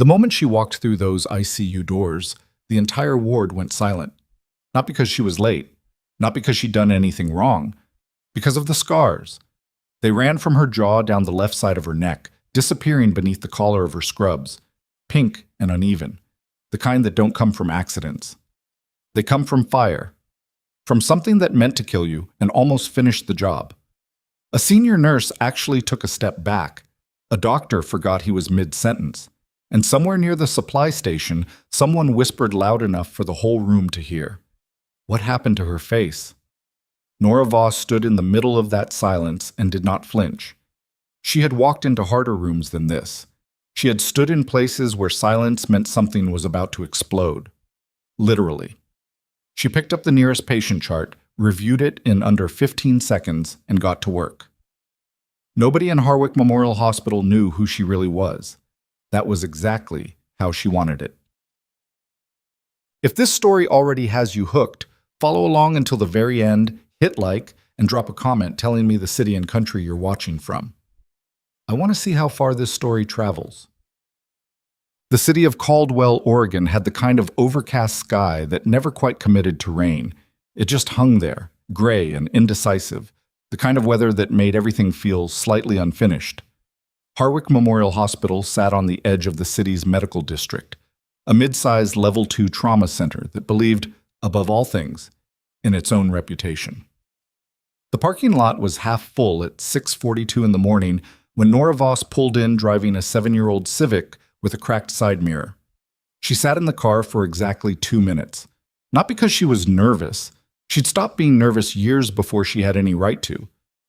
The moment she walked through those ICU doors, the entire ward went silent. Not because she was late, not because she'd done anything wrong, because of the scars. They ran from her jaw down the left side of her neck, disappearing beneath the collar of her scrubs, pink and uneven, the kind that don't come from accidents. They come from fire, from something that meant to kill you and almost finished the job. A senior nurse actually took a step back. A doctor forgot he was mid-sentence. And somewhere near the supply station, someone whispered loud enough for the whole room to hear. What happened to her face? Nora Voss stood in the middle of that silence and did not flinch. She had walked into harder rooms than this. She had stood in places where silence meant something was about to explode. Literally. She picked up the nearest patient chart, reviewed it in under 15 seconds, and got to work. Nobody in Harwick Memorial Hospital knew who she really was. That was exactly how she wanted it. If this story already has you hooked, follow along until the very end, hit like, and drop a comment telling me the city and country you're watching from. I want to see how far this story travels. The city of Caldwell, Oregon had the kind of overcast sky that never quite committed to rain. It just hung there, gray and indecisive, the kind of weather that made everything feel slightly unfinished. Harwick Memorial Hospital sat on the edge of the city's medical district, a mid-sized Level 2 trauma center that believed, above all things, in its own reputation. The parking lot was half full at 6:42 in the morning when Nora Voss pulled in driving a 7-year-old Civic with a cracked side mirror. She sat in the car for exactly 2 minutes. Not because she was nervous. She'd stopped being nervous years before she had any right to.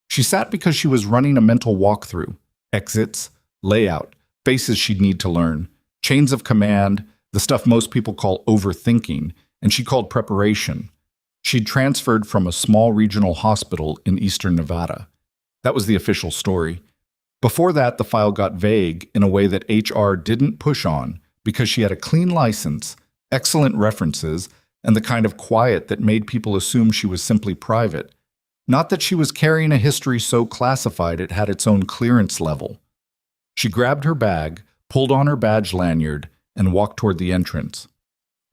She sat because she was running a mental walkthrough. Exits, layout, faces she'd need to learn, chains of command, the stuff most people call overthinking, and she called preparation. She'd transferred from a small regional hospital in eastern Nevada. That was the official story. Before that, the file got vague in a way that HR didn't push on because she had a clean license, excellent references, and the kind of quiet that made people assume she was simply private. Not that she was carrying a history so classified it had its own clearance level. She grabbed her bag, pulled on her badge lanyard, and walked toward the entrance.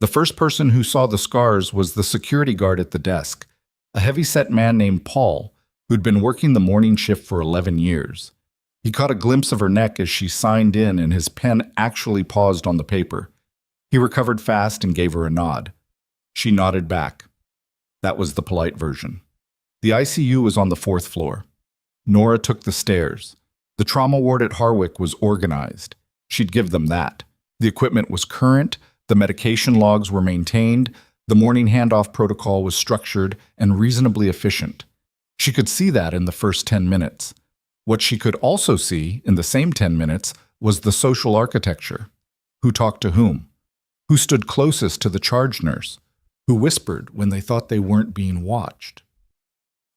The first person who saw the scars was the security guard at the desk, a heavy-set man named Paul, who'd been working the morning shift for 11 years. He caught a glimpse of her neck as she signed in, and his pen actually paused on the paper. He recovered fast and gave her a nod. She nodded back. That was the polite version. The ICU was on the 4th floor. Nora took the stairs. The trauma ward at Harwick was organized. She'd give them that. The equipment was current, the medication logs were maintained, the morning handoff protocol was structured and reasonably efficient. She could see that in the first 10 minutes. What she could also see in the same 10 minutes was the social architecture. Who talked to whom? Who stood closest to the charge nurse? Who whispered when they thought they weren't being watched?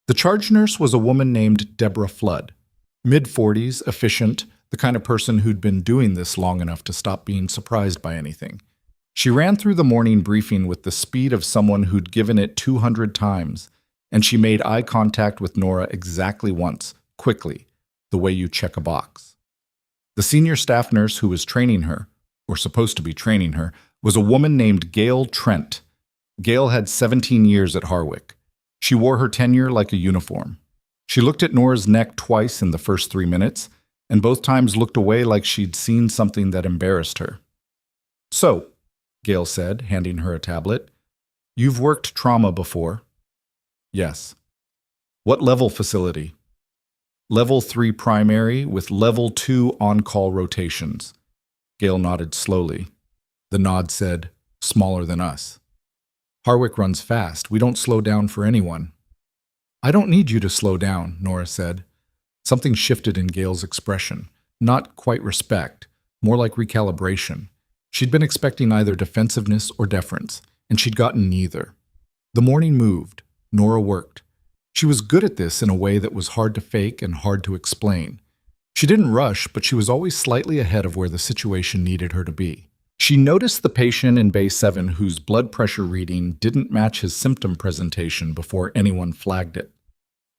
The charge nurse was a woman named Deborah Flood, mid-40s, efficient, the kind of person who'd been doing this long enough to stop being surprised by anything. She ran through the morning briefing with the speed of someone who'd given it 200 times, and she made eye contact with Nora exactly once, quickly, the way you check a box. The senior staff nurse who was training her, or supposed to be training her, was a woman named Gail Trent. Gail had 17 years at Harwick. She wore her tenure like a uniform. She looked at Nora's neck twice in the first 3 minutes, and both times looked away like she'd seen something that embarrassed her. "So," Gail said, handing her a tablet, "you've worked trauma before?" "Yes." "What level facility?" "Level 3 primary with level 2 on-call rotations." Gail nodded slowly. The nod said, "Smaller than us." "Harwick runs fast. We don't slow down for anyone." "I don't need you to slow down," Nora said. Something shifted in Gail's expression. Not quite respect, more like recalibration. She'd been expecting either defensiveness or deference, and she'd gotten neither. The morning moved. Nora worked. She was good at this in a way that was hard to fake and hard to explain. She didn't rush, but she was always slightly ahead of where the situation needed her to be. She noticed the patient in Bay 7 whose blood pressure reading didn't match his symptom presentation before anyone flagged it.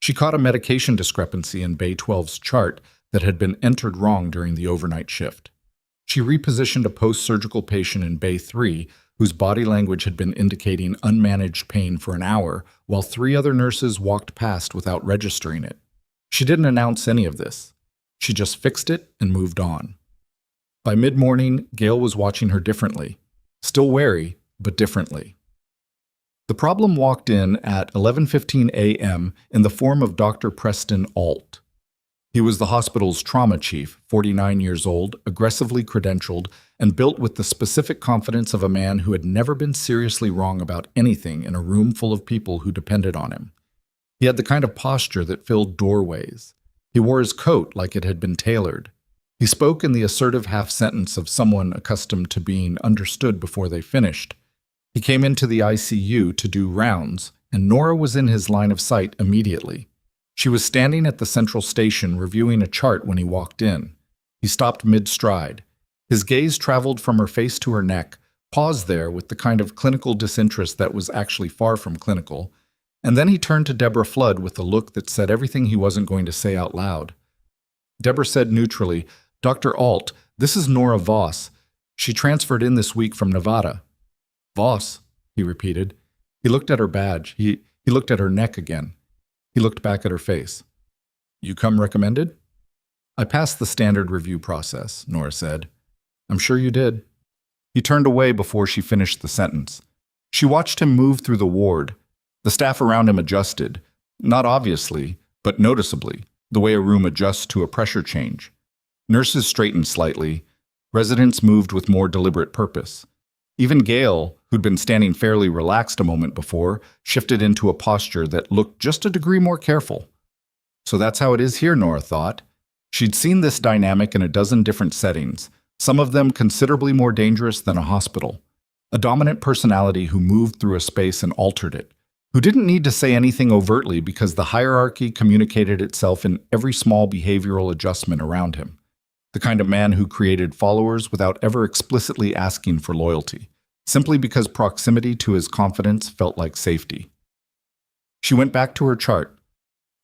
She caught a medication discrepancy in Bay 12's chart that had been entered wrong during the overnight shift. She repositioned a post-surgical patient in Bay 3 whose body language had been indicating unmanaged pain for an hour, while 3 other nurses walked past without registering it. She didn't announce any of this. She just fixed it and moved on. By mid-morning, Gail was watching her differently. Still wary, but differently. The problem walked in at 11:15 a.m. in the form of Dr. Preston Alt. He was the hospital's trauma chief, 49 years old, aggressively credentialed, and built with the specific confidence of a man who had never been seriously wrong about anything in a room full of people who depended on him. He had the kind of posture that filled doorways. He wore his coat like it had been tailored. He spoke in the assertive half-sentence of someone accustomed to being understood before they finished. He came into the ICU to do rounds, and Nora was in his line of sight immediately. She was standing at the central station reviewing a chart when he walked in. He stopped mid-stride. His gaze traveled from her face to her neck, paused there with the kind of clinical disinterest that was actually far from clinical, and then he turned to Deborah Flood with a look that said everything he wasn't going to say out loud. Deborah said neutrally, "Dr. Alt, this is Nora Voss. She transferred in this week from Nevada." "Voss," he repeated. He looked at her badge. He looked at her neck again. He looked back at her face. "You come recommended?" "I passed the standard review process," Nora said. "I'm sure you did." He turned away before she finished the sentence. She watched him move through the ward. The staff around him adjusted, not obviously, but noticeably, the way a room adjusts to a pressure change. Nurses straightened slightly. Residents moved with more deliberate purpose. Even Gail, who'd been standing fairly relaxed a moment before, shifted into a posture that looked just a degree more careful. So that's how it is here, Nora thought. She'd seen this dynamic in a dozen different settings, some of them considerably more dangerous than a hospital. A dominant personality who moved through a space and altered it, who didn't need to say anything overtly because the hierarchy communicated itself in every small behavioral adjustment around him. The kind of man who created followers without ever explicitly asking for loyalty, simply because proximity to his confidence felt like safety. She went back to her chart.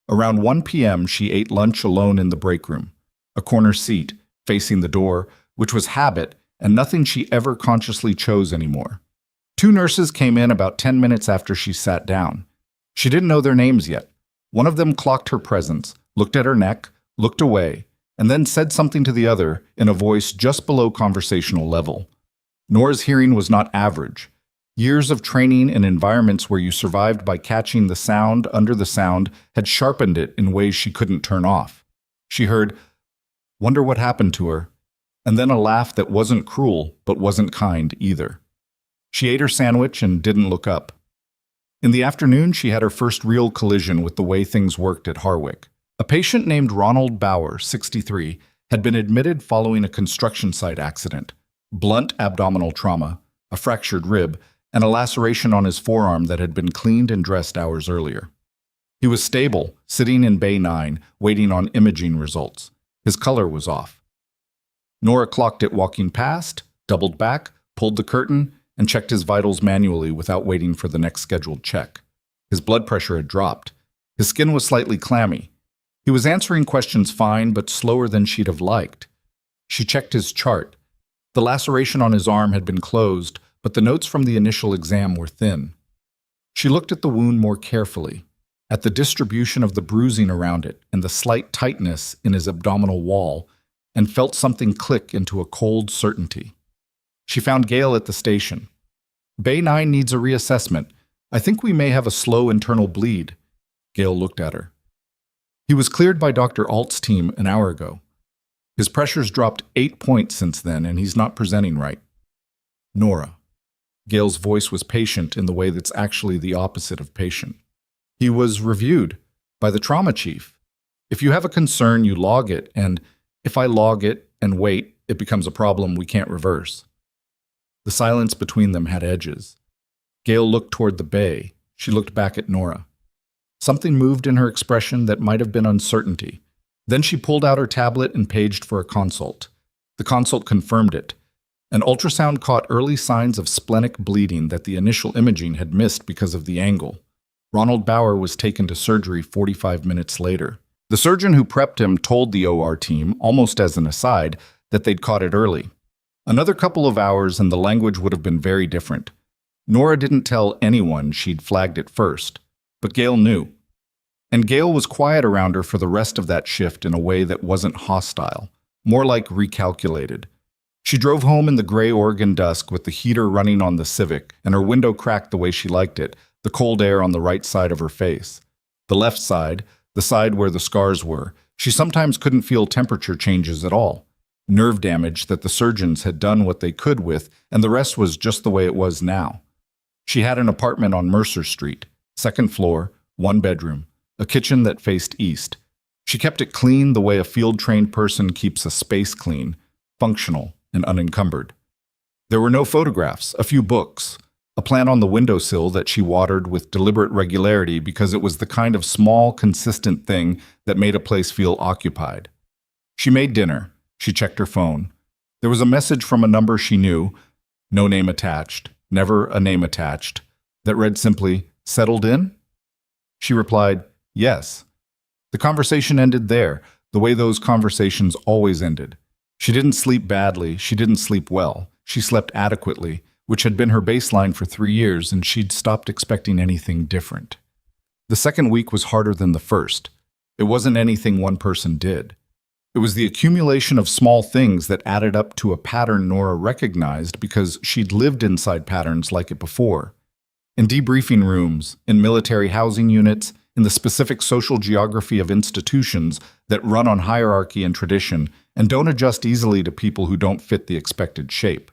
Around 1 p.m., she ate lunch alone in the break room, a corner seat, facing the door, which was habit and nothing she ever consciously chose anymore. 2 nurses came in about 10 minutes after she sat down. She didn't know their names yet. One of them clocked her presence, looked at her neck, looked away, and then said something to the other in a voice just below conversational level. Nora's hearing was not average. Years of training in environments where you survived by catching the sound under the sound had sharpened it in ways she couldn't turn off. She heard, "Wonder what happened to her," and then a laugh that wasn't cruel but wasn't kind either. She ate her sandwich and didn't look up. In the afternoon, she had her first real collision with the way things worked at Harwick. A patient named Ronald Bauer, 63, had been admitted following a construction site accident, blunt abdominal trauma, a fractured rib, and a laceration on his forearm that had been cleaned and dressed hours earlier. He was stable, sitting in Bay 9, waiting on imaging results. His color was off. Nora clocked it walking past, doubled back, pulled the curtain, and checked his vitals manually without waiting for the next scheduled check. His blood pressure had dropped. His skin was slightly clammy. He was answering questions fine, but slower than she'd have liked. She checked his chart. The laceration on his arm had been closed, but the notes from the initial exam were thin. She looked at the wound more carefully, at the distribution of the bruising around it and the slight tightness in his abdominal wall, and felt something click into a cold certainty. She found Gail at the station. "Bay 9 needs a reassessment. I think we may have a slow internal bleed." Gail looked at her. "He was cleared by Dr. Alt's team an hour ago. His pressure's dropped 8 points since then, and he's not presenting right." "Nora." Gail's voice was patient in the way that's actually the opposite of patient. "He was reviewed by the trauma chief. If you have a concern, you log it, and if I log it and wait, it becomes a problem we can't reverse." The silence between them had edges. Gail looked toward the bay. She looked back at Nora. Something moved in her expression that might have been uncertainty. Then she pulled out her tablet and paged for a consult. The consult confirmed it. An ultrasound caught early signs of splenic bleeding that the initial imaging had missed because of the angle. Ronald Bauer was taken to surgery 45 minutes later. The surgeon who prepped him told the OR team, almost as an aside, that they'd caught it early. Another couple of hours and the language would have been very different. Nora didn't tell anyone she'd flagged it first, but Gail knew. And Gail was quiet around her for the rest of that shift in a way that wasn't hostile, more like recalculated. She drove home in the gray Oregon dusk with the heater running on the Civic and her window cracked the way she liked it, the cold air on the right side of her face. The left side, the side where the scars were, she sometimes couldn't feel temperature changes at all. Nerve damage that the surgeons had done what they could with, and the rest was just the way it was now. She had an apartment on Mercer Street, second floor, one bedroom, a kitchen that faced east. She kept it clean the way a field-trained person keeps a space clean, functional and unencumbered. There were no photographs, a few books, a plant on the windowsill that she watered with deliberate regularity because it was the kind of small, consistent thing that made a place feel occupied. She made dinner. She checked her phone. There was a message from a number she knew, no name attached, never a name attached, that read simply, "Settled in?" She replied, "Yes." The conversation ended there, the way those conversations always ended. She didn't sleep badly, she didn't sleep well. She slept adequately, which had been her baseline for 3 years, and she'd stopped expecting anything different. The second week was harder than the first. It wasn't anything one person did. It was the accumulation of small things that added up to a pattern Nora recognized because she'd lived inside patterns like it before. In debriefing rooms, in military housing units, in the specific social geography of institutions that run on hierarchy and tradition and don't adjust easily to people who don't fit the expected shape.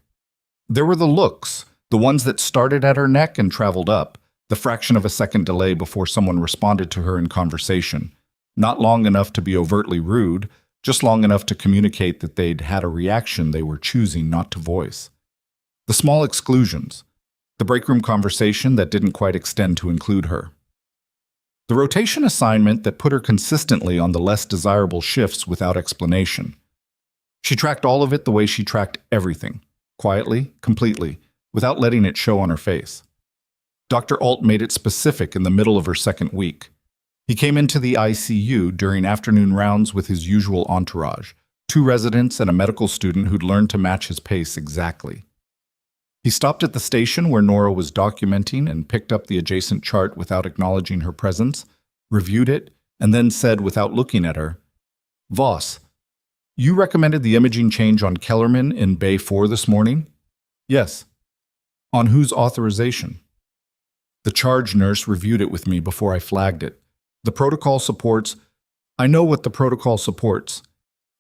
There were the looks, the ones that started at her neck and traveled up, the fraction of a second delay before someone responded to her in conversation. Not long enough to be overtly rude, just long enough to communicate that they'd had a reaction they were choosing not to voice. The small exclusions, the breakroom conversation that didn't quite extend to include her. The rotation assignment that put her consistently on the less desirable shifts without explanation. She tracked all of it the way she tracked everything, quietly, completely, without letting it show on her face. Dr. Alt made it specific in the middle of her second week. He came into the ICU during afternoon rounds with his usual entourage, 2 residents and a medical student who'd learned to match his pace exactly. He stopped at the station where Nora was documenting and picked up the adjacent chart without acknowledging her presence, reviewed it, and then said without looking at her, "Voss, you recommended the imaging change on Kellerman in Bay 4 this morning?" "Yes." "On whose authorization?" "The charge nurse reviewed it with me before I flagged it. The protocol supports—" "I know what the protocol supports."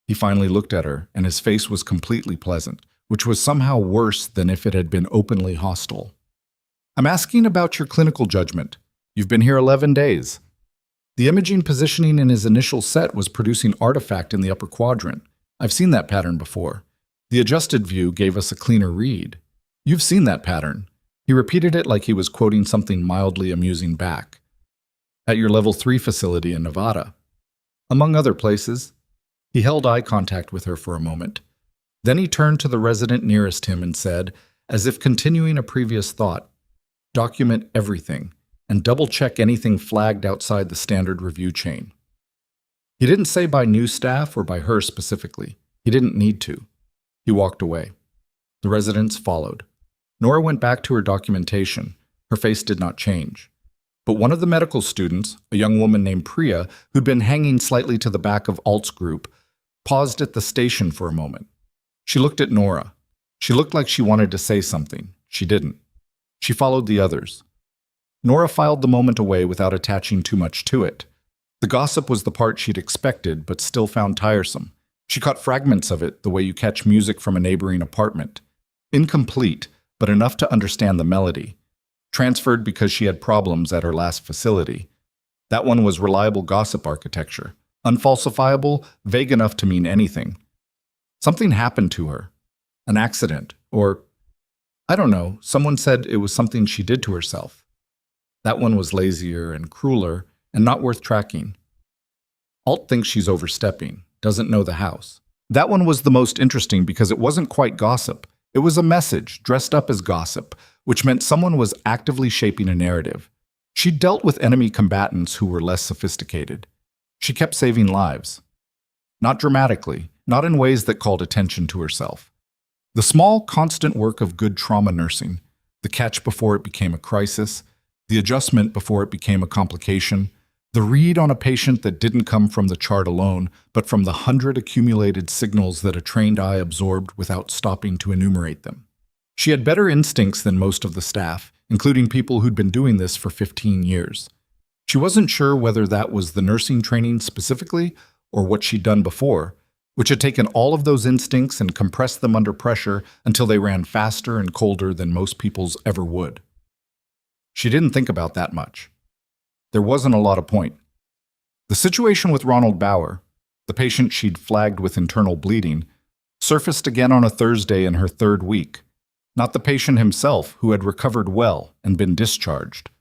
He finally looked at her, and his face was completely pleasant, which was somehow worse than if it had been openly hostile. "I'm asking about your clinical judgment. You've been here 11 days. The imaging positioning in his initial set was producing artifact in the upper quadrant. I've seen that pattern before. The adjusted view gave us a cleaner read. You've seen that pattern." He repeated it like he was quoting something mildly amusing back. "At your level 3 facility in Nevada. Among other places." He held eye contact with her for a moment. Then he turned to the resident nearest him and said, as if continuing a previous thought, "Document everything, and double-check anything flagged outside the standard review chain." He didn't say by new staff or by her specifically. He didn't need to. He walked away. The residents followed. Nora went back to her documentation. Her face did not change. But one of the medical students, a young woman named Priya, who'd been hanging slightly to the back of Alt's group, paused at the station for a moment. She looked at Nora. She looked like she wanted to say something. She didn't. She followed the others. Nora filed the moment away without attaching too much to it. The gossip was the part she'd expected, but still found tiresome. She caught fragments of it the way you catch music from a neighboring apartment. Incomplete, but enough to understand the melody. Transferred because she had problems at her last facility. That one was reliable gossip architecture. Unfalsifiable, vague enough to mean anything. Something happened to her. An accident, or, I don't know, someone said it was something she did to herself. That one was lazier and crueler and not worth tracking. Alt thinks she's overstepping, doesn't know the house. That one was the most interesting because it wasn't quite gossip. It was a message dressed up as gossip, which meant someone was actively shaping a narrative. She dealt with enemy combatants who were less sophisticated. She kept saving lives. Not dramatically, not in ways that called attention to herself. The small, constant work of good trauma nursing, the catch before it became a crisis, the adjustment before it became a complication, the read on a patient that didn't come from the chart alone, but from the 100 accumulated signals that a trained eye absorbed without stopping to enumerate them. She had better instincts than most of the staff, including people who'd been doing this for 15 years. She wasn't sure whether that was the nursing training specifically or what she'd done before, which had taken all of those instincts and compressed them under pressure until they ran faster and colder than most people's ever would. She didn't think about that much. There wasn't a lot of point. The situation with Ronald Bauer, the patient she'd flagged with internal bleeding, surfaced again on a Thursday in her third week. Not the patient himself, who had recovered well and been discharged.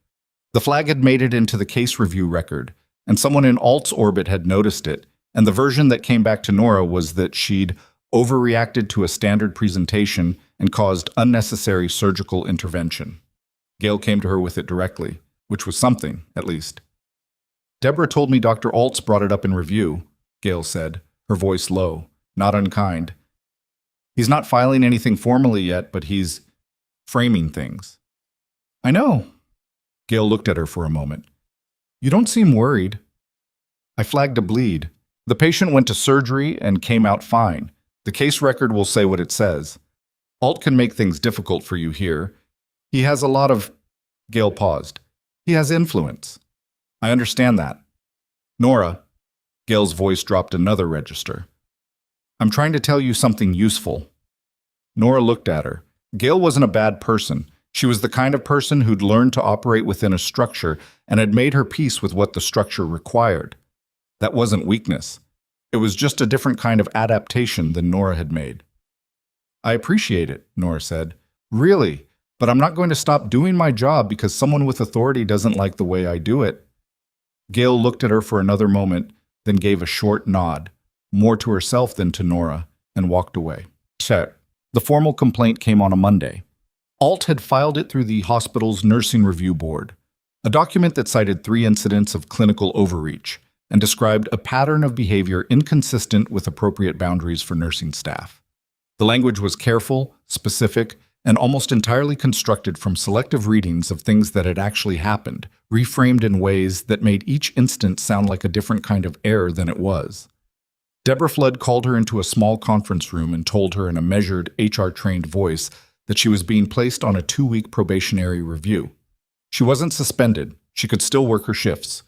The flag had made it into the case review record, and someone in Alt's orbit had noticed it, and the version that came back to Nora was that she'd overreacted to a standard presentation and caused unnecessary surgical intervention. Gail came to her with it directly, which was something, at least. "Deborah told me Dr. Alt's brought it up in review," Gail said, her voice low, not unkind. "He's not filing anything formally yet, but he's framing things." "I know." Gail looked at her for a moment. "You don't seem worried." "I flagged a bleed. The patient went to surgery and came out fine. The case record will say what it says. Alt can make things difficult for you here. He has a lot of—" Gail paused. "He has influence." "I understand that." "Nora," Gail's voice dropped another register. "I'm trying to tell you something useful." Nora looked at her. Gail wasn't a bad person. She was the kind of person who'd learned to operate within a structure and had made her peace with what the structure required. That wasn't weakness. It was just a different kind of adaptation than Nora had made. "I appreciate it," Nora said. "Really, but I'm not going to stop doing my job because someone with authority doesn't like the way I do it." Gail looked at her for another moment, then gave a short nod, more to herself than to Nora, and walked away. Check. The formal complaint came on a Monday. Alt had filed it through the hospital's nursing review board, a document that cited 3 incidents of clinical overreach and described a pattern of behavior inconsistent with appropriate boundaries for nursing staff. The language was careful, specific, and almost entirely constructed from selective readings of things that had actually happened, reframed in ways that made each instance sound like a different kind of error than it was. Deborah Flood called her into a small conference room and told her in a measured, HR-trained voice that she was being placed on a 2-week probationary review. She wasn't suspended. She could still work her shifts.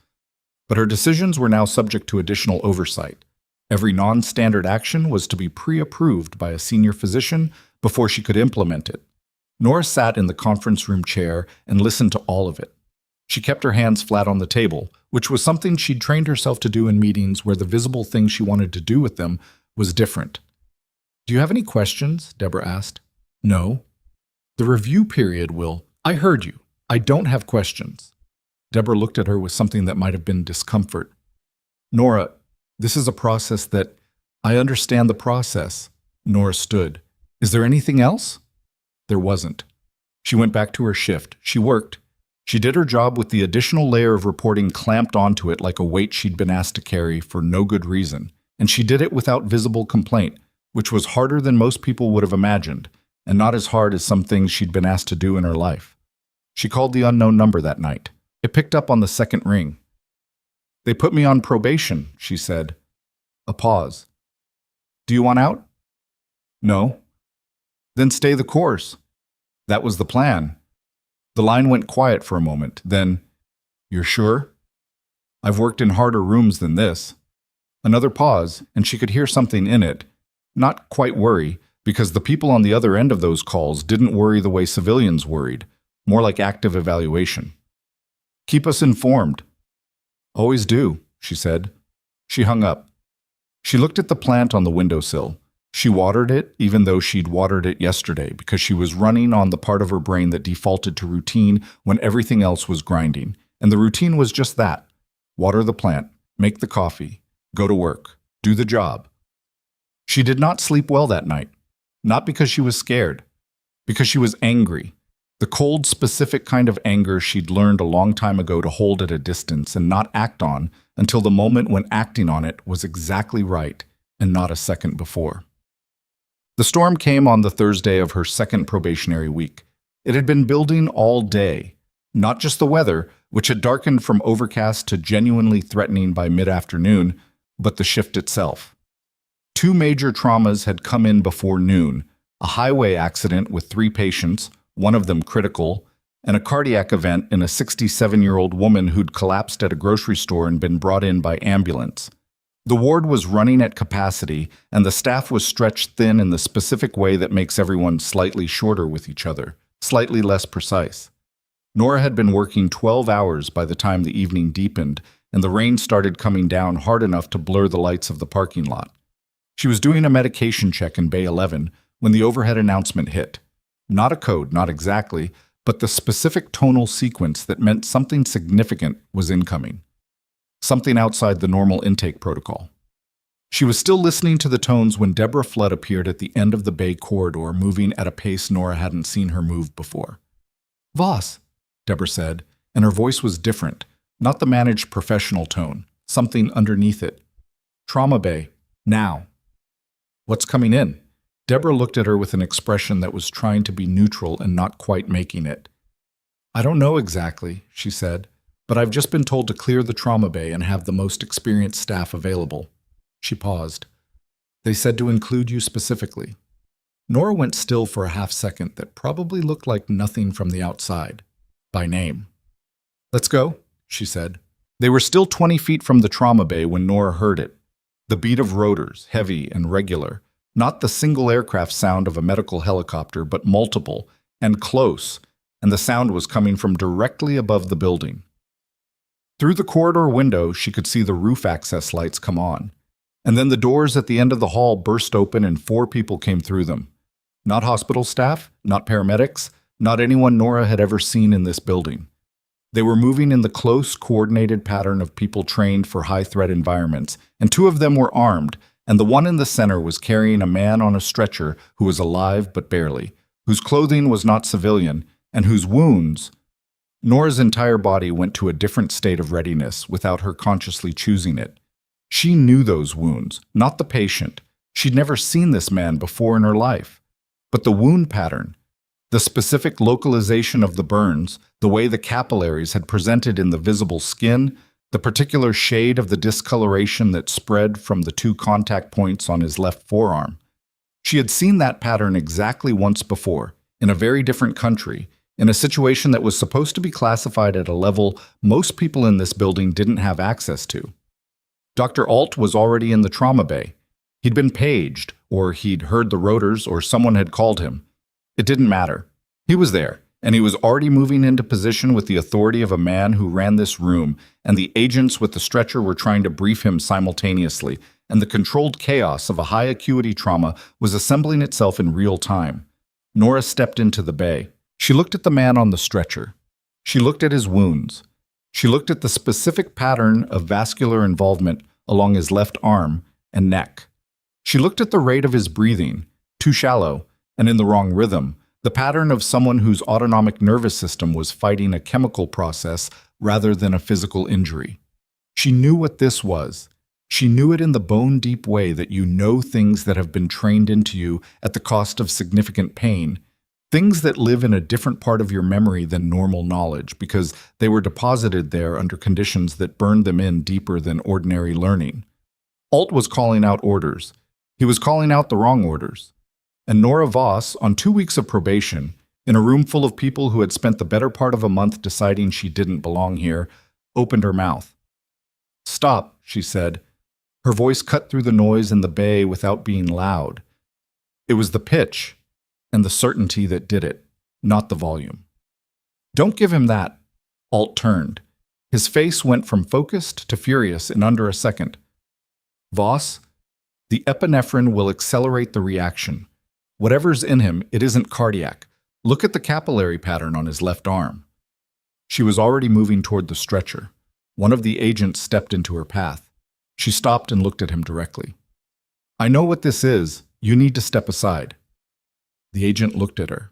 But her decisions were now subject to additional oversight. Every non-standard action was to be pre-approved by a senior physician before she could implement it. Nora sat in the conference room chair and listened to all of it. She kept her hands flat on the table, which was something she'd trained herself to do in meetings where the visible thing she wanted to do with them was different. "Do you have any questions?" Deborah asked. "No." "The review period will—" "I heard you. I don't have questions." Deborah looked at her with something that might have been discomfort. "Nora, this is a process that—" "I understand the process." Nora stood. "Is there anything else?" There wasn't. She went back to her shift. She worked. She did her job with the additional layer of reporting clamped onto it like a weight she'd been asked to carry for no good reason, and she did it without visible complaint, which was harder than most people would have imagined, and not as hard as some things she'd been asked to do in her life. She called the unknown number that night. It picked up on the second ring. "They put me on probation," she said. A pause. "Do you want out?" "No." "Then stay the course." That was the plan. The line went quiet for a moment. Then, "You're sure?" "I've worked in harder rooms than this." Another pause, and she could hear something in it. Not quite worry, because the people on the other end of those calls didn't worry the way civilians worried, more like active evaluation. "Keep us informed." "Always do," she said. She hung up. She looked at the plant on the windowsill. She watered it, even though she'd watered it yesterday, because she was running on the part of her brain that defaulted to routine when everything else was grinding. And the routine was just that. Water the plant, make the coffee, go to work, do the job. She did not sleep well that night. Not because she was scared. Because she was angry. The cold, specific kind of anger she'd learned a long time ago to hold at a distance and not act on until the moment when acting on it was exactly right and not a second before. The storm came on the Thursday of her second probationary week. It had been building all day. Not just the weather, which had darkened from overcast to genuinely threatening by mid-afternoon, but the shift itself. Two major traumas had come in before noon: a highway accident with 3 patients, one of them critical, and a cardiac event in a 67-year-old woman who'd collapsed at a grocery store and been brought in by ambulance. The ward was running at capacity, and the staff was stretched thin in the specific way that makes everyone slightly shorter with each other, slightly less precise. Nora had been working 12 hours by the time the evening deepened, and the rain started coming down hard enough to blur the lights of the parking lot. She was doing a medication check in Bay 11 when the overhead announcement hit. Not a code, not exactly, but the specific tonal sequence that meant something significant was incoming. Something outside the normal intake protocol. She was still listening to the tones when Deborah Flood appeared at the end of the bay corridor, moving at a pace Nora hadn't seen her move before. "Voss," Deborah said, and her voice was different, not the managed professional tone, something underneath it. "Trauma bay, now." "What's coming in?" Deborah looked at her with an expression that was trying to be neutral and not quite making it. "I don't know exactly," she said, "but I've just been told to clear the trauma bay and have the most experienced staff available." She paused. "They said to include you specifically." Nora went still for a half-second that probably looked like nothing from the outside. By name. "Let's go," she said. They were still 20 feet from the trauma bay when Nora heard it. The beat of rotors, heavy and regular. Not the single aircraft sound of a medical helicopter, but multiple, and close, and the sound was coming from directly above the building. Through the corridor window, she could see the roof access lights come on. And then the doors at the end of the hall burst open and 4 people came through them. Not hospital staff, not paramedics, not anyone Nora had ever seen in this building. They were moving in the close, coordinated pattern of people trained for high-threat environments, and 2 of them were armed, and the one in the center was carrying a man on a stretcher who was alive but barely, whose clothing was not civilian, and whose wounds— Nora's entire body went to a different state of readiness without her consciously choosing it. She knew those wounds, not the patient. She'd never seen this man before in her life. But the wound pattern, the specific localization of the burns, the way the capillaries had presented in the visible skin, the particular shade of the discoloration that spread from the 2 contact points on his left forearm. She had seen that pattern exactly once before, in a very different country, in a situation that was supposed to be classified at a level most people in this building didn't have access to. Dr. Alt was already in the trauma bay. He'd been paged, or he'd heard the rotors, or someone had called him. It didn't matter. He was there, and he was already moving into position with the authority of a man who ran this room, and the agents with the stretcher were trying to brief him simultaneously, and the controlled chaos of a high-acuity trauma was assembling itself in real time. Nora stepped into the bay. She looked at the man on the stretcher. She looked at his wounds. She looked at the specific pattern of vascular involvement along his left arm and neck. She looked at the rate of his breathing, too shallow and in the wrong rhythm, the pattern of someone whose autonomic nervous system was fighting a chemical process rather than a physical injury. She knew what this was. She knew it in the bone-deep way that you know things that have been trained into you at the cost of significant pain, things that live in a different part of your memory than normal knowledge because they were deposited there under conditions that burned them in deeper than ordinary learning. Alt was calling out orders. He was calling out the wrong orders. And Nora Voss, on 2 weeks of probation, in a room full of people who had spent the better part of a month deciding she didn't belong here, opened her mouth. "Stop," she said. Her voice cut through the noise in the bay without being loud. It was the pitch and the certainty that did it, not the volume. "Don't give him that." Alt turned. His face went from focused to furious in under a second. "Voss, the epinephrine will accelerate the reaction. Whatever's in him, it isn't cardiac. Look at the capillary pattern on his left arm." She was already moving toward the stretcher. One of the agents stepped into her path. She stopped and looked at him directly. "I know what this is. You need to step aside." The agent looked at her.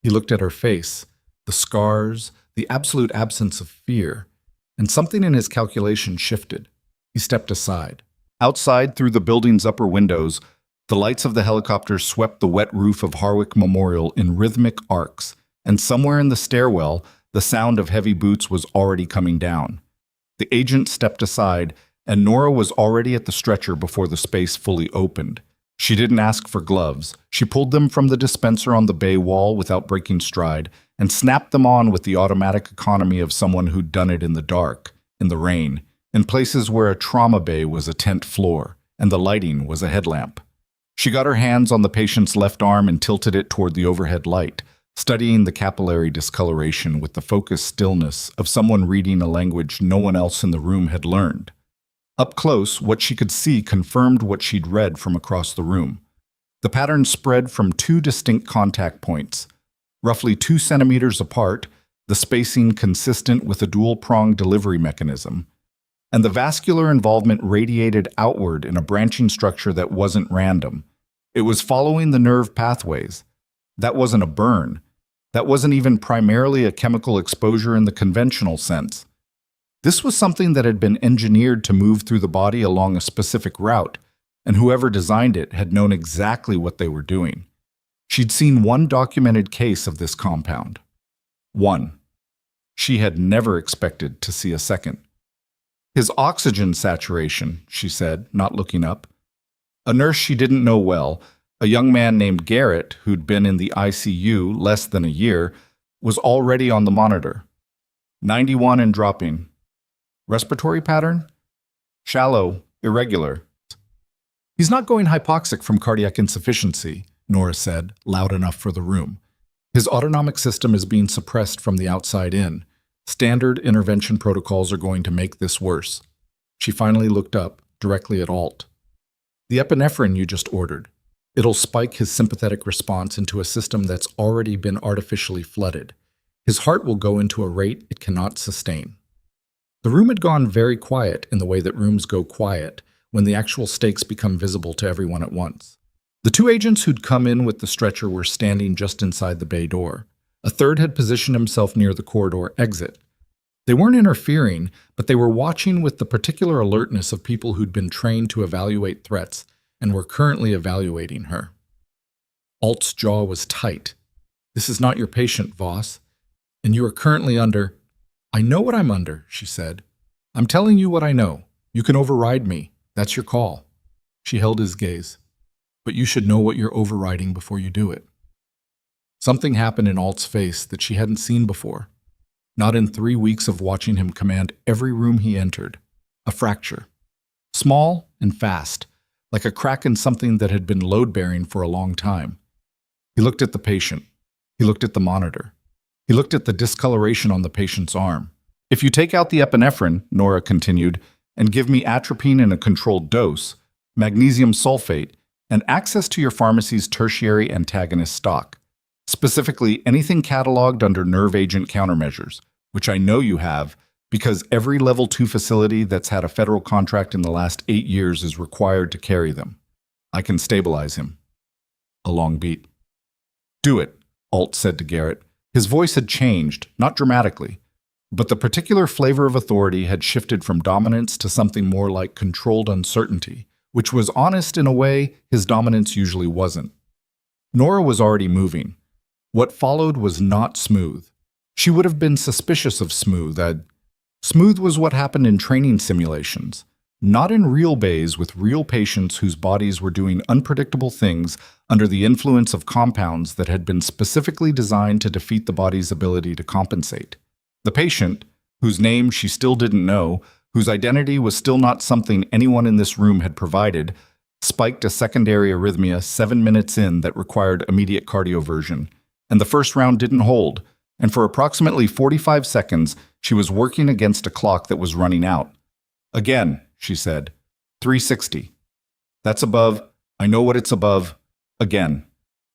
He looked at her face, the scars, the absolute absence of fear, and something in his calculation shifted. He stepped aside. Outside, through the building's upper windows, The lights of the helicopter swept the wet roof of Harwick Memorial in rhythmic arcs, and somewhere in the stairwell, the sound of heavy boots was already coming down. The agent stepped aside, and Nora was already at the stretcher before the space fully opened. She didn't ask for gloves. She pulled them from the dispenser on the bay wall without breaking stride, and snapped them on with the automatic economy of someone who'd done it in the dark, in the rain, in places where a trauma bay was a tent floor, and the lighting was a headlamp. She got her hands on the patient's left arm and tilted it toward the overhead light, studying the capillary discoloration with the focused stillness of someone reading a language no one else in the room had learned. Up close, what she could see confirmed what she'd read from across the room. The pattern spread from two distinct contact points, roughly 2 centimeters apart, the spacing consistent with a dual-pronged delivery mechanism, and the vascular involvement radiated outward in a branching structure that wasn't random. It was following the nerve pathways. That wasn't a burn. That wasn't even primarily a chemical exposure in the conventional sense. This was something that had been engineered to move through the body along a specific route, and whoever designed it had known exactly what they were doing. She'd seen one documented case of this compound. One. She had never expected to see a second. His oxygen saturation, she said, not looking up. A nurse she didn't know well, a young man named Garrett, who'd been in the ICU less than a year, was already on the monitor. 91 and dropping. Respiratory pattern? Shallow, irregular. He's not going hypoxic from cardiac insufficiency, Nora said, loud enough for the room. His autonomic system is being suppressed from the outside in. Standard intervention protocols are going to make this worse. She finally looked up, directly at Alt. The epinephrine you just ordered. It'll spike his sympathetic response into a system that's already been artificially flooded. His heart will go into a rate it cannot sustain. The room had gone very quiet in the way that rooms go quiet when the actual stakes become visible to everyone at once. The two agents who'd come in with the stretcher were standing just inside the bay door. A third had positioned himself near the corridor exit. They weren't interfering, but they were watching with the particular alertness of people who'd been trained to evaluate threats and were currently evaluating her. Alt's jaw was tight. This is not your patient, Voss, and you are currently under... I know what I'm under, she said. I'm telling you what I know. You can override me. That's your call. She held his gaze. But you should know what you're overriding before you do it. Something happened in Alt's face that she hadn't seen before. Not in 3 weeks of watching him command every room he entered. A fracture. Small and fast, like a crack in something that had been load-bearing for a long time. He looked at the patient. He looked at the monitor. He looked at the discoloration on the patient's arm. If you take out the epinephrine, Nora continued, and give me atropine in a controlled dose, magnesium sulfate, and access to your pharmacy's tertiary antagonist stock, specifically anything cataloged under nerve agent countermeasures, which I know you have because every level 2 facility that's had a federal contract in the last 8 years is required to carry them. I can stabilize him. A long beat. Do it, Alt said to Garrett. His voice had changed, not dramatically, but the particular flavor of authority had shifted from dominance to something more like controlled uncertainty, which was honest in a way his dominance usually wasn't. Nora was already moving. What followed was not smooth. She would have been suspicious of smooth. Smooth was what happened in training simulations, not in real bays with real patients whose bodies were doing unpredictable things under the influence of compounds that had been specifically designed to defeat the body's ability to compensate. The patient, whose name she still didn't know, whose identity was still not something anyone in this room had provided, spiked a secondary arrhythmia 7 minutes in that required immediate cardioversion, and the first round didn't hold, and for approximately 45 seconds, she was working against a clock that was running out. Again, she said, 360. That's above. I know what it's above. Again.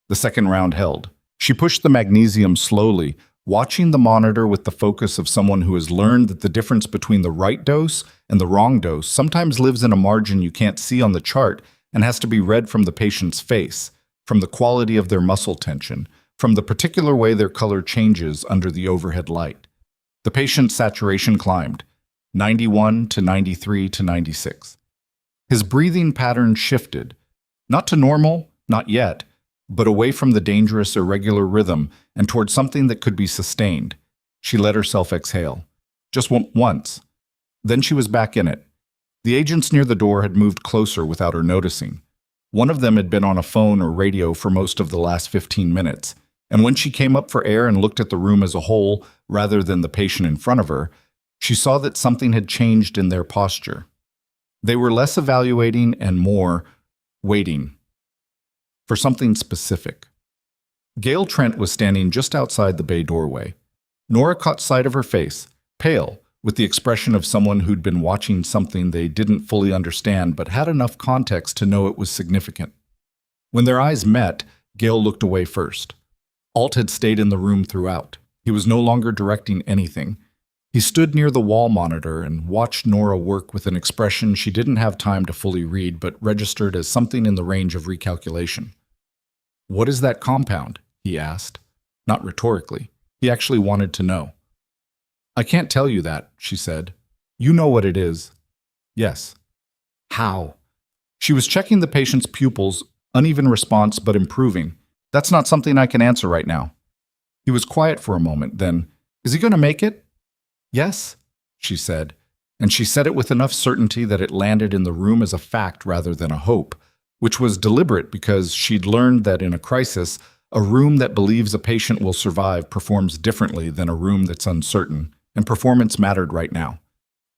The second round held. She pushed the magnesium slowly, watching the monitor with the focus of someone who has learned that the difference between the right dose and the wrong dose sometimes lives in a margin you can't see on the chart and has to be read from the patient's face, from the quality of their muscle tension, from the particular way their color changes under the overhead light. The patient's saturation climbed, 91 to 93 to 96. His breathing pattern shifted, Not to normal, not yet, but away from the dangerous, irregular rhythm and toward something that could be sustained. She let herself exhale. Just once. Then she was back in it. The agents near the door had moved closer without her noticing. One of them had been on a phone or radio for most of the last 15 minutes, and when she came up for air and looked at the room as a whole, rather than the patient in front of her, she saw that something had changed in their posture. They were less evaluating and more waiting for something specific. Gail Trent was standing just outside the bay doorway. Nora caught sight of her face, pale, with the expression of someone who'd been watching something they didn't fully understand but had enough context to know it was significant. When their eyes met, Gail looked away first. Alt had stayed in the room throughout. He was no longer directing anything. He stood near the wall monitor and watched Nora work with an expression she didn't have time to fully read but registered as something in the range of recalculation. "What is that compound?" he asked. Not rhetorically. He actually wanted to know. "I can't tell you that," she said. "You know what it is." "Yes." "How?" She was checking the patient's pupils, uneven response but improving. "That's not something I can answer right now." He was quiet for a moment, then, "Is he going to make it?" "Yes," she said, and she said it with enough certainty that it landed in the room as a fact rather than a hope, which was deliberate because she'd learned that in a crisis, a room that believes a patient will survive performs differently than a room that's uncertain, and performance mattered right now.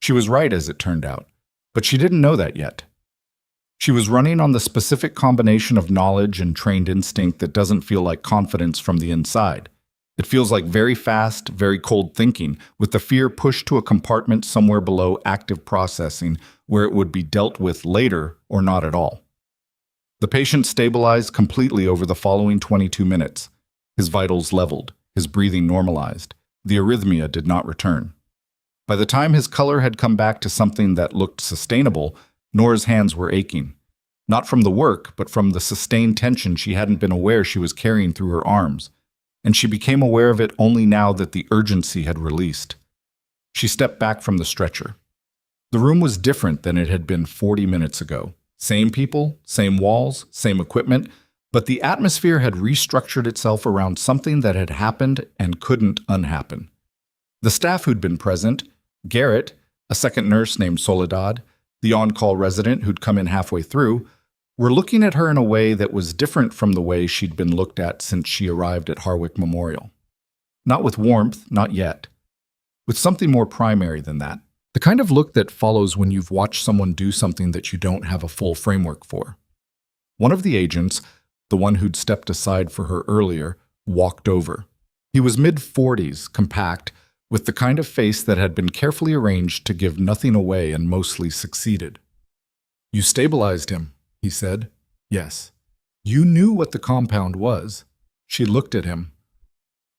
She was right, as it turned out, but she didn't know that yet. She was running on the specific combination of knowledge and trained instinct that doesn't feel like confidence from the inside. It feels like very fast, very cold thinking, with the fear pushed to a compartment somewhere below active processing where it would be dealt with later or not at all. The patient stabilized completely over the following 22 minutes. His vitals leveled, his breathing normalized. The arrhythmia did not return. By the time his color had come back to something that looked sustainable, Nora's hands were aching. Not from the work, but from the sustained tension she hadn't been aware she was carrying through her arms. And she became aware of it only now that the urgency had released. She stepped back from the stretcher. The room was different than it had been 40 minutes ago. Same people, same walls, same equipment, but the atmosphere had restructured itself around something that had happened and couldn't unhappen. The staff who'd been present, Garrett, a second nurse named Soledad, the on-call resident who'd come in halfway through, were looking at her in a way that was different from the way she'd been looked at since she arrived at Harwick Memorial. Not with warmth, not yet. With something more primary than that. The kind of look that follows when you've watched someone do something that you don't have a full framework for. One of the agents, the one who'd stepped aside for her earlier, walked over. He was mid-40s, compact, with the kind of face that had been carefully arranged to give nothing away and mostly succeeded. "You stabilized him," he said. "Yes." "You knew what the compound was." She looked at him.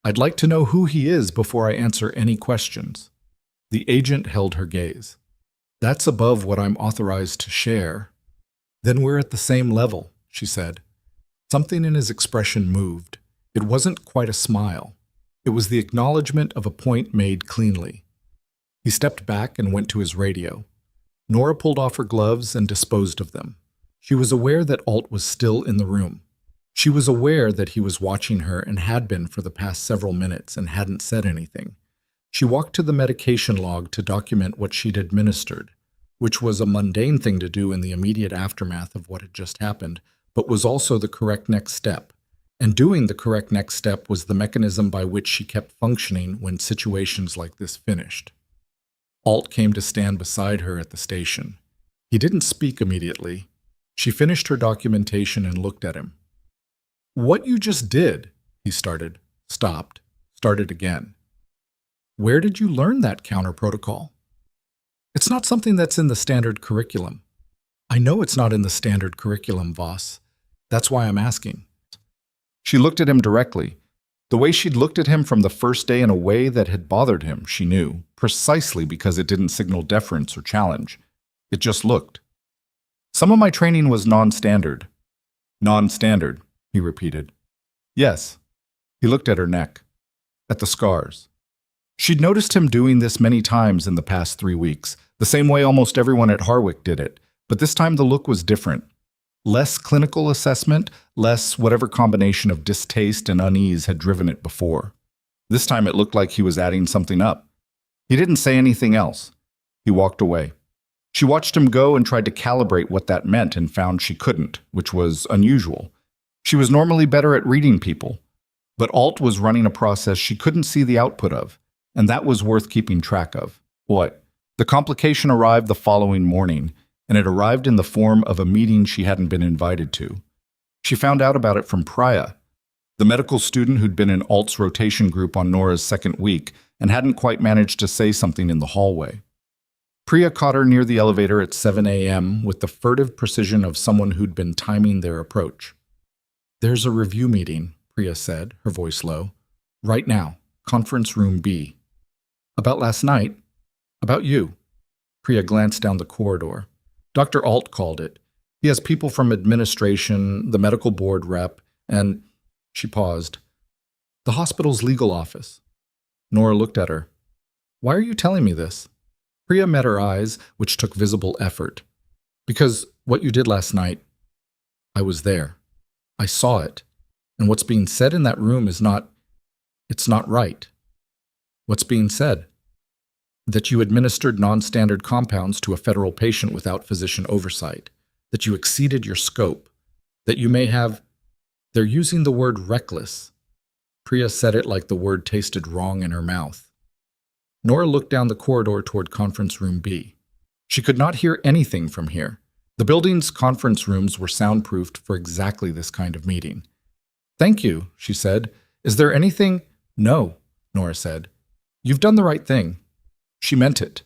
"I'd like to know who he is before I answer any questions." The agent held her gaze. "That's above what I'm authorized to share." "Then we're at the same level," she said. Something in his expression moved. It wasn't quite a smile. It was the acknowledgement of a point made cleanly. He stepped back and went to his radio. Nora pulled off her gloves and disposed of them. She was aware that Alt was still in the room. She was aware that he was watching her and had been for the past several minutes and hadn't said anything. She walked to the medication log to document what she'd administered, which was a mundane thing to do in the immediate aftermath of what had just happened, but was also the correct next step. And doing the correct next step was the mechanism by which she kept functioning when situations like this finished. Alt came to stand beside her at the station. He didn't speak immediately. She finished her documentation and looked at him. "What you just did," he started, stopped, started again. "Where did you learn that counter protocol?" "It's not something that's in the standard curriculum." "I know it's not in the standard curriculum, Voss. That's why I'm asking." She looked at him directly. The way she'd looked at him from the first day in a way that had bothered him, she knew, precisely because it didn't signal deference or challenge. It just looked. "Some of my training was non-standard." "Non-standard," he repeated. "Yes." He looked at her neck, at the scars. She'd noticed him doing this many times in the past 3 weeks, the same way almost everyone at Harwick did it, but this time the look was different. Less clinical assessment, less whatever combination of distaste and unease had driven it before. This time it looked like he was adding something up. He didn't say anything else. He walked away. She watched him go and tried to calibrate what that meant and found she couldn't, which was unusual. She was normally better at reading people, but Alt was running a process she couldn't see the output of, and that was worth keeping track of. What? The complication arrived the following morning, and it arrived in the form of a meeting she hadn't been invited to. She found out about it from Priya, the medical student who'd been in Alt's rotation group on Nora's second week and hadn't quite managed to say something in the hallway. Priya caught her near the elevator at 7 a.m. with the furtive precision of someone who'd been timing their approach. "There's a review meeting," Priya said, her voice low. "Right now, conference room B." "About last night?" "About you." Priya glanced down the corridor. Dr. Alt called it. He has people from administration, the medical board rep, and... She paused. "The hospital's legal office." Nora looked at her. "Why are you telling me this?" Priya met her eyes, which took visible effort. "Because what you did last night, I was there. I saw it. And what's being said in that room is it's not right." "What's being said?" "That you administered non-standard compounds to a federal patient without physician oversight. That you exceeded your scope. That you may have... They're using the word reckless." Priya said it like the word tasted wrong in her mouth. Nora looked down the corridor toward conference room B. She could not hear anything from here. The building's conference rooms were soundproofed for exactly this kind of meeting. "Thank you," she said. "Is there anything—" "No," Nora said. "You've done the right thing." She meant it.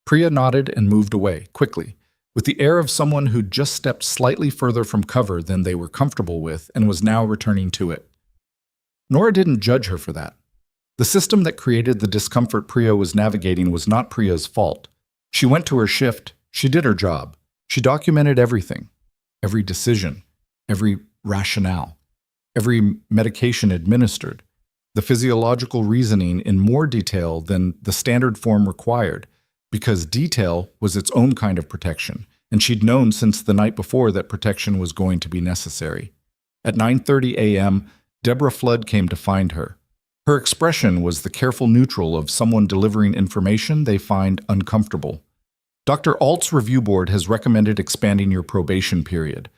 Priya nodded and moved away, quickly, with the air of someone who'd just stepped slightly further from cover than they were comfortable with and was now returning to it. Nora didn't judge her for that. The system that created the discomfort Priya was navigating was not Priya's fault. She went to her shift. She did her job. She documented everything. Every decision. Every rationale. Every medication administered. The physiological reasoning in more detail than the standard form required, because detail was its own kind of protection, and she'd known since the night before that protection was going to be necessary. At 9:30 a.m., Deborah Flood came to find her. Her expression was the careful neutral of someone delivering information they find uncomfortable. Dr. Alt's review board has recommended expanding your probation period.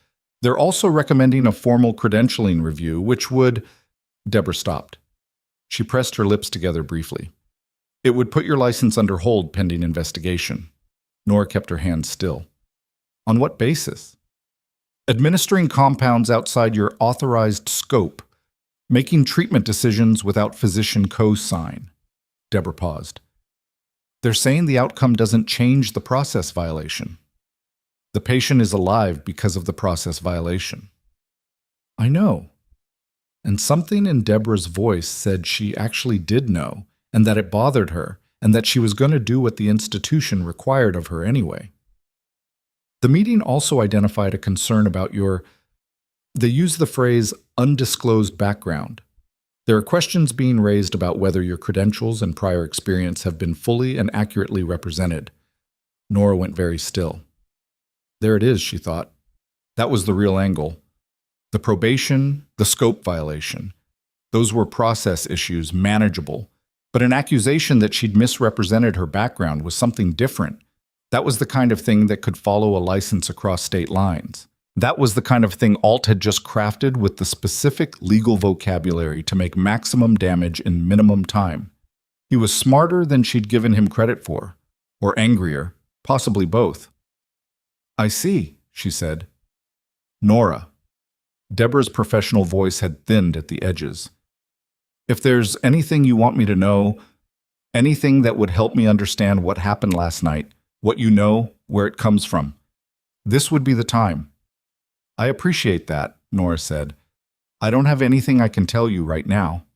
They're also recommending a formal credentialing review, which would... Deborah stopped. She pressed her lips together briefly. "It would put your license under hold pending investigation." Nora kept her hands still. "On what basis?" "Administering compounds outside your authorized scope. Making treatment decisions without physician co-sign." Deborah paused. "They're saying the outcome doesn't change the process violation." "The patient is alive because of the process violation." "I know." And something in Deborah's voice said she actually did know, and that it bothered her, and that she was going to do what the institution required of her anyway. The meeting also identified a concern about your... They use the phrase undisclosed background. There are questions being raised about whether your credentials and prior experience have been fully and accurately represented. Nora went very still. There it is, she thought. That was the real angle. The probation, the scope violation. Those were process issues, manageable. But an accusation that she'd misrepresented her background was something different. That was the kind of thing that could follow a license across state lines. That was the kind of thing Alt had just crafted with the specific legal vocabulary to make maximum damage in minimum time. He was smarter than she'd given him credit for. Or angrier. Possibly both. "I see," she said. "Nora." Deborah's professional voice had thinned at the edges. "If there's anything you want me to know, anything that would help me understand what happened last night, what you know, where it comes from, this would be the time." "I appreciate that," Nora said. "I don't have anything I can tell you right now."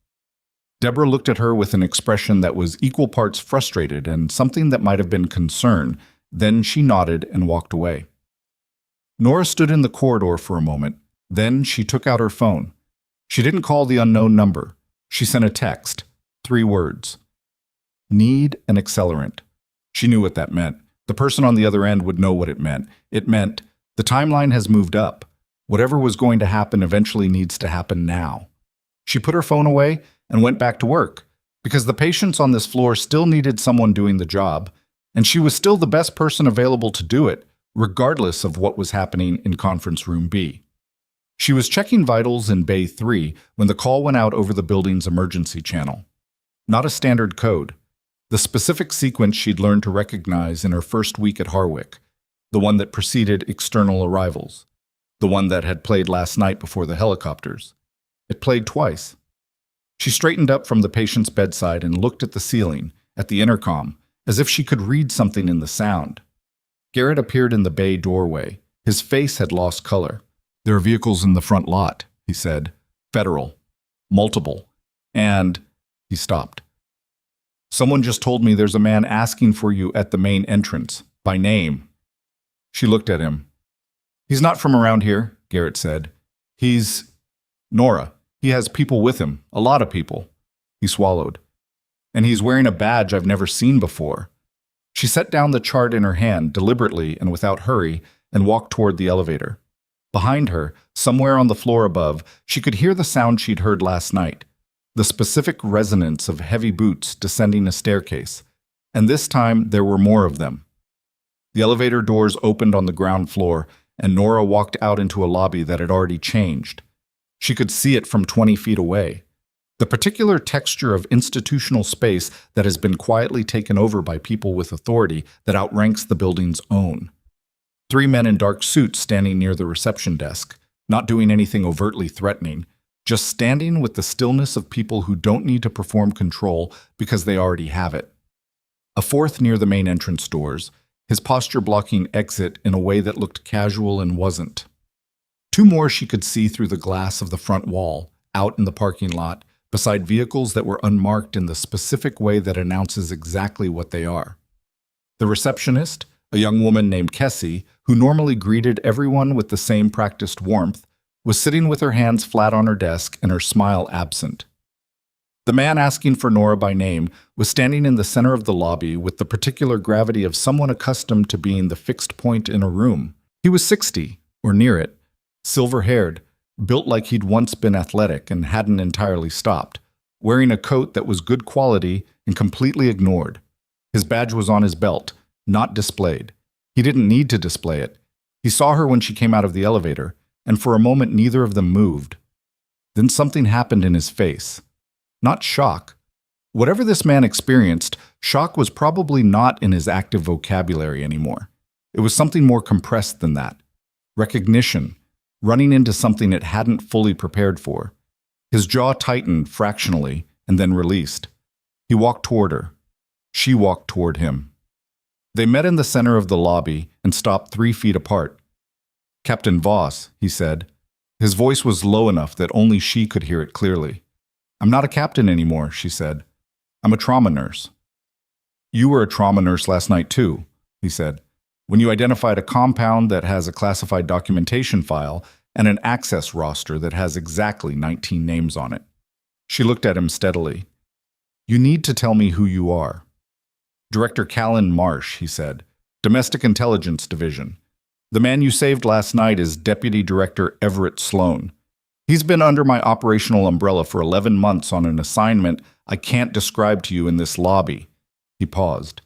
Deborah looked at her with an expression that was equal parts frustrated and something that might have been concern. Then she nodded and walked away. Nora stood in the corridor for a moment. Then she took out her phone. She didn't call the unknown number. She sent a text. 3 words. "Need an accelerant." She knew what that meant. The person on the other end would know what it meant. It meant, The timeline has moved up. Whatever was going to happen eventually needs to happen now. She put her phone away and went back to work, because the patients on this floor still needed someone doing the job, and she was still the best person available to do it, regardless of what was happening in Conference Room B. She was checking vitals in Bay 3 when the call went out over the building's emergency channel. Not a standard code. The specific sequence she'd learned to recognize in her first week at Harwick, the one that preceded external arrivals, the one that had played last night before the helicopters. It played twice. She straightened up from the patient's bedside and looked at the ceiling, at the intercom, as if she could read something in the sound. Garrett appeared in the bay doorway. His face had lost color. "There are vehicles in the front lot," he said. "Federal. Multiple. And—" He stopped. "Someone just told me there's a man asking for you at the main entrance, by name." She looked at him. "He's not from around here," Garrett said. "He's— Nora. He has people with him, a lot of people." He swallowed. "And he's wearing a badge I've never seen before." She set down the chart in her hand, deliberately and without hurry, and walked toward the elevator. Behind her, somewhere on the floor above, she could hear the sound she'd heard last night, the specific resonance of heavy boots descending a staircase, and this time there were more of them. The elevator doors opened on the ground floor, and Nora walked out into a lobby that had already changed. She could see it from 20 feet away. The particular texture of institutional space that has been quietly taken over by people with authority that outranks the building's own. 3 men in dark suits standing near the reception desk, not doing anything overtly threatening, just standing with the stillness of people who don't need to perform control because they already have it. A fourth near the main entrance doors, his posture blocking exit in a way that looked casual and wasn't. 2 more she could see through the glass of the front wall, out in the parking lot, beside vehicles that were unmarked in the specific way that announces exactly what they are. The receptionist, a young woman named Kessie, who normally greeted everyone with the same practiced warmth, was sitting with her hands flat on her desk and her smile absent. The man asking for Nora by name was standing in the center of the lobby with the particular gravity of someone accustomed to being the fixed point in a room. He was 60, or near it, silver-haired, built like he'd once been athletic and hadn't entirely stopped, wearing a coat that was good quality and completely ignored. His badge was on his belt, not displayed. He didn't need to display it. He saw her when she came out of the elevator, and for a moment neither of them moved. Then something happened in his face. Not shock. Whatever this man experienced, shock was probably not in his active vocabulary anymore. It was something more compressed than that. Recognition, running into something it hadn't fully prepared for. His jaw tightened fractionally and then released. He walked toward her. She walked toward him. They met in the center of the lobby and stopped 3 feet apart. "Captain Voss," he said. His voice was low enough that only she could hear it clearly. "I'm not a captain anymore," she said. "I'm a trauma nurse." "You were a trauma nurse last night too," he said, "when you identified a compound that has a classified documentation file and an access roster that has exactly 19 names on it." She looked at him steadily. "You need to tell me who you are." "Director Callan Marsh," he said. "Domestic Intelligence Division. The man you saved last night is Deputy Director Everett Sloan. He's been under my operational umbrella for 11 months on an assignment I can't describe to you in this lobby." He paused.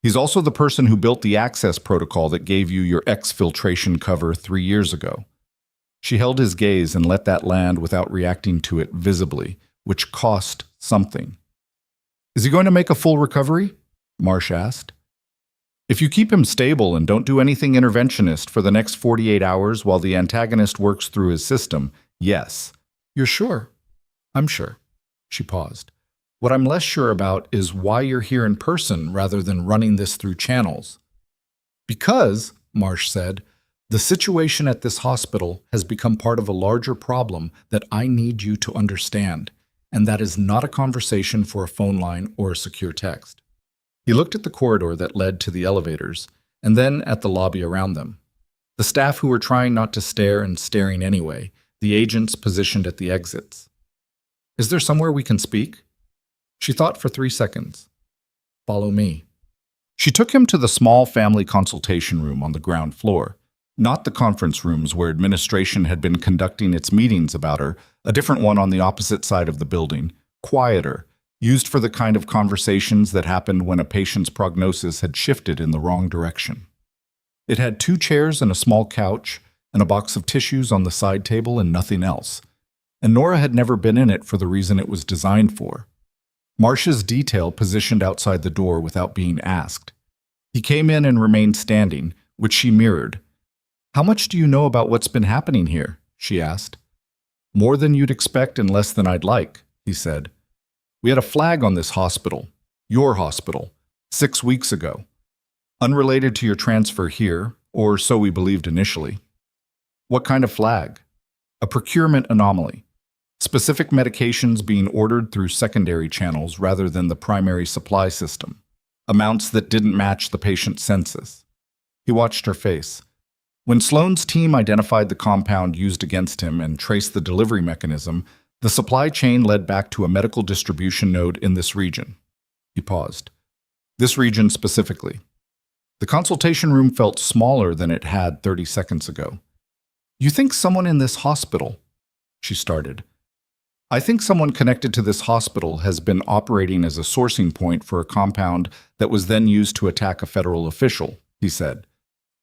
"He's also the person who built the access protocol that gave you your exfiltration cover 3 years ago." She held his gaze and let that land without reacting to it visibly, which cost something. "Is he going to make a full recovery?" Marsh asked. "If you keep him stable and don't do anything interventionist for the next 48 hours while the antagonist works through his system, yes." "You're sure?" "I'm sure." She paused. "What I'm less sure about is why you're here in person rather than running this through channels." "Because," Marsh said, "the situation at this hospital has become part of a larger problem that I need you to understand, and that is not a conversation for a phone line or a secure text." He looked at the corridor that led to the elevators, and then at the lobby around them. The staff who were trying not to stare and staring anyway, the agents positioned at the exits. "Is there somewhere we can speak?" She thought for 3 seconds. "Follow me." She took him to the small family consultation room on the ground floor. Not the conference rooms where administration had been conducting its meetings about her, a different one on the opposite side of the building, quieter, used for the kind of conversations that happened when a patient's prognosis had shifted in the wrong direction. It had 2 chairs and a small couch, and a box of tissues on the side table and nothing else. And Nora had never been in it for the reason it was designed for. Marsh's detail positioned outside the door without being asked. He came in and remained standing, which she mirrored. "How much do you know about what's been happening here?" she asked. "More than you'd expect and less than I'd like," he said. "We had a flag on this hospital, your hospital, 6 weeks ago. Unrelated to your transfer here, or so we believed initially." "What kind of flag?" "A procurement anomaly. Specific medications being ordered through secondary channels rather than the primary supply system. Amounts that didn't match the patient's census." He watched her face. When Sloane's team identified the compound used against him and traced the delivery mechanism, the supply chain led back to a medical distribution node in this region. He paused. This region specifically. The consultation room felt smaller than it had 30 seconds ago. "You think someone in this hospital?" she started. "I think someone connected to this hospital has been operating as a sourcing point for a compound that was then used to attack a federal official," he said.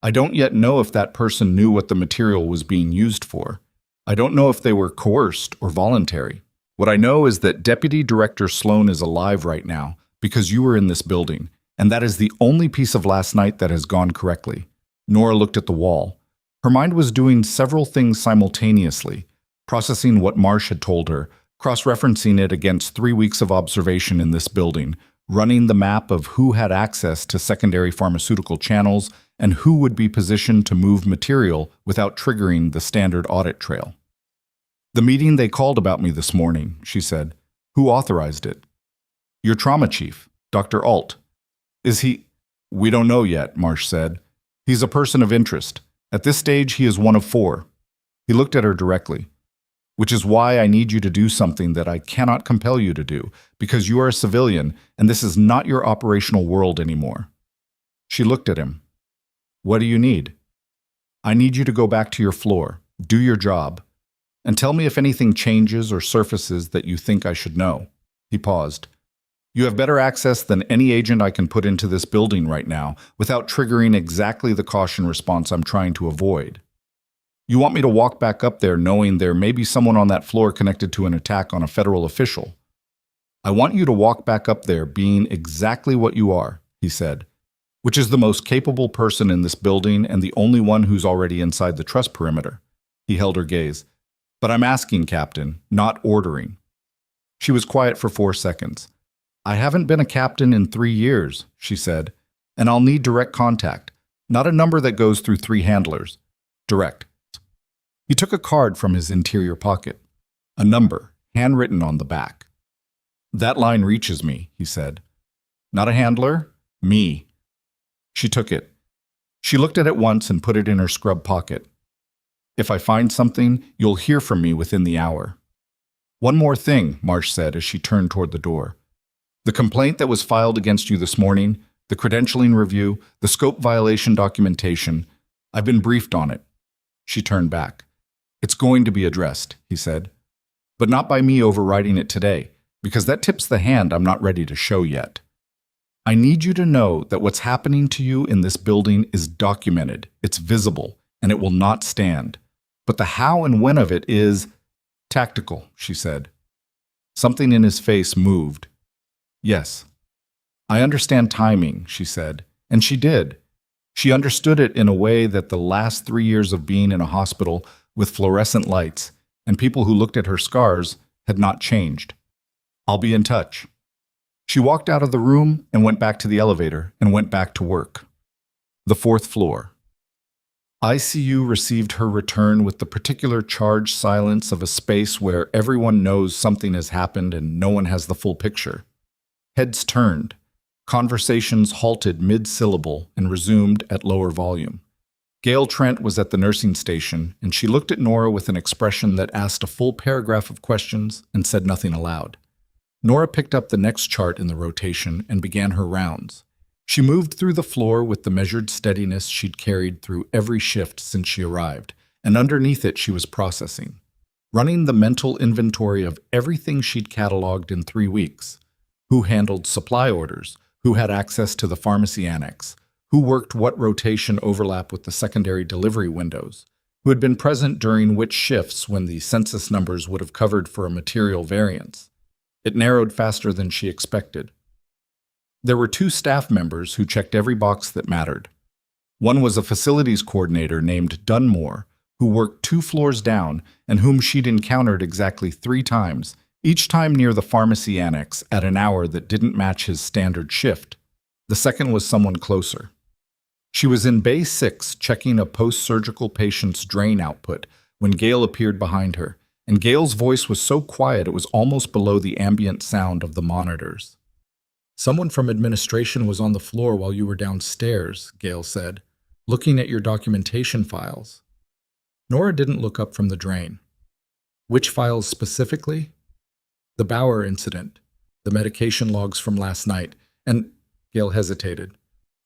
"I don't yet know if that person knew what the material was being used for. I don't know if they were coerced or voluntary. What I know is that Deputy Director Sloane is alive right now because you were in this building, and that is the only piece of last night that has gone correctly." Nora looked at the wall. Her mind was doing several things simultaneously, processing what Marsh had told her, cross-referencing it against 3 weeks of observation in this building, running the map of who had access to secondary pharmaceutical channels and who would be positioned to move material without triggering the standard audit trail. "The meeting they called about me this morning," she said. "Who authorized it?" "Your trauma chief, Dr. Alt." "Is he—" "We don't know yet," Marsh said. "He's a person of interest. At this stage, he is one of 4. He looked at her directly. "Which is why I need you to do something that I cannot compel you to do, because you are a civilian, and this is not your operational world anymore." She looked at him. "What do you need?" "I need you to go back to your floor, do your job, and tell me if anything changes or surfaces that you think I should know." He paused. "You have better access than any agent I can put into this building right now without triggering exactly the caution response I'm trying to avoid. You want me to walk back up there knowing there may be someone on that floor connected to an attack on a federal official. I want you to walk back up there being exactly what you are," he said, "which is the most capable person in this building and the only one who's already inside the trust perimeter." He held her gaze. "But I'm asking, Captain, not ordering." She was quiet for 4 seconds. "I haven't been a captain in 3 years," she said, "and I'll need direct contact, not a number that goes through 3 handlers. Direct." He took a card from his interior pocket. A number, handwritten on the back. "That line reaches me," he said. "Not a handler, me." She took it. She looked at it once and put it in her scrub pocket. "If I find something, you'll hear from me within the hour." "One more thing," Marsh said as she turned toward the door. "The complaint that was filed against you this morning, the credentialing review, the scope violation documentation, I've been briefed on it." She turned back. "It's going to be addressed," he said. "But not by me overriding it today, because that tips the hand I'm not ready to show yet. I need you to know that what's happening to you in this building is documented, it's visible, and it will not stand. But the how and when of it is tactical," she said. Something in his face moved. "Yes. I understand timing," she said, and she did. She understood it in a way that the last 3 years of being in a hospital with fluorescent lights and people who looked at her scars had not changed. "I'll be in touch." She walked out of the room and went back to the elevator and went back to work. The 4th floor. ICU received her return with the particular charged silence of a space where everyone knows something has happened and no one has the full picture. Heads turned. Conversations halted mid-syllable and resumed at lower volume. Gail Trent was at the nursing station, and she looked at Nora with an expression that asked a full paragraph of questions and said nothing aloud. Nora picked up the next chart in the rotation and began her rounds. She moved through the floor with the measured steadiness she'd carried through every shift since she arrived, and underneath it she was processing, running the mental inventory of everything she'd cataloged in 3 weeks. Who handled supply orders, who had access to the pharmacy annex, who worked what rotation overlap with the secondary delivery windows, who had been present during which shifts when the census numbers would have covered for a material variance. It narrowed faster than she expected. There were 2 staff members who checked every box that mattered. One was a facilities coordinator named Dunmore, who worked 2 floors down and whom she'd encountered exactly 3 times, each time near the pharmacy annex at an hour that didn't match his standard shift. The second was someone closer. She was in Bay 6 checking a post-surgical patient's drain output when Gail appeared behind her, and Gail's voice was so quiet it was almost below the ambient sound of the monitors. "Someone from administration was on the floor while you were downstairs," Gail said, "looking at your documentation files." Nora didn't look up from the drain. "Which files specifically?" "The Bauer incident, the medication logs from last night, and—" Gail hesitated.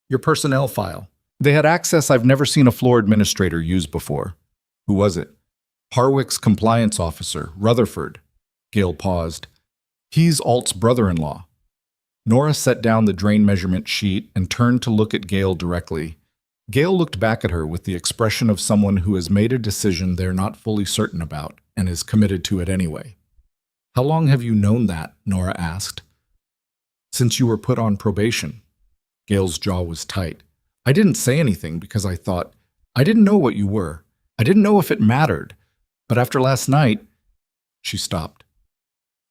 "Your personnel file." They had access I've never seen a floor administrator use before. "Who was it?" "Harwick's compliance officer, Rutherford." Gail paused. "He's Alt's brother-in-law." Nora set down the drain measurement sheet and turned to look at Gail directly. Gail looked back at her with the expression of someone who has made a decision they're not fully certain about and is committed to it anyway. "How long have you known that?" Nora asked. "Since you were put on probation." Gail's jaw was tight. "I didn't say anything because I thought, I didn't know what you were. I didn't know if it mattered. But after last night—" She stopped.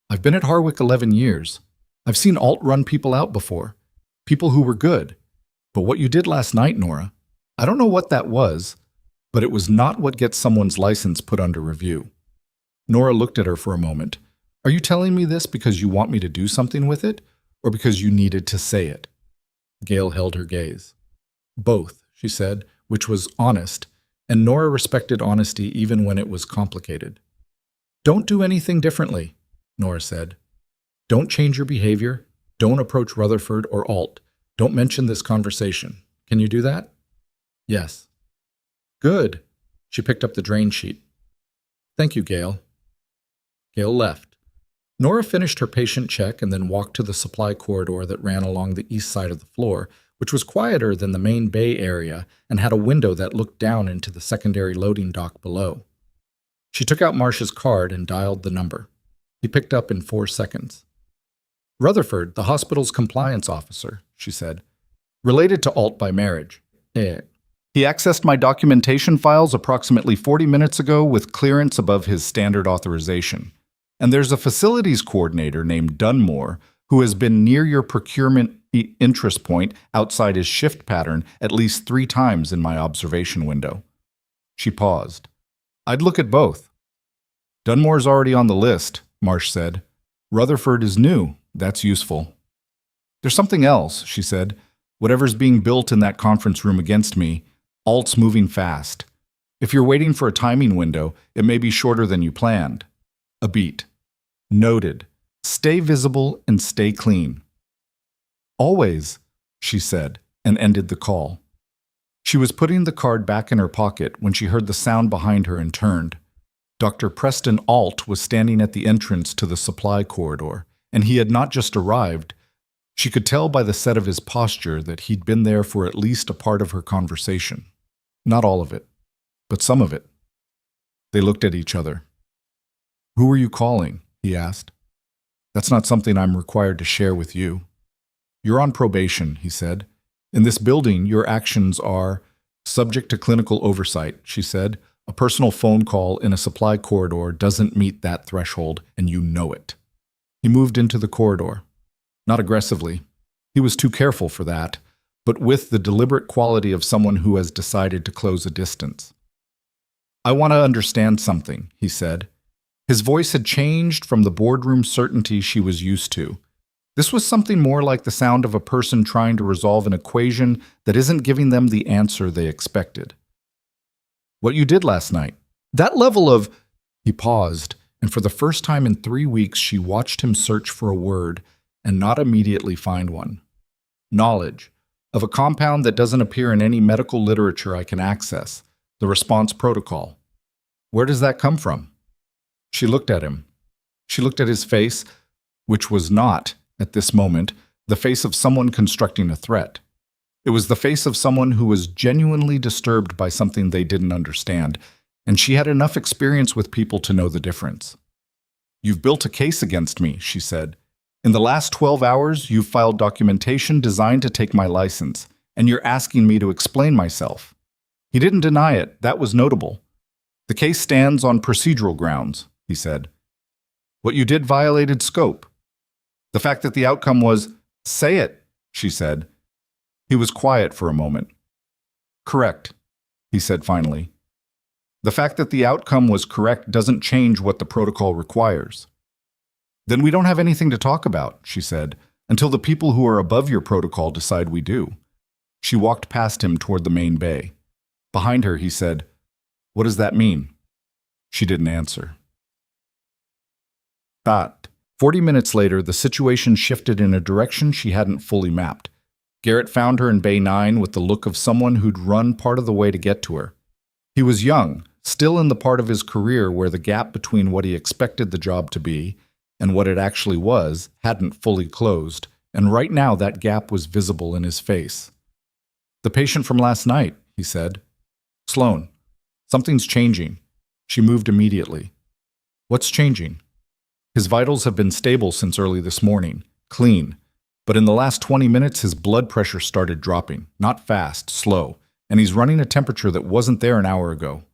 "I've been at Harwick 11 years. I've seen Alt run people out before. People who were good. But what you did last night, Nora, I don't know what that was, but it was not what gets someone's license put under review." Nora looked at her for a moment. "Are you telling me this because you want me to do something with it, or because you needed to say it?" Gail held her gaze. "Both," she said, which was honest, and Nora respected honesty even when it was complicated. "Don't do anything differently," Nora said. "Don't change your behavior. Don't approach Rutherford or Alt. Don't mention this conversation. Can you do that?" "Yes." "Good." She picked up the drain sheet. "Thank you, Gail." Gail left. Nora finished her patient check and then walked to the supply corridor that ran along the east side of the floor, which was quieter than the main bay area and had a window that looked down into the secondary loading dock below. She took out Marsh's card and dialed the number. He picked up in 4 seconds. "Rutherford, the hospital's compliance officer," she said. "Related to Alt by marriage. He accessed my documentation files approximately 40 minutes ago with clearance above his standard authorization. And there's a facilities coordinator named Dunmore who has been near your procurement interest point outside his shift pattern at least 3 times in my observation window." She paused. "I'd look at both." "Dunmore's already on the list," Marsh said. "Rutherford is new. That's useful." "There's something else," she said. "Whatever's being built in that conference room against me, Alt's moving fast. If you're waiting for a timing window, it may be shorter than you planned." A beat. "Noted. Stay visible and stay clean." "Always," she said, and ended the call. She was putting the card back in her pocket when she heard the sound behind her and turned. Dr. Preston Alt was standing at the entrance to the supply corridor, and he had not just arrived. She could tell by the set of his posture that he'd been there for at least a part of her conversation. Not all of it, but some of it. They looked at each other. "Who are you calling?" he asked. "That's not something I'm required to share with you." "You're on probation," he said. "In this building, your actions are subject to clinical oversight," she said. "A personal phone call in a supply corridor doesn't meet that threshold, and you know it." He moved into the corridor. Not aggressively. He was too careful for that, but with the deliberate quality of someone who has decided to close a distance. "I want to understand something," he said. His voice had changed from the boardroom certainty she was used to. This was something more like the sound of a person trying to resolve an equation that isn't giving them the answer they expected. "What you did last night. That level of—" He paused, and for the first time in 3 weeks she watched him search for a word and not immediately find one. "Knowledge. of a compound that doesn't appear in any medical literature I can access, the response protocol. Where does that come from? She looked at him. She looked at his face, which was not, at this moment, the face of someone constructing a threat. It was the face of someone who was genuinely disturbed by something they didn't understand, and she had enough experience with people to know the difference. "You've built a case against me," she said. "In the last 12 hours, you've filed documentation designed to take my license, and you're asking me to explain myself." He didn't deny it. That was notable. "The case stands on procedural grounds," he said. "What you did violated scope. The fact that the outcome was, say it," she said. He was quiet for a moment. "Correct," he said finally. "The fact that the outcome was correct doesn't change what the protocol requires." "Then we don't have anything to talk about," she said, "until the people who are above your protocol decide we do." She walked past him toward the main bay. Behind her, he said, "What does that mean?" She didn't answer. But 40 minutes later, the situation shifted in a direction she hadn't fully mapped. Garrett found her in Bay 9 with the look of someone who'd run part of the way to get to her. He was young, still in the part of his career where the gap between what he expected the job to be and what it actually was hadn't fully closed, and right now that gap was visible in his face. "The patient from last night," he said. "Sloan, something's changing." She moved immediately. "What's changing?" "His vitals have been stable since early this morning, clean. But in the last 20 minutes, his blood pressure started dropping, not fast, slow, and he's running a temperature that wasn't there an hour ago."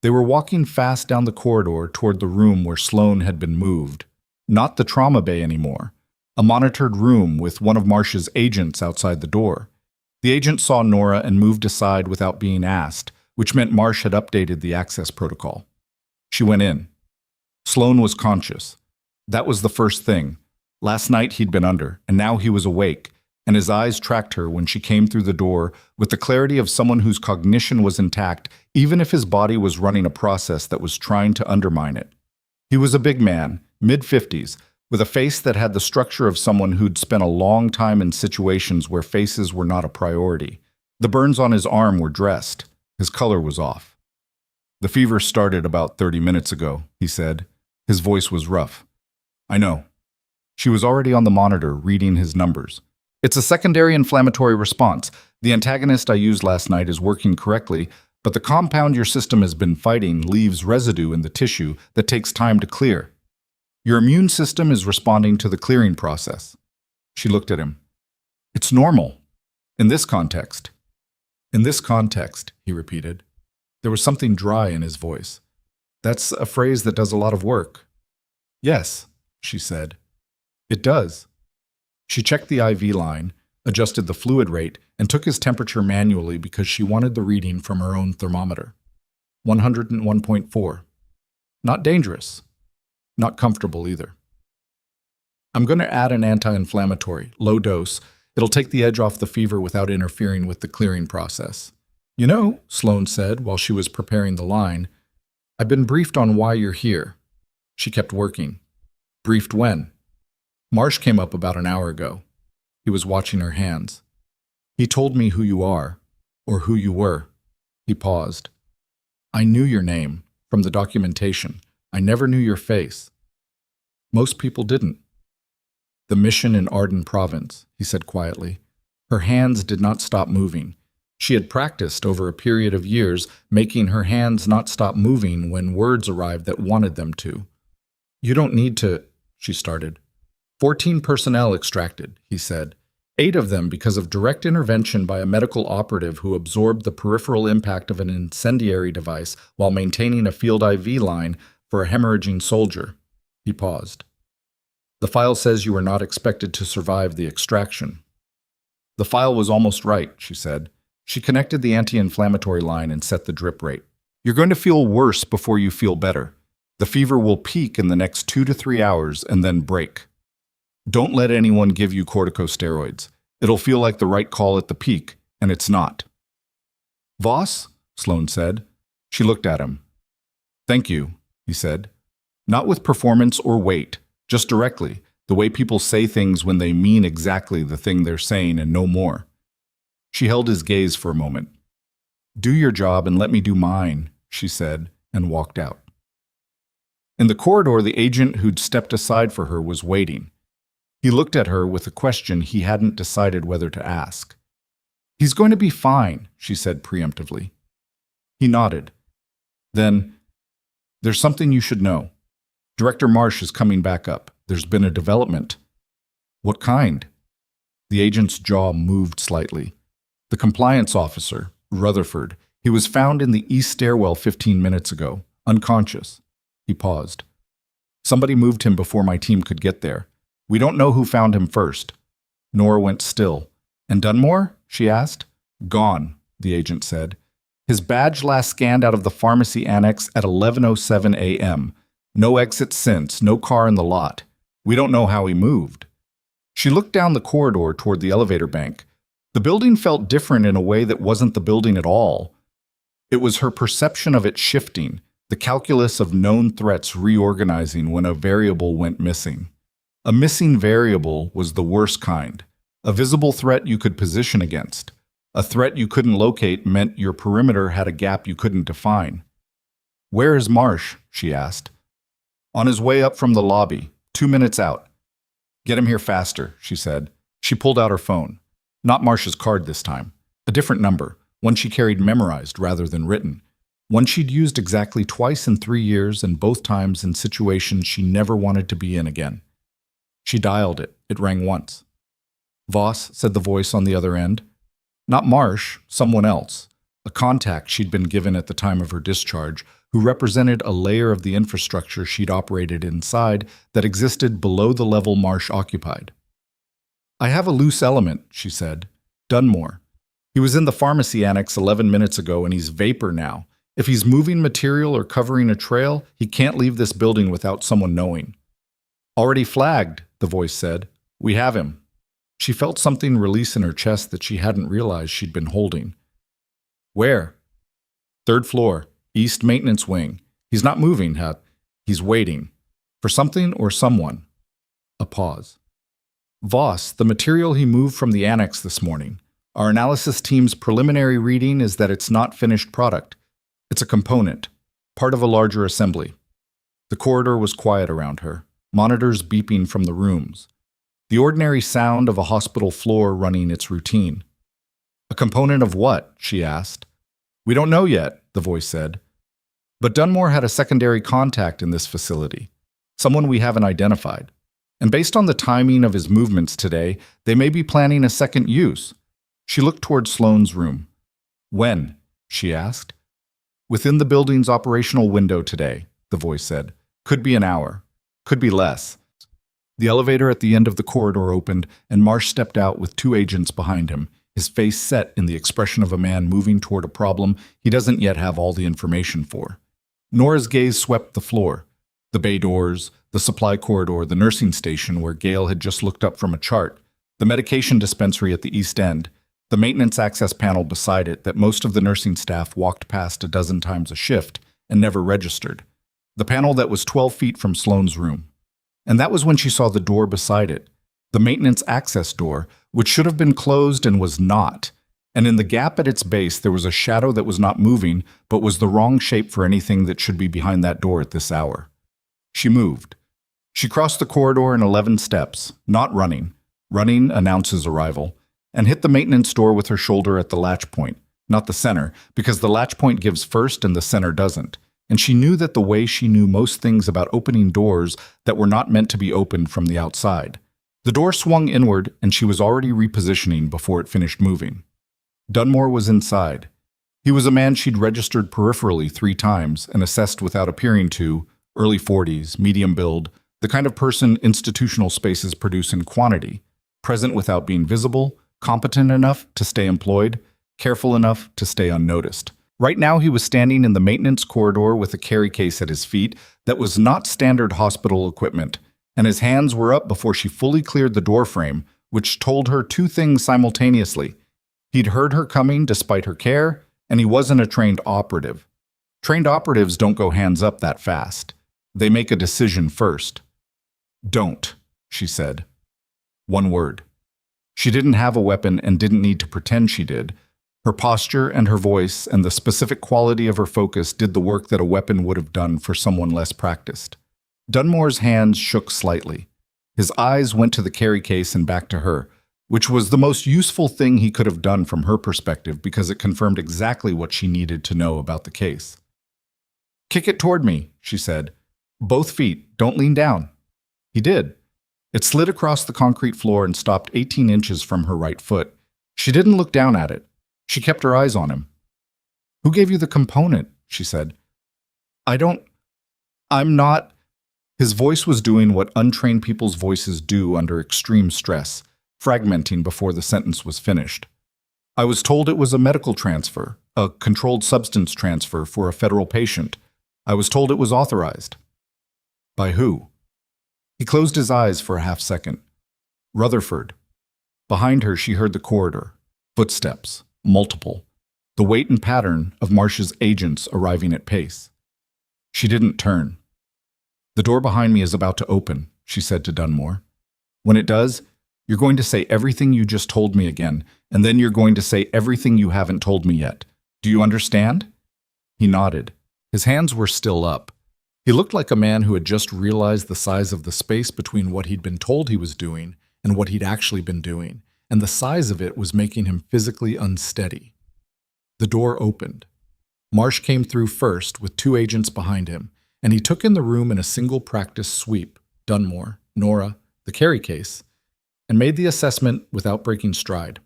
They were walking fast down the corridor toward the room where Sloan had been moved. Not the trauma bay anymore. A monitored room with one of Marsh's agents outside the door. The agent saw Nora and moved aside without being asked, which meant Marsh had updated the access protocol. She went in. Sloan was conscious. That was the first thing. Last night he'd been under, and now he was awake, and his eyes tracked her when she came through the door with the clarity of someone whose cognition was intact, even if his body was running a process that was trying to undermine it. He was a big man, mid-50s, with a face that had the structure of someone who'd spent a long time in situations where faces were not a priority. The burns on his arm were dressed. His color was off. "The fever started about 30 minutes ago," he said. His voice was rough. "I know." She was already on the monitor, reading his numbers. "It's a secondary inflammatory response. The antagonist I used last night is working correctly, but the compound your system has been fighting leaves residue in the tissue that takes time to clear. Your immune system is responding to the clearing process." She looked at him. "It's normal. In this context." "In this context," he repeated. There was something dry in his voice. "That's a phrase that does a lot of work." "Yes," she said. "It does." She checked the IV line, adjusted the fluid rate, and took his temperature manually because she wanted the reading from her own thermometer. 101.4. Not dangerous. Not comfortable either. "I'm going to add an anti-inflammatory, low dose. It'll take the edge off the fever without interfering with the clearing process." "You know," Sloan said while she was preparing the line, "I've been briefed on why you're here." She kept working. "Briefed when?" "Marsh came up about an hour ago." He was watching her hands. "He told me who you are, or who you were." He paused. "I knew your name, from the documentation. I never knew your face." "Most people didn't." "The mission in Arden Province," he said quietly. Her hands did not stop moving. She had practiced over a period of years, making her hands not stop moving when words arrived that wanted them to. "You don't need to," she started. 14 personnel extracted, he said. 8 of them because of direct intervention by a medical operative who absorbed the peripheral impact of an incendiary device while maintaining a field IV line for a hemorrhaging soldier. He paused. "The file says you were not expected to survive the extraction." "The file was almost right," she said. She connected the anti-inflammatory line and set the drip rate. "You're going to feel worse before you feel better. The fever will peak in the next 2 to 3 hours and then break. Don't let anyone give you corticosteroids. It'll feel like the right call at the peak, and it's not." "Voss?" Sloan said. She looked at him. "Thank you," he said. "Not with performance or weight, just directly, the way people say things when they mean exactly the thing they're saying and no more. She held his gaze for a moment. "Do your job and let me do mine," she said, and walked out. In the corridor, the agent who'd stepped aside for her was waiting. He looked at her with a question he hadn't decided whether to ask. "He's going to be fine," she said preemptively. He nodded. Then, "There's something you should know. Director Marsh is coming back up. There's been a development." "What kind?" The agent's jaw moved slightly. "The compliance officer, Rutherford, he was found in the east stairwell 15 minutes ago, unconscious." He paused. "Somebody moved him before my team could get there. We don't know who found him first." Nora went still. "And Dunmore?" she asked. "Gone," the agent said. "His badge last scanned out of the pharmacy annex at 11:07 a.m. No exit since, no car in the lot. We don't know how he moved." She looked down the corridor toward the elevator bank. The building felt different in a way that wasn't the building at all. It was her perception of it shifting, the calculus of known threats reorganizing when a variable went missing. A missing variable was the worst kind. A visible threat you could position against. A threat you couldn't locate meant your perimeter had a gap you couldn't define. "Where is Marsh?" she asked. "On his way up from the lobby, 2 minutes out." "Get him here faster," she said. She pulled out her phone. Not Marsh's card this time. A different number, one she carried memorized rather than written. One she'd used exactly twice in 3 years, and both times in situations she never wanted to be in again. She dialed it. It rang once. "Voss," said the voice on the other end. Not Marsh, someone else. A contact she'd been given at the time of her discharge, who represented a layer of the infrastructure she'd operated inside that existed below the level Marsh occupied. "I have a loose element," she said. "Dunmore. He was in the pharmacy annex 11 minutes ago, and he's vapor now. If he's moving material or covering a trail, he can't leave this building without someone knowing." "Already flagged," the voice said. "We have him." She felt something release in her chest that she hadn't realized she'd been holding. "Where?" "3rd floor, east maintenance wing. He's not moving, he's waiting. For something or someone." A pause. "Voss, the material he moved from the annex this morning. Our analysis team's preliminary reading is that it's not finished product. It's a component, part of a larger assembly." The corridor was quiet around her, monitors beeping from the rooms. The ordinary sound of a hospital floor running its routine. "A component of what?" she asked. "We don't know yet," the voice said. "But Dunmore had a secondary contact in this facility, someone we haven't identified. And based on the timing of his movements today, they may be planning a second use." She looked toward Sloane's room. "When?" she asked. "Within the building's operational window today," the voice said. "Could be an hour. Could be less." The elevator at the end of the corridor opened, and Marsh stepped out with 2 agents behind him, his face set in the expression of a man moving toward a problem he doesn't yet have all the information for. Nora's gaze swept the floor. The bay doors, the supply corridor, the nursing station where Gail had just looked up from a chart, the medication dispensary at the east end, the maintenance access panel beside it that most of the nursing staff walked past a dozen times a shift and never registered, the panel that was 12 feet from Sloane's room. And that was when she saw the door beside it, the maintenance access door, which should have been closed and was not. And in the gap at its base, there was a shadow that was not moving, but was the wrong shape for anything that should be behind that door at this hour. She moved. She crossed the corridor in 11 steps, not running. Running announces arrival, and hit the maintenance door with her shoulder at the latch point, not the center, because the latch point gives first and the center doesn't. And she knew that the way she knew most things about opening doors that were not meant to be opened from the outside. The door swung inward, and she was already repositioning before it finished moving. Dunmore was inside. He was a man she'd registered peripherally 3 times and assessed without appearing to, early 40s, medium build, the kind of person institutional spaces produce in quantity, present without being visible, competent enough to stay employed, careful enough to stay unnoticed. Right now he was standing in the maintenance corridor with a carry case at his feet that was not standard hospital equipment, and his hands were up before she fully cleared the doorframe, which told her 2 things simultaneously. He'd heard her coming despite her care, and he wasn't a trained operative. Trained operatives don't go hands up that fast. They make a decision first. "Don't," she said. 1 word. She didn't have a weapon and didn't need to pretend she did. Her posture and her voice and the specific quality of her focus did the work that a weapon would have done for someone less practiced. Dunmore's hands shook slightly. His eyes went to the carry case and back to her, which was the most useful thing he could have done from her perspective because it confirmed exactly what she needed to know about the case. "Kick it toward me," she said. "Both feet, don't lean down." He did. It slid across the concrete floor and stopped 18 inches from her right foot. She didn't look down at it. She kept her eyes on him. "Who gave you the component?" she said. I'm not." His voice was doing what untrained people's voices do under extreme stress, fragmenting before the sentence was finished. "I was told it was a medical transfer, a controlled substance transfer for a federal patient. I was told it was authorized." "By who?" He closed his eyes for a half-second. "Rutherford." Behind her, she heard the corridor. Footsteps. Multiple. The weight and pattern of Marsh's agents arriving at pace. She didn't turn. "The door behind me is about to open," she said to Dunmore. "When it does, you're going to say everything you just told me again, and then you're going to say everything you haven't told me yet. Do you understand?" He nodded. His hands were still up. He looked like a man who had just realized the size of the space between what he'd been told he was doing and what he'd actually been doing, and the size of it was making him physically unsteady. The door opened. Marsh came through first with 2 agents behind him, and he took in the room in a single practice sweep, Dunmore, Nora, the carry case, and made the assessment without breaking stride.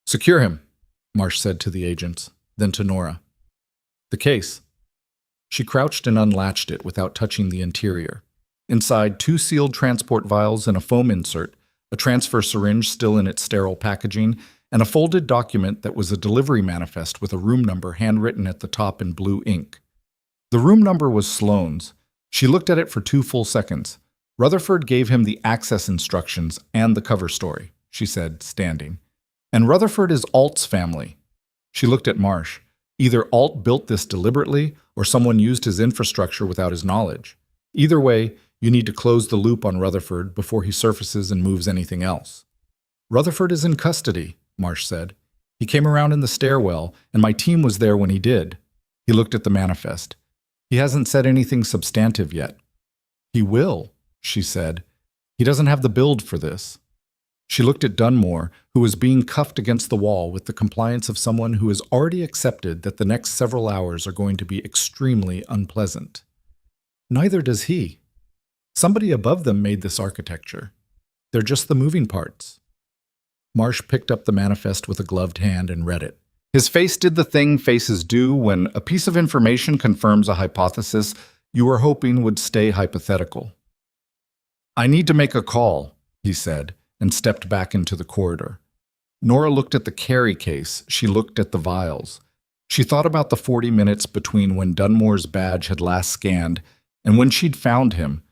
"Secure him," Marsh said to the agents, then to Nora. "The case." She crouched and unlatched it without touching the interior. Inside, 2 sealed transport vials and a foam insert, a transfer syringe still in its sterile packaging, and a folded document that was a delivery manifest with a room number handwritten at the top in blue ink. The room number was Sloane's. She looked at it for 2 full seconds. "Rutherford gave him the access instructions and the cover story," she said, standing. "And Rutherford is Alt's family." She looked at Marsh. Either Alt built this deliberately, or someone used his infrastructure without his knowledge. Either way, you need to close the loop on Rutherford before he surfaces and moves anything else. "Rutherford is in custody," Marsh said. "He came around in the stairwell, and my team was there when he did." He looked at the manifest. "He hasn't said anything substantive yet." "He will," she said. "He doesn't have the build for this." She looked at Dunmore, who was being cuffed against the wall with the compliance of someone who has already accepted that the next several hours are going to be extremely unpleasant. Neither does he. Somebody above them made this architecture. They're just the moving parts. Marsh picked up the manifest with a gloved hand and read it. His face did the thing faces do when a piece of information confirms a hypothesis you were hoping would stay hypothetical. "I need to make a call," he said, and stepped back into the corridor. Nora looked at the carry case. She looked at the vials. She thought about the 40 minutes between when Dunmore's badge had last scanned and when she'd found him,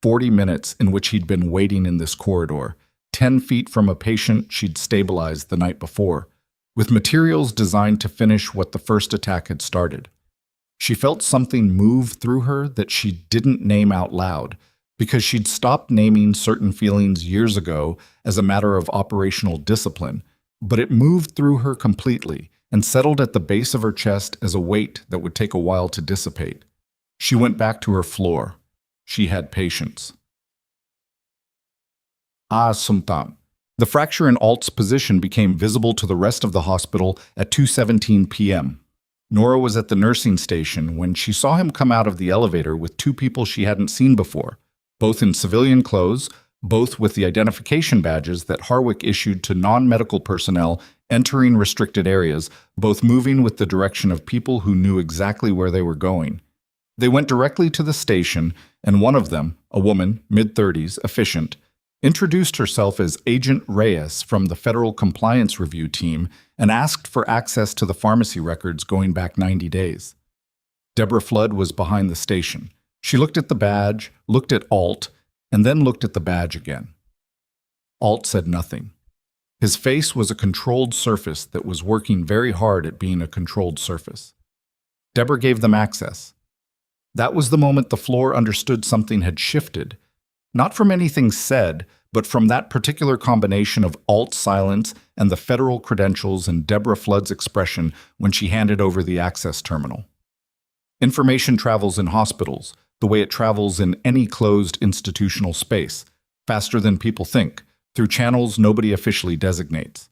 40 minutes in which he'd been waiting in this corridor, 10 feet from a patient she'd stabilized the night before, with materials designed to finish what the first attack had started. She felt something move through her that she didn't name out loud, because she'd stopped naming certain feelings years ago as a matter of operational discipline, but it moved through her completely and settled at the base of her chest as a weight that would take a while to dissipate. She went back to her floor. She had patience. Sumtam. The fracture in Alt's position became visible to the rest of the hospital at 2:17 p.m. Nora was at the nursing station when she saw him come out of the elevator with 2 people she hadn't seen before, both in civilian clothes, both with the identification badges that Harwick issued to non-medical personnel entering restricted areas, both moving with the direction of people who knew exactly where they were going. They went directly to the station, and one of them, a woman, mid-30s, efficient, introduced herself as Agent Reyes from the Federal Compliance Review Team and asked for access to the pharmacy records going back 90 days. Deborah Flood was behind the station. She looked at the badge, looked at Alt, and then looked at the badge again. Alt said nothing. His face was a controlled surface that was working very hard at being a controlled surface. Deborah gave them access. That was the moment the floor understood something had shifted, not from anything said, but from that particular combination of Alt's silence and the federal credentials and Deborah Flood's expression when she handed over the access terminal. Information travels in hospitals, the way it travels in any closed institutional space, faster than people think, through channels nobody officially designates.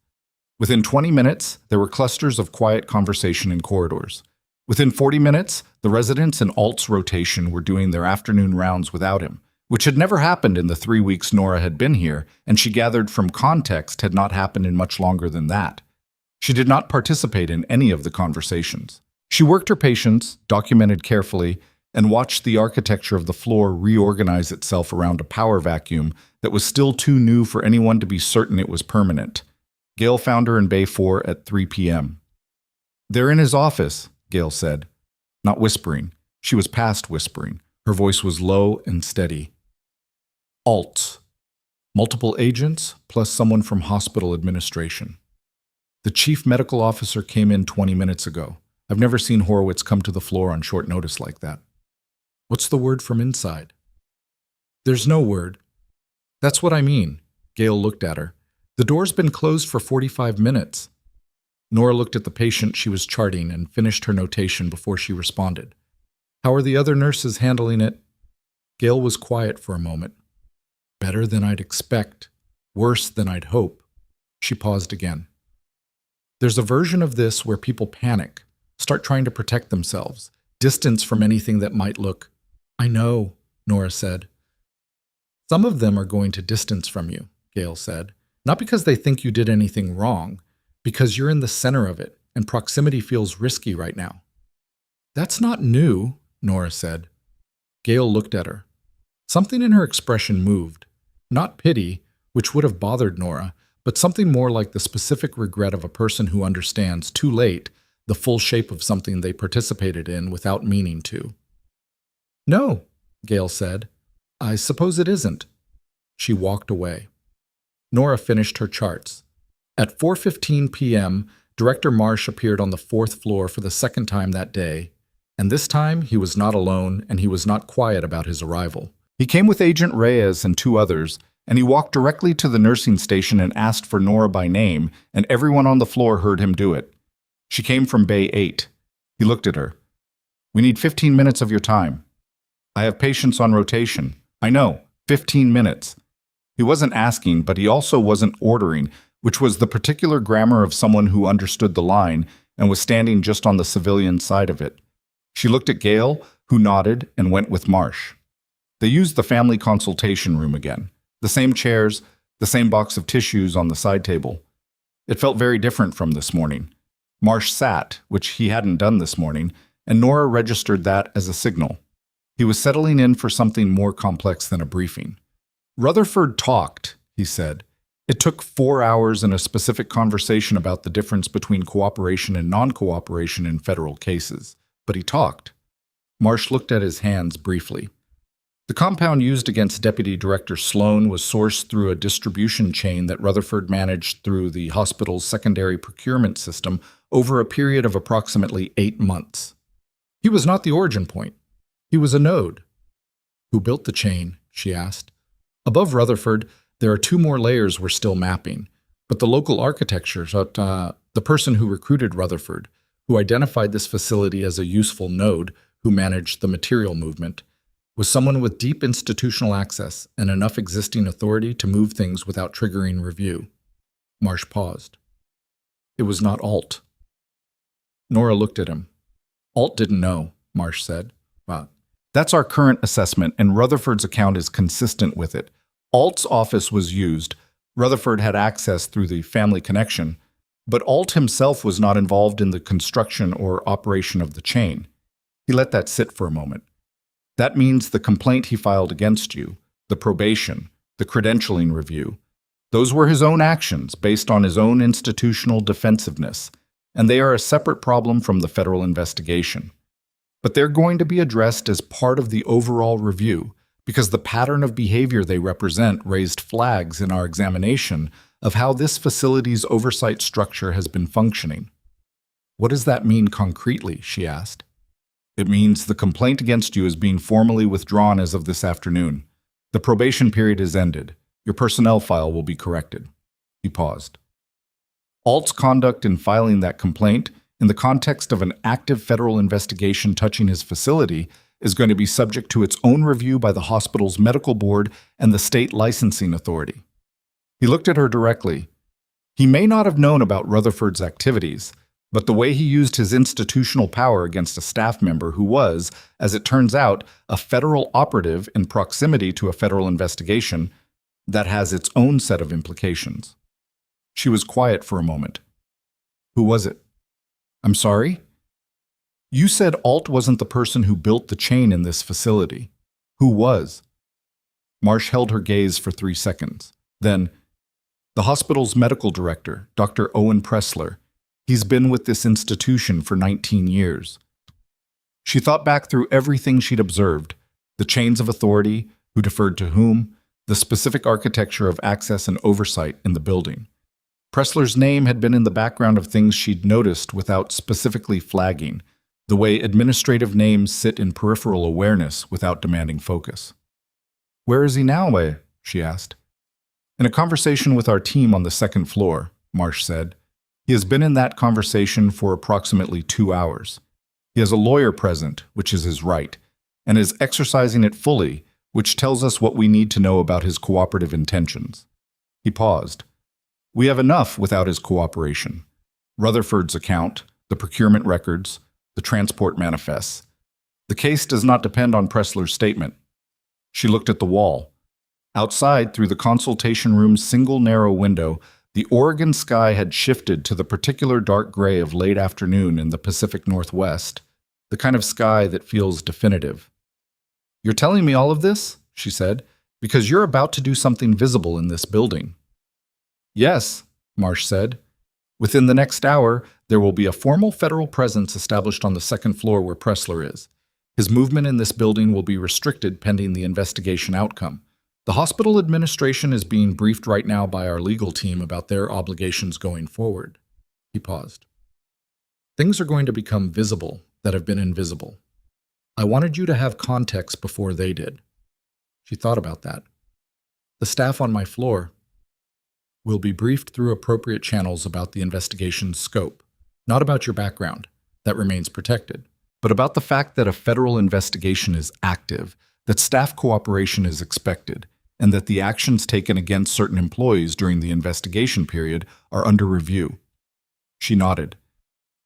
Within 20 minutes, there were clusters of quiet conversation in corridors. Within 40 minutes, the residents in Alt's rotation were doing their afternoon rounds without him, which had never happened in the 3 weeks Nora had been here, and she gathered from context had not happened in much longer than that. She did not participate in any of the conversations. She worked her patients, documented carefully, and watched the architecture of the floor reorganize itself around a power vacuum that was still too new for anyone to be certain it was permanent. Gail found her in Bay 4 at 3 p.m. "They're in his office," Gail said. Not whispering. She was past whispering. Her voice was low and steady. "Alt. Multiple agents, plus someone from hospital administration. The chief medical officer came in 20 minutes ago. I've never seen Horowitz come to the floor on short notice like that." "What's the word from inside?" "There's no word." "That's what I mean." Gail looked at her. "The door's been closed for 45 minutes. Nora looked at the patient she was charting and finished her notation before she responded. "How are the other nurses handling it?" Gail was quiet for a moment. "Better than I'd expect. Worse than I'd hope." She paused again. "There's a version of this where people panic, start trying to protect themselves, distance from anything that might look—" "I know," Nora said. "Some of them are going to distance from you," Gail said. "Not because they think you did anything wrong, because you're in the center of it, and proximity feels risky right now." "That's not new," Nora said. Gail looked at her. Something in her expression moved. Not pity, which would have bothered Nora, but something more like the specific regret of a person who understands, too late, the full shape of something they participated in without meaning to. "No," Gail said. "I suppose it isn't." She walked away. Nora finished her charts. At 4:15 p.m., Director Marsh appeared on the 4th floor for the second time that day, and this time he was not alone and he was not quiet about his arrival. He came with Agent Reyes and 2 others, and he walked directly to the nursing station and asked for Nora by name, and everyone on the floor heard him do it. She came from Bay 8. He looked at her. "We need 15 minutes of your time." "I have patients on rotation." "I know, 15 minutes." He wasn't asking, but he also wasn't ordering, which was the particular grammar of someone who understood the line and was standing just on the civilian side of it. She looked at Gail, who nodded and went with Marsh. They used the family consultation room again. The same chairs, the same box of tissues on the side table. It felt very different from this morning. Marsh sat, which he hadn't done this morning, and Nora registered that as a signal. He was settling in for something more complex than a briefing. "Rutherford talked," he said. "It took 4 hours and a specific conversation about the difference between cooperation and non-cooperation in federal cases. But he talked." Marsh looked at his hands briefly. "The compound used against Deputy Director Sloan was sourced through a distribution chain that Rutherford managed through the hospital's secondary procurement system over a period of approximately 8 months. He was not the origin point. He was a node." "Who built the chain?" she asked. "Above Rutherford, there are 2 more layers we're still mapping, but the local architecture, the person who recruited Rutherford, who identified this facility as a useful node, who managed the material movement, was someone with deep institutional access and enough existing authority to move things without triggering review." Marsh paused. "It was not Alt." Nora looked at him. "Alt didn't know," Marsh said. "That's our current assessment, and Rutherford's account is consistent with it. Alt's office was used. Rutherford had access through the family connection, but Alt himself was not involved in the construction or operation of the chain." He let that sit for a moment. "That means the complaint he filed against you, the probation, the credentialing review, those were his own actions based on his own institutional defensiveness, and they are a separate problem from the federal investigation. But they're going to be addressed as part of the overall review, because the pattern of behavior they represent raised flags in our examination of how this facility's oversight structure has been functioning." "What does that mean concretely?" she asked. "It means the complaint against you is being formally withdrawn as of this afternoon. The probation period is ended. Your personnel file will be corrected. He paused. Alt's conduct in filing that complaint, in the context of an active federal investigation touching his facility, is going to be subject to its own review by the hospital's medical board and the state licensing authority. He looked at her directly. He may not have known about Rutherford's activities, but the way he used his institutional power against a staff member who was, as it turns out, a federal operative in proximity to a federal investigation, that has its own set of implications. She was quiet for a moment. Who was it? I'm sorry? You said Alt wasn't the person who built the chain in this facility. Who was? Marsh held her gaze for 3 seconds. Then, the hospital's medical director, Dr. Owen Pressler. He's been with this institution for 19 years. She thought back through everything she'd observed, the chains of authority, who deferred to whom, the specific architecture of access and oversight in the building. Pressler's name had been in the background of things she'd noticed without specifically flagging, the way administrative names sit in peripheral awareness without demanding focus. Where is he now, she asked. In a conversation with our team on the second floor, Marsh said. He has been in that conversation for approximately 2 hours. He has a lawyer present, which is his right, and is exercising it fully, which tells us what we need to know about his cooperative intentions. He paused. We have enough without his cooperation. Rutherford's account, the procurement records, the transport manifests. The case does not depend on Pressler's statement. She looked at the wall. Outside, through the consultation room's single narrow window, the Oregon sky had shifted to the particular dark gray of late afternoon in the Pacific Northwest, the kind of sky that feels definitive. You're telling me all of this, she said, because you're about to do something visible in this building. Yes, Marsh said. Within the next hour, there will be a formal federal presence established on the second floor where Pressler is. His movement in this building will be restricted pending the investigation outcome. The hospital administration is being briefed right now by our legal team about their obligations going forward. He paused. Things are going to become visible that have been invisible. I wanted you to have context before they did. She thought about that. The staff on my floor will be briefed through appropriate channels about the investigation's scope, not about your background. That remains protected, but about the fact that a federal investigation is active, that staff cooperation is expected, and that the actions taken against certain employees during the investigation period are under review. She nodded.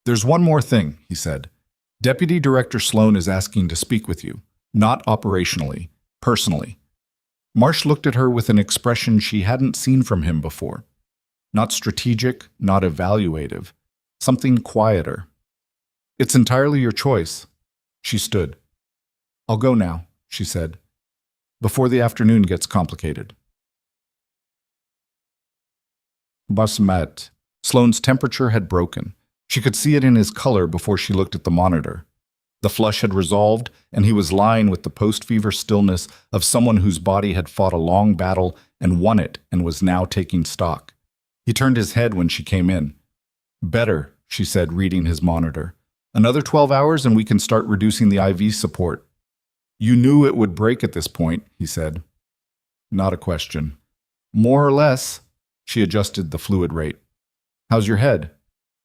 There's one more thing, he said. Deputy Director Sloan is asking to speak with you, not operationally, personally. Marsh looked at her with an expression she hadn't seen from him before. Not strategic, not evaluative, something quieter. It's entirely your choice. She stood. I'll go now, she said, before the afternoon gets complicated. Basmat. Sloane's temperature had broken. She could see it in his color before she looked at the monitor. The flush had resolved, and he was lying with the post-fever stillness of someone whose body had fought a long battle and won it and was now taking stock. He turned his head when she came in. Better, she said, reading his monitor. Another 12 hours and we can start reducing the IV support. You knew it would break at this point, he said. Not a question. More or less. She adjusted the fluid rate. How's your head?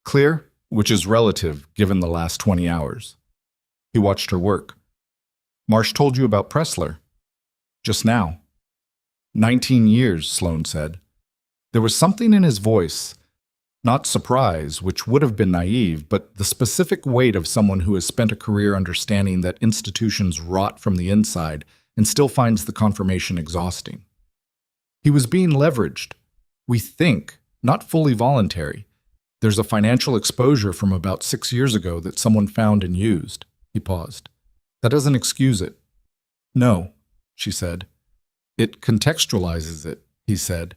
Clear, which is relative given the last 20 hours. He watched her work. Marsh told you about Pressler. Just now. 19 years, Sloane said. There was something in his voice, not surprise, which would have been naive, but the specific weight of someone who has spent a career understanding that institutions rot from the inside and still finds the confirmation exhausting. He was being leveraged. We think, not fully voluntary. There's a financial exposure from about 6 years ago that someone found and used. He paused. That doesn't excuse it. No, she said. It contextualizes it, he said.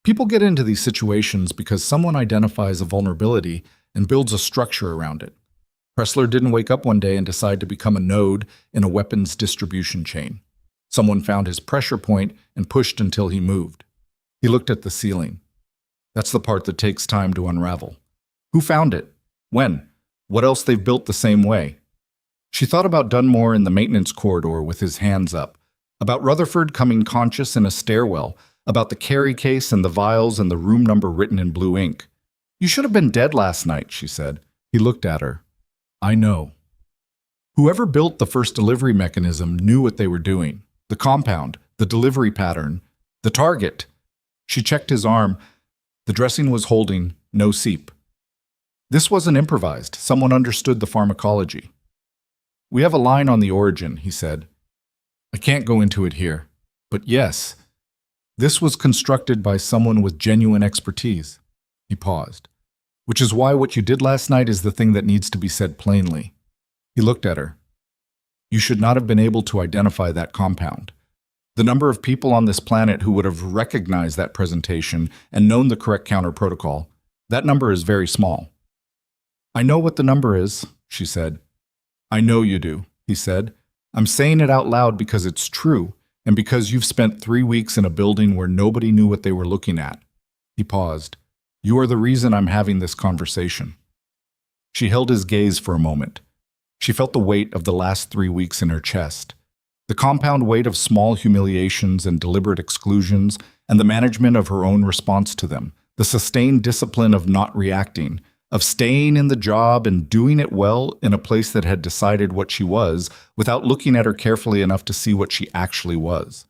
People get into these situations because someone identifies a vulnerability and builds a structure around it. Pressler didn't wake up one day and decide to become a node in a weapons distribution chain. Someone found his pressure point and pushed until he moved. He looked at the ceiling. That's the part that takes time to unravel. Who found it? When? What else they've built the same way? She thought about Dunmore in the maintenance corridor with his hands up, about Rutherford coming conscious in a stairwell, about the carry case and the vials and the room number written in blue ink. "You should have been dead last night," she said. He looked at her. "I know." Whoever built the first delivery mechanism knew what they were doing. The compound, the delivery pattern, the target. She checked his arm. The dressing was holding, no seep. This wasn't improvised. Someone understood the pharmacology. "We have a line on the origin," he said. "I can't go into it here. But yes, this was constructed by someone with genuine expertise." He paused. "Which is why what you did last night is the thing that needs to be said plainly." He looked at her. "You should not have been able to identify that compound. The number of people on this planet who would have recognized that presentation and known the correct counter protocol, that number is very small." "I know what the number is," she said. "I know you do," he said. "I'm saying it out loud because it's true, and because you've spent 3 weeks in a building where nobody knew what they were looking at." He paused. "You are the reason I'm having this conversation." She held his gaze for a moment. She felt the weight of the last 3 weeks in her chest. The compound weight of small humiliations and deliberate exclusions, and the management of her own response to them, the sustained discipline of not reacting, of staying in the job and doing it well in a place that had decided what she was without looking at her carefully enough to see what she actually was.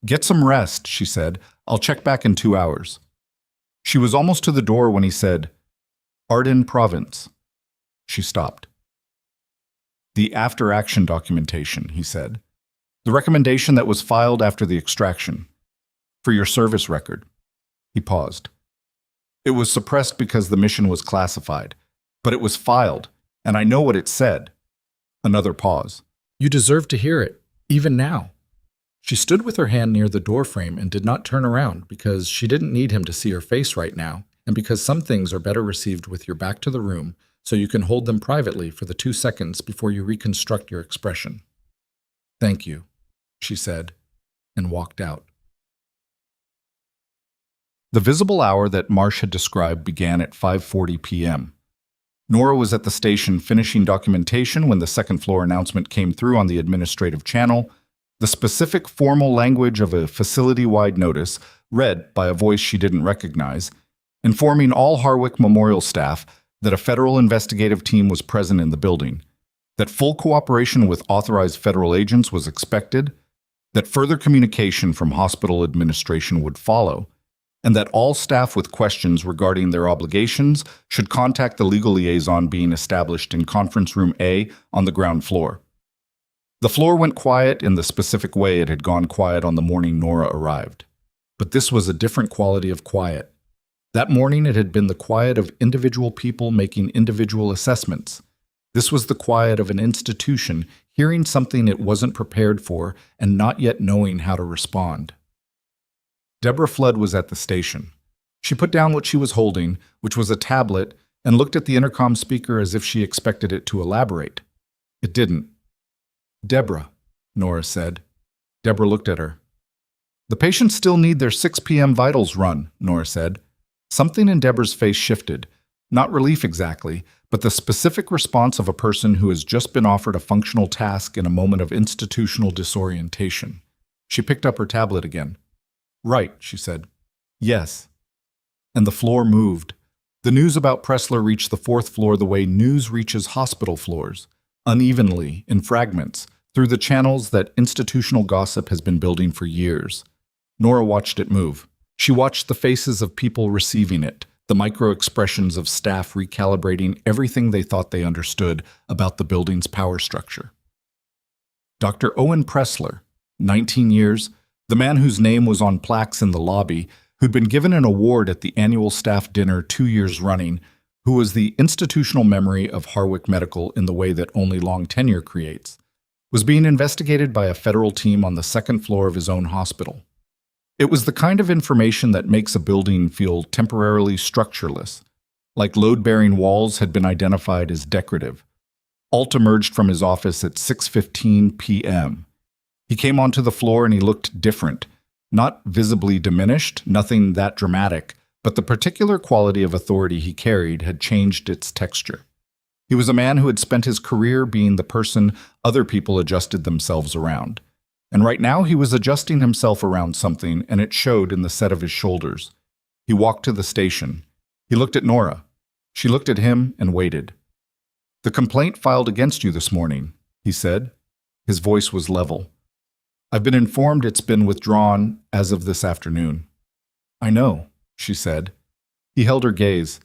"Get some rest," she said. "I'll check back in 2 hours." She was almost to the door when he said, "Arden Province." She stopped. "The after-action documentation," he said. "The recommendation that was filed after the extraction. For your service record." He paused. "It was suppressed because the mission was classified, but it was filed, and I know what it said." Another pause. "You deserve to hear it, even now." She stood with her hand near the doorframe and did not turn around because she didn't need him to see her face right now, and because some things are better received with your back to the room so you can hold them privately for the 2 seconds before you reconstruct your expression. "Thank you," she said, and walked out. The visible hour that Marsh had described began at 5:40 p.m. Nora was at the station finishing documentation when the second-floor announcement came through on the administrative channel, the specific formal language of a facility-wide notice, read by a voice she didn't recognize, informing all Harwick Memorial staff that a federal investigative team was present in the building, that full cooperation with authorized federal agents was expected, that further communication from hospital administration would follow, and that all staff with questions regarding their obligations should contact the legal liaison being established in Conference Room A on the ground floor. The floor went quiet in the specific way it had gone quiet on the morning Nora arrived. But this was a different quality of quiet. That morning it had been the quiet of individual people making individual assessments. This was the quiet of an institution hearing something it wasn't prepared for and not yet knowing how to respond. Deborah Flood was at the station. She put down what she was holding, which was a tablet, and looked at the intercom speaker as if she expected it to elaborate. It didn't. "Deborah," Nora said. Deborah looked at her. "The patients still need their 6 p.m. vitals run," Nora said. Something in Deborah's face shifted. Not relief exactly, but the specific response of a person who has just been offered a functional task in a moment of institutional disorientation. She picked up her tablet again. "Right," she said. "Yes." And the floor moved. The news about Pressler reached the 4th floor the way news reaches hospital floors, unevenly, in fragments, through the channels that institutional gossip has been building for years. Nora watched it move. She watched the faces of people receiving it, the micro-expressions of staff recalibrating everything they thought they understood about the building's power structure. Dr. Owen Pressler, 19 years, the man whose name was on plaques in the lobby, who'd been given an award at the annual staff dinner 2 years running, who was the institutional memory of Harwick Medical in the way that only long tenure creates, was being investigated by a federal team on the 2nd floor of his own hospital. It was the kind of information that makes a building feel temporarily structureless, like load-bearing walls had been identified as decorative. Alt emerged from his office at 6:15 p.m. He came onto the floor and he looked different, not visibly diminished, nothing that dramatic, but the particular quality of authority he carried had changed its texture. He was a man who had spent his career being the person other people adjusted themselves around. and right now he was adjusting himself around something, and it showed in the set of his shoulders. He walked to the station. He looked at Nora. She looked at him and waited. "The complaint filed against you this morning," he said. His voice was level. "I've been informed it's been withdrawn as of this afternoon." "I know," she said. He held her gaze.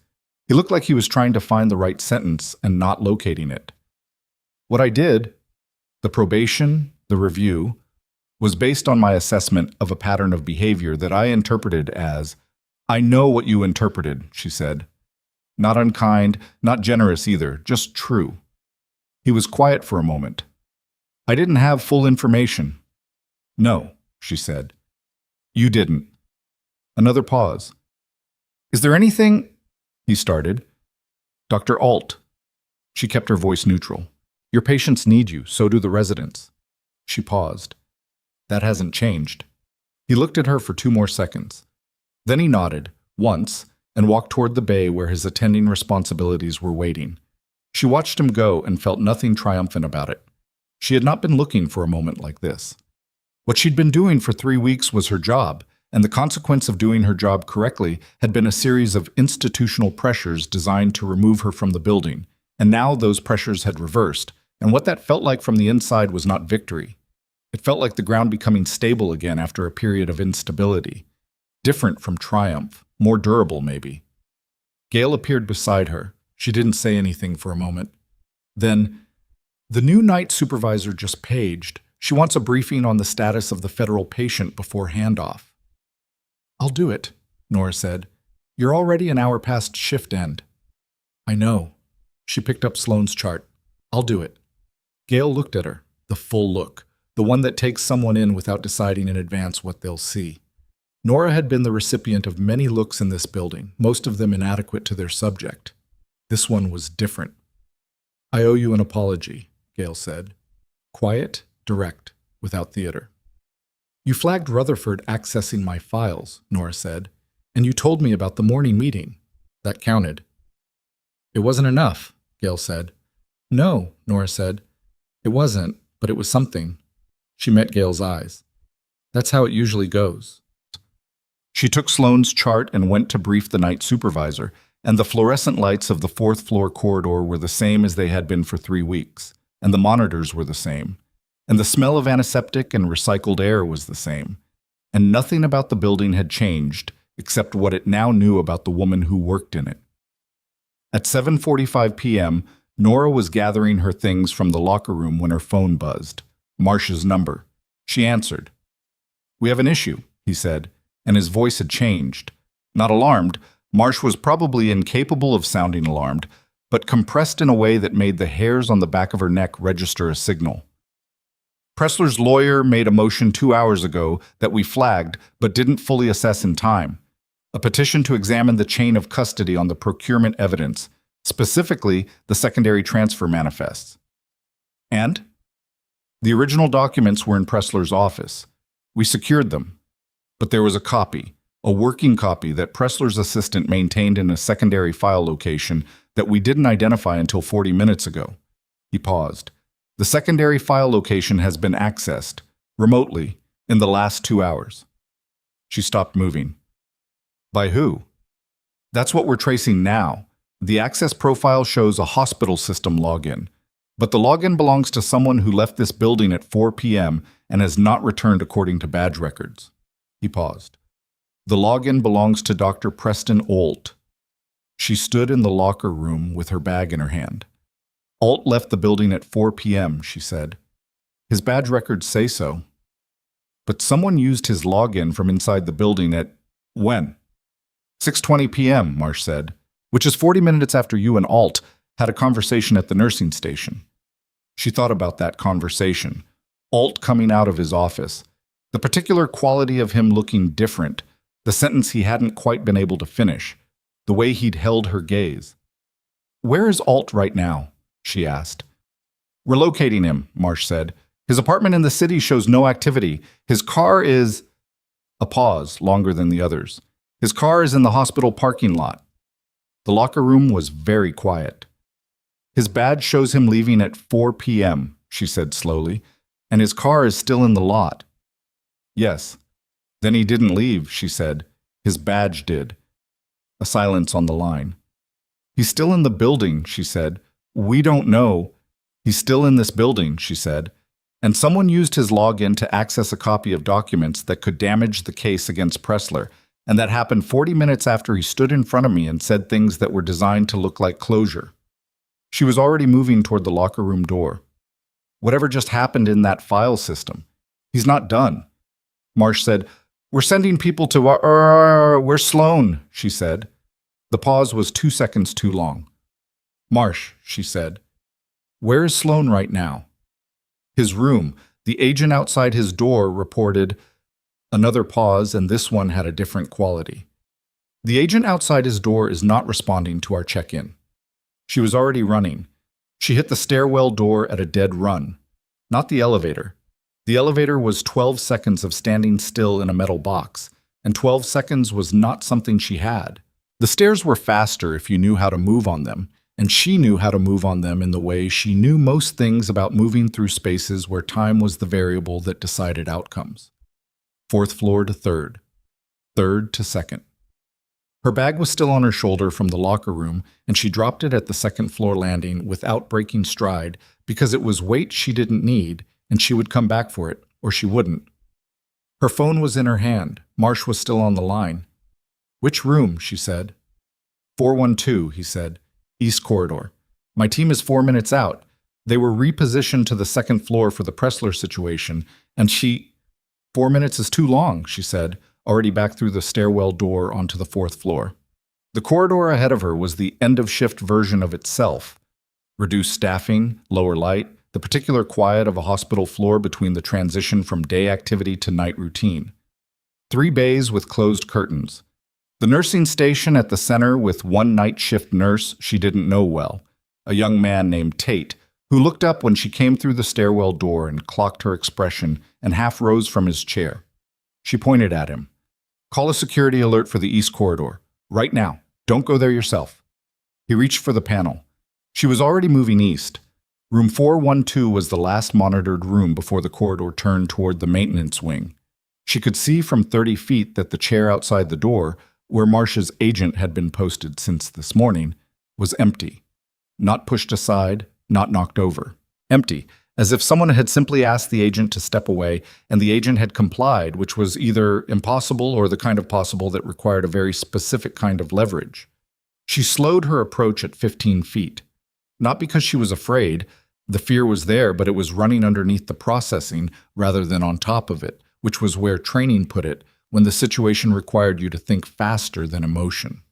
He looked like he was trying to find the right sentence and not locating it. "What I did, the probation, the review, was based on my assessment of a pattern of behavior that I interpreted as—" "I know what you interpreted," she said. "Not unkind, not generous either, just true." He was quiet for a moment. "I didn't have full information." "No," she said. "You didn't." Another pause. "Is there anything—" he started. "Dr. Alt." She kept her voice neutral. "Your patients need you, so do the residents." She paused. "That hasn't changed." He looked at her for 2 more seconds. Then he nodded, once, and walked toward the bay where his attending responsibilities were waiting. She watched him go and felt nothing triumphant about it. She had not been looking for a moment like this. What she'd been doing for 3 weeks was her job, and the consequence of doing her job correctly had been a series of institutional pressures designed to remove her from the building, and now those pressures had reversed, and what that felt like from the inside was not victory. It felt like the ground becoming stable again after a period of instability. Different from triumph, more durable maybe. Gail appeared beside her. She didn't say anything for a moment. Then, "The new night supervisor just paged. She wants a briefing on the status of the federal patient before handoff." "I'll do it," Nora said. "You're already an hour past shift end." "I know." She picked up Sloane's chart. "I'll do it." Gail looked at her, the full look, the one that takes someone in without deciding in advance what they'll see. Nora had been the recipient of many looks in this building, most of them inadequate to their subject. This one was different. "I owe you an apology," Gail said. Quiet, direct, without theater. "You flagged Rutherford accessing my files," Nora said, "and you told me about the morning meeting. That counted." "It wasn't enough," Gail said. "No," Nora said. "It wasn't, but it was something." She met Gail's eyes. "That's how it usually goes." She took Sloane's chart and went to brief the night supervisor, and the fluorescent lights of the 4th floor corridor were the same as they had been for 3 weeks, and the monitors were the same, and the smell of antiseptic and recycled air was the same, and nothing about the building had changed except what it now knew about the woman who worked in it. At 7:45 p.m., Nora was gathering her things from the locker room when her phone buzzed. Marsh's number. She answered. "We have an issue," he said, and his voice had changed. Not alarmed, Marsh was probably incapable of sounding alarmed, but compressed in a way that made the hairs on the back of her neck register a signal. "Pressler's lawyer made a motion 2 hours ago that we flagged but didn't fully assess in time. A petition to examine the chain of custody on the procurement evidence, specifically the secondary transfer manifests." "And?" "The original documents were in Pressler's office. We secured them. But there was a copy, a working copy that Pressler's assistant maintained in a secondary file location that we didn't identify until 40 minutes ago." He paused. "The secondary file location has been accessed, remotely, in the last 2 hours." She stopped moving. "By who?" "That's what we're tracing now. The access profile shows a hospital system login, but the login belongs to someone who left this building at 4 p.m. and has not returned according to badge records." He paused. "The login belongs to Dr. Preston Alt." She stood in the locker room with her bag in her hand. "Alt left the building at 4 p.m., she said. "His badge records say so." "But someone used his login from inside the building at when?" 6:20 p.m., Marsh said, "which is 40 minutes after you and Alt had a conversation at the nursing station." She thought about that conversation. Alt coming out of his office. The particular quality of him looking different, the sentence he hadn't quite been able to finish, the way he'd held her gaze. "Where is Alt right now?" she asked. "We're locating him," Marsh said. "His apartment in the city shows no activity. His car is—" A pause, longer than the others. "His car is in the hospital parking lot." The locker room was very quiet. "His badge shows him leaving at 4 p.m., she said slowly. And his car is still in the lot. Yes. Then he didn't leave, she said. His badge did. A silence on the line. He's still in the building, she said. We don't know. He's still in this building, she said. And someone used his login to access a copy of documents that could damage the case against Pressler, and that happened 40 minutes after he stood in front of me and said things that were designed to look like closure. She was already moving toward the locker room door. Whatever just happened in that file system? He's not done. Marsh said, We're sending people to we're Sloan, she said. The pause was 2 seconds too long. Marsh, she said. Where is Sloan right now? His room. The agent outside his door reported. Another pause, and this one had a different quality. The agent outside his door is not responding to our check-in. She was already running. She hit the stairwell door at a dead run. Not the elevator. The elevator was 12 seconds of standing still in a metal box, and 12 seconds was not something she had. The stairs were faster if you knew how to move on them, and she knew how to move on them in the way she knew most things about moving through spaces where time was the variable that decided outcomes. 4th floor to 3rd. 3rd to 2nd. Her bag was still on her shoulder from the locker room, and she dropped it at the 2nd floor landing without breaking stride because it was weight she didn't need, and she would come back for it, or she wouldn't. Her phone was in her hand. Marsh was still on the line. Which room? She said. 412, he said. East corridor. My team is 4 minutes out. They were repositioned to the 2nd floor for the Pressler situation, and 4 minutes is too long, she said, already back through the stairwell door onto the 4th floor. The corridor ahead of her was the end-of-shift version of itself. Reduced staffing, lower light, the particular quiet of a hospital floor between the transition from day activity to night routine. 3 bays with closed curtains. The nursing station at the center with one night shift nurse she didn't know well, a young man named Tate, who looked up when she came through the stairwell door and clocked her expression and half rose from his chair. She pointed at him. Call a security alert for the East Corridor. Right now. Don't go there yourself. He reached for the panel. She was already moving east. Room 412 was the last monitored room before the corridor turned toward the maintenance wing. She could see from 30 feet that the chair outside the door, where Marsh's agent had been posted since this morning, was empty. Not pushed aside, not knocked over. Empty, as if someone had simply asked the agent to step away and the agent had complied, which was either impossible or the kind of possible that required a very specific kind of leverage. She slowed her approach at 15 feet. Not because she was afraid. The fear was there, but it was running underneath the processing rather than on top of it, which was where training put it when the situation required you to think faster than emotion.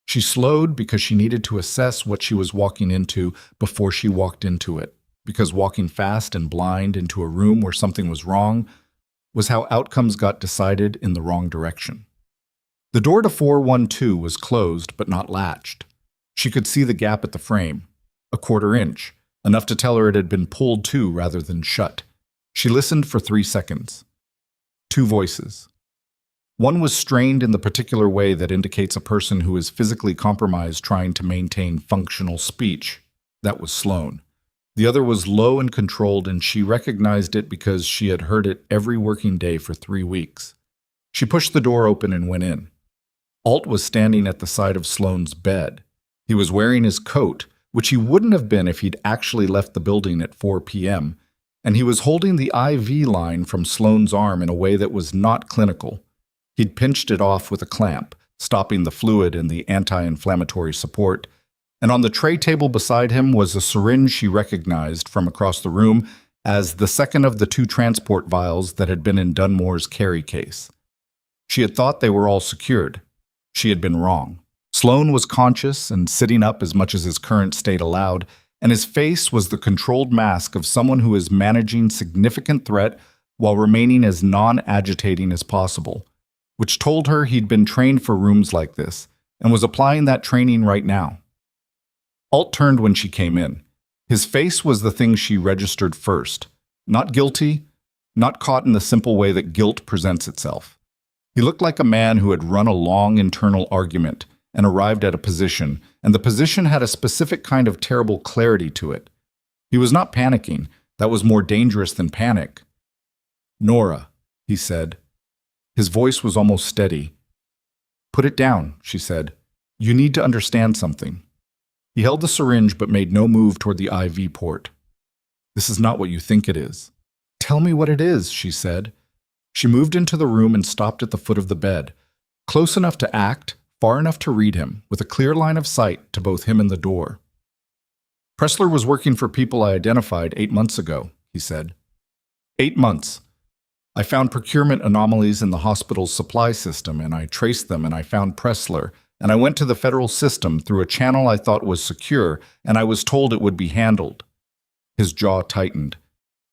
She slowed because she needed to assess what she was walking into before she walked into it, because walking fast and blind into a room where something was wrong was how outcomes got decided in the wrong direction. The door to 412 was closed but not latched. She could see the gap at the frame, a 1/4 inch, enough to tell her it had been pulled to rather than shut. She listened for 3 seconds. 2 voices. One was strained in the particular way that indicates a person who is physically compromised trying to maintain functional speech. That was Sloan. The other was low and controlled, and she recognized it because she had heard it every working day for 3 weeks. She pushed the door open and went in. Alt was standing at the side of Sloan's bed. He was wearing his coat, which he wouldn't have been if he'd actually left the building at 4 p.m., and he was holding the IV line from Sloan's arm in a way that was not clinical. He'd pinched it off with a clamp, stopping the fluid and the anti-inflammatory support, and on the tray table beside him was a syringe she recognized from across the room as the second of the 2 transport vials that had been in Dunmore's carry case. She had thought they were all secured. She had been wrong. Sloan was conscious and sitting up as much as his current state allowed, and his face was the controlled mask of someone who is managing significant threat while remaining as non-agitating as possible, which told her he'd been trained for rooms like this and was applying that training right now. Alt turned when she came in. His face was the thing she registered first. Not guilty, not caught in the simple way that guilt presents itself. He looked like a man who had run a long internal argument and arrived at a position, and the position had a specific kind of terrible clarity to it. He was not panicking. That was more dangerous than panic. "Nora," he said. His voice was almost steady. "Put it down," she said. "You need to understand something." He held the syringe but made no move toward the IV port. "This is not what you think it is." "Tell me what it is," she said. She moved into the room and stopped at the foot of the bed, close enough to act, far enough to read him, with a clear line of sight to both him and the door. "Pressler was working for people I identified 8 months ago," he said. 8 months. I found procurement anomalies in the hospital's supply system, and I traced them, and I found Pressler, and I went to the federal system through a channel I thought was secure, and I was told it would be handled. His jaw tightened.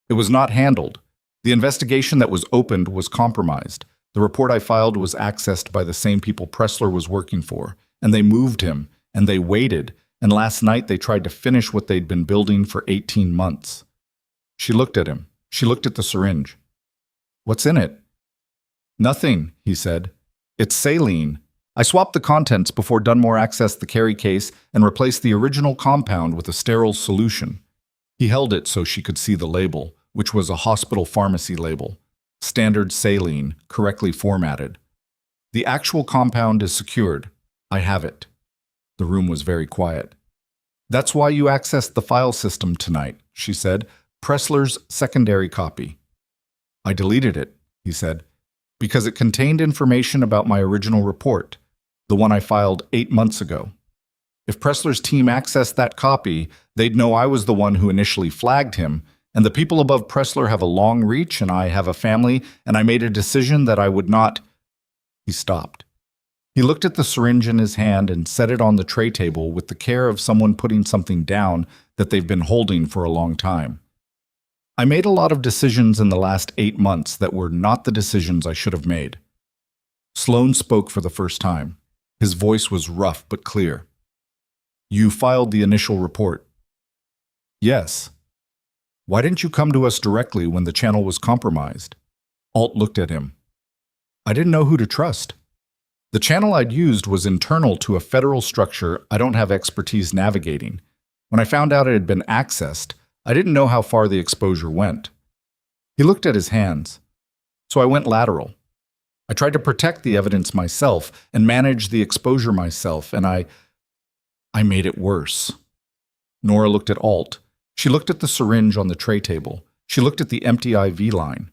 It was not handled. The investigation that was opened was compromised. The report I filed was accessed by the same people Pressler was working for, and they moved him, and they waited, and last night they tried to finish what they'd been building for 18 months. She looked at him. She looked at the syringe. "What's in it?" "Nothing," he said. "It's saline. I swapped the contents before Dunmore accessed the carry case and replaced the original compound with a sterile solution." He held it so she could see the label, which was a hospital pharmacy label. Standard saline, correctly formatted. "The actual compound is secured. I have it." The room was very quiet. "That's why you accessed the file system tonight," she said. "Pressler's secondary copy." "I deleted it," he said, "because it contained information about my original report, the one I filed 8 months ago. If Pressler's team accessed that copy, they'd know I was the one who initially flagged him, and the people above Pressler have a long reach, and I have a family, and I made a decision that I would not—" He stopped. He looked at the syringe in his hand and set it on the tray table with the care of someone putting something down that they've been holding for a long time. "I made a lot of decisions in the last 8 months that were not the decisions I should have made." Sloan spoke for the first time. His voice was rough but clear. "You filed the initial report." "Yes." "Why didn't you come to us directly when the channel was compromised?" Alt looked at him. "I didn't know who to trust. The channel I'd used was internal to a federal structure I don't have expertise navigating. When I found out it had been accessed, I didn't know how far the exposure went." He looked at his hands. "So I went lateral. I tried to protect the evidence myself and manage the exposure myself, and I made it worse." Nora looked at Alt. She looked at the syringe on the tray table. She looked at the empty IV line.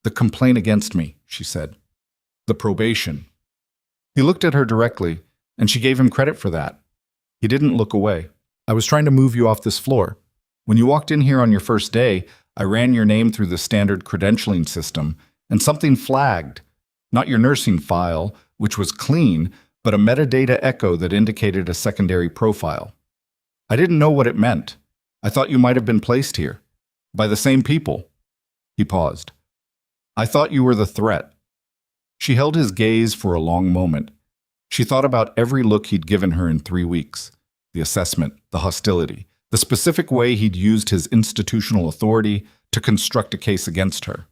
"The complaint against me," she said. "The probation." He looked at her directly, and she gave him credit for that. He didn't look away. "I was trying to move you off this floor. When you walked in here on your first day, I ran your name through the standard credentialing system, and something flagged. Not your nursing file, which was clean, but a metadata echo that indicated a secondary profile. I didn't know what it meant. I thought you might have been placed here. By the same people." He paused. "I thought you were the threat." She held his gaze for a long moment. She thought about every look he'd given her in 3 weeks. The assessment, the hostility, the specific way he'd used his institutional authority to construct a case against her.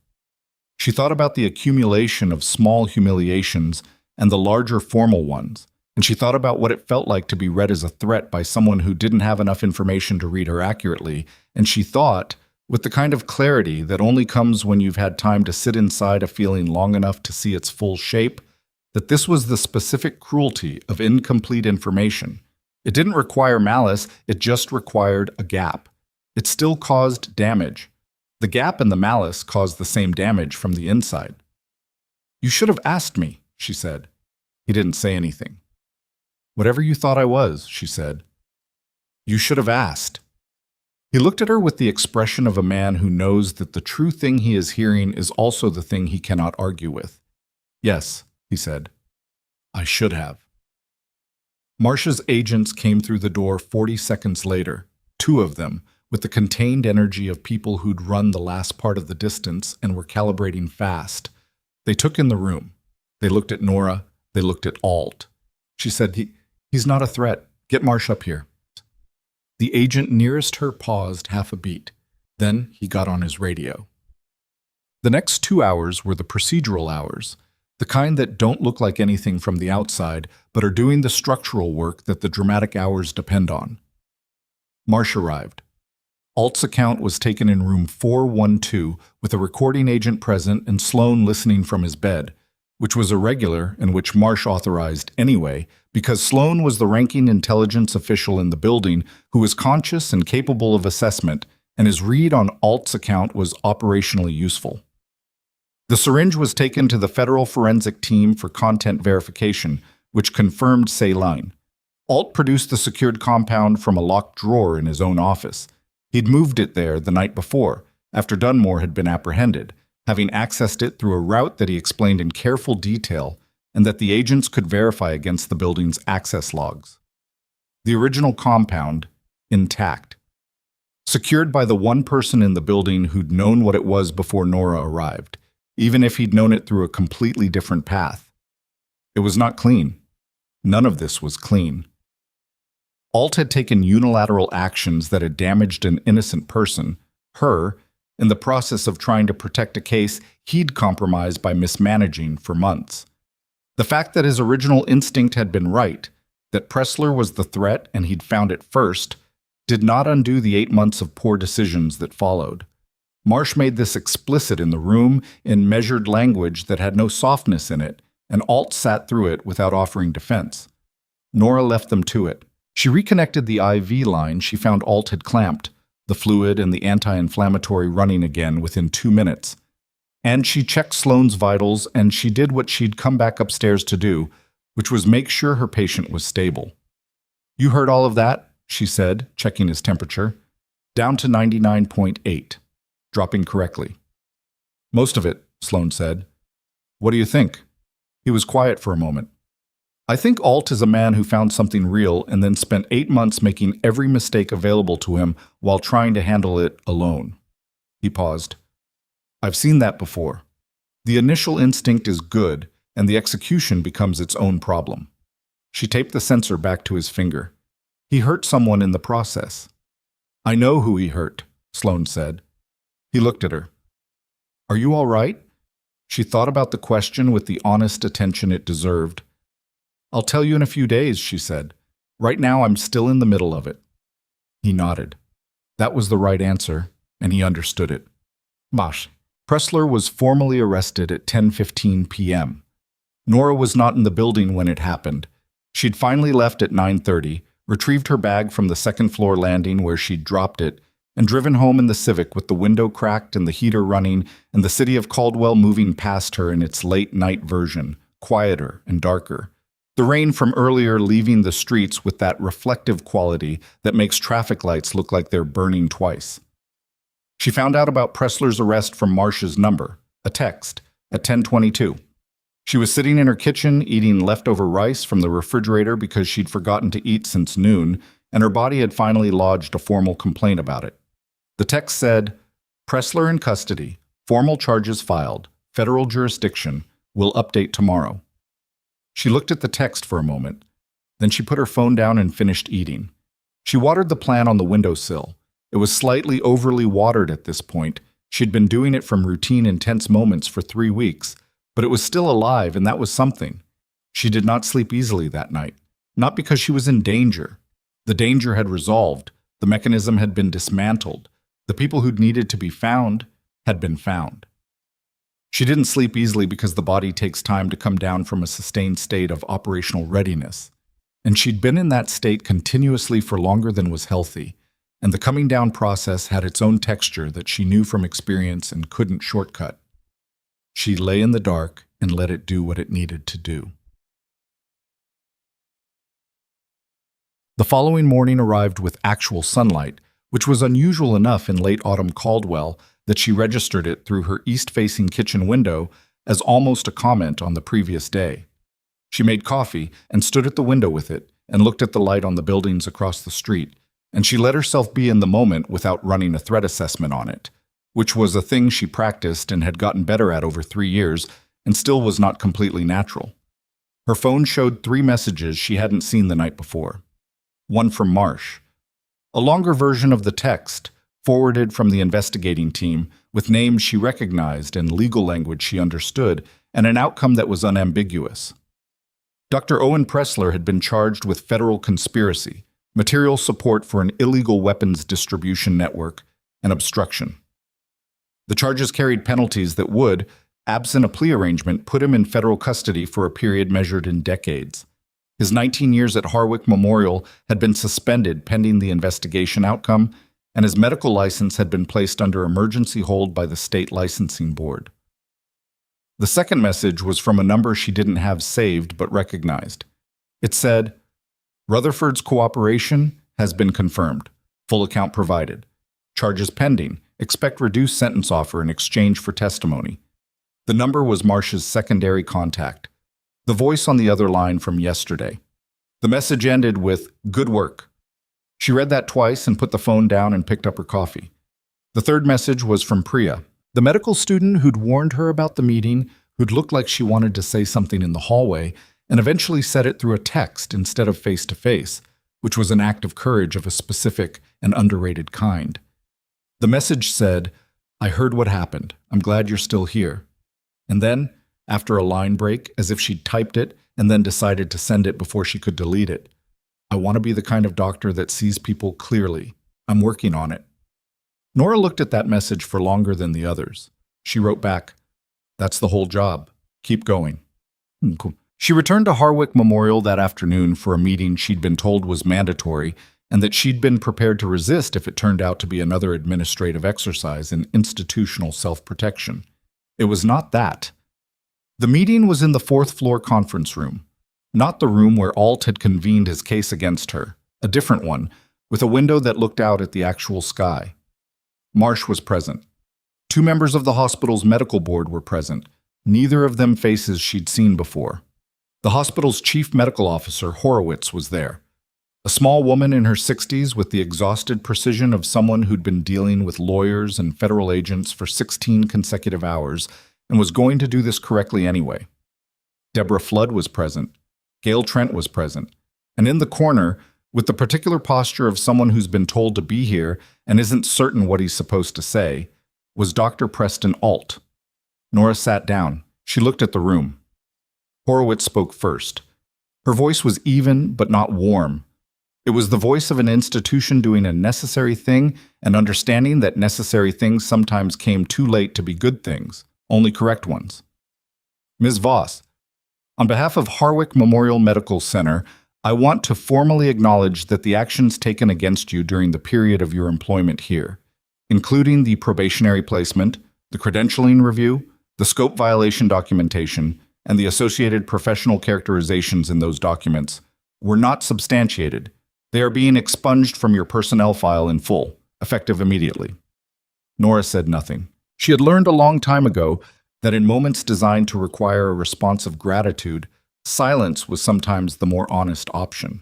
She thought about the accumulation of small humiliations and the larger formal ones, and she thought about what it felt like to be read as a threat by someone who didn't have enough information to read her accurately, and she thought, with the kind of clarity that only comes when you've had time to sit inside a feeling long enough to see its full shape, that this was the specific cruelty of incomplete information. It didn't require malice, it just required a gap. It still caused damage. The gap and the malice caused the same damage from the inside. "You should have asked me," she said. He didn't say anything. "Whatever you thought I was," she said. "You should have asked." He looked at her with the expression of a man who knows that the true thing he is hearing is also the thing he cannot argue with. "Yes," he said. "I should have." Marcia's agents came through the door 40 seconds later, 2 of them, with the contained energy of people who'd run the last part of the distance and were calibrating fast. They took in the room. They looked at Nora. They looked at Alt. She said, He's not a threat. Get Marsh up here." The agent nearest her paused half a beat. Then he got on his radio. The next 2 hours were the procedural hours, the kind that don't look like anything from the outside, but are doing the structural work that the dramatic hours depend on. Marsh arrived. Alt's account was taken in room 412 with a recording agent present and Sloan listening from his bed, which was irregular and which Marsh authorized anyway, because Sloan was the ranking intelligence official in the building who was conscious and capable of assessment, and his read on Alt's account was operationally useful. The syringe was taken to the federal forensic team for content verification, which confirmed saline. Alt produced the secured compound from a locked drawer in his own office. He'd moved it there the night before, after Dunmore had been apprehended, having accessed it through a route that he explained in careful detail and that the agents could verify against the building's access logs. The original compound, intact. Secured by the one person in the building who'd known what it was before Nora arrived, even if he'd known it through a completely different path. It was not clean. None of this was clean. Alt had taken unilateral actions that had damaged an innocent person, her, in the process of trying to protect a case he'd compromised by mismanaging for months. The fact that his original instinct had been right, that Pressler was the threat and he'd found it first, did not undo the 8 months of poor decisions that followed. Marsh made this explicit in the room in measured language that had no softness in it, and Alt sat through it without offering defense. Nora left them to it. She reconnected the IV line she found Alt had clamped, the fluid and the anti-inflammatory running again within 2 minutes. And she checked Sloane's vitals, and she did what she'd come back upstairs to do, which was make sure her patient was stable. "You heard all of that?" she said, checking his temperature. "Down to 99.8, dropping correctly." "Most of it," Sloane said. "What do you think?" He was quiet for a moment. "I think Alt is a man who found something real and then spent 8 months making every mistake available to him while trying to handle it alone." He paused. "I've seen that before. The initial instinct is good, and the execution becomes its own problem." She taped the sensor back to his finger. "He hurt someone in the process." "I know who he hurt," Sloane said. He looked at her. "Are you all right?" She thought about the question with the honest attention it deserved. "I'll tell you in a few days," she said. "Right now I'm still in the middle of it." He nodded. That was the right answer, and he understood it. Marsh. Pressler was formally arrested at 10:15 p.m. Nora was not in the building when it happened. She'd finally left at 9:30, retrieved her bag from the second-floor landing where she'd dropped it, and driven home in the Civic with the window cracked and the heater running and the city of Caldwell moving past her in its late-night version, quieter and darker. The rain from earlier leaving the streets with that reflective quality that makes traffic lights look like they're burning twice. She found out about Pressler's arrest from Marsh's number, a text, at 10:22. She was sitting in her kitchen eating leftover rice from the refrigerator because she'd forgotten to eat since noon, and her body had finally lodged a formal complaint about it. The text said, "Pressler in custody, formal charges filed, federal jurisdiction, will update tomorrow." She looked at the text for a moment. Then she put her phone down and finished eating. She watered the plant on the windowsill. It was slightly overly watered at this point. She'd been doing it from routine intense moments for 3 weeks, but it was still alive, and that was something. She did not sleep easily that night, not because she was in danger. The danger had resolved. The mechanism had been dismantled. The people who'd needed to be found had been found. She didn't sleep easily because the body takes time to come down from a sustained state of operational readiness. And she'd been in that state continuously for longer than was healthy, and the coming down process had its own texture that she knew from experience and couldn't shortcut. She lay in the dark and let it do what it needed to do. The following morning arrived with actual sunlight, which was unusual enough in late autumn Caldwell that she registered it through her east-facing kitchen window as almost a comment on the previous day. She made coffee and stood at the window with it and looked at the light on the buildings across the street, and she let herself be in the moment without running a threat assessment on it, which was a thing she practiced and had gotten better at over 3 years and still was not completely natural. Her phone showed 3 messages she hadn't seen the night before. One from Marsh. A longer version of the text, forwarded from the investigating team, with names she recognized and legal language she understood, and an outcome that was unambiguous. Dr. Owen Pressler had been charged with federal conspiracy, material support for an illegal weapons distribution network, and obstruction. The charges carried penalties that would, absent a plea arrangement, put him in federal custody for a period measured in decades. His 19 years at Harwick Memorial had been suspended pending the investigation outcome, and his medical license had been placed under emergency hold by the state licensing board. The second message was from a number she didn't have saved but recognized. It said, "Rutherford's cooperation has been confirmed. Full account provided. Charges pending. Expect reduced sentence offer in exchange for testimony." The number was Marsh's secondary contact, the voice on the other line from yesterday. The message ended with, "Good work." She read that twice and put the phone down and picked up her coffee. The third message was from Priya, the medical student who'd warned her about the meeting, who'd looked like she wanted to say something in the hallway, and eventually said it through a text instead of face-to-face, which was an act of courage of a specific and underrated kind. The message said, "I heard what happened. I'm glad you're still here." And then, after a line break, as if she'd typed it and then decided to send it before she could delete it, "I want to be the kind of doctor that sees people clearly. I'm working on it." Nora looked at that message for longer than the others. She wrote back, "That's the whole job. Keep going." Cool. She returned to Harwick Memorial that afternoon for a meeting she'd been told was mandatory and that she'd been prepared to resist if it turned out to be another administrative exercise in institutional self-protection. It was not that. The meeting was in the fourth-floor conference room, not the room where Alt had convened his case against her, a different one, with a window that looked out at the actual sky. Marsh was present. 2 members of the hospital's medical board were present, neither of them faces she'd seen before. The hospital's chief medical officer, Horowitz, was there. A small woman in her 60s with the exhausted precision of someone who'd been dealing with lawyers and federal agents for 16 consecutive hours and was going to do this correctly anyway. Deborah Flood was present. Gail Trent was present. And in the corner, with the particular posture of someone who's been told to be here and isn't certain what he's supposed to say, was Dr. Preston Alt. Nora sat down. She looked at the room. Horowitz spoke first. Her voice was even but not warm. It was the voice of an institution doing a necessary thing and understanding that necessary things sometimes came too late to be good things, only correct ones. "Ms. Voss, on behalf of Harwick Memorial Medical Center, I want to formally acknowledge that the actions taken against you during the period of your employment here, including the probationary placement, the credentialing review, the scope violation documentation, and the associated professional characterizations in those documents, were not substantiated. They are being expunged from your personnel file in full, effective immediately." Nora said nothing. She had learned a long time ago that in moments designed to require a response of gratitude, silence was sometimes the more honest option.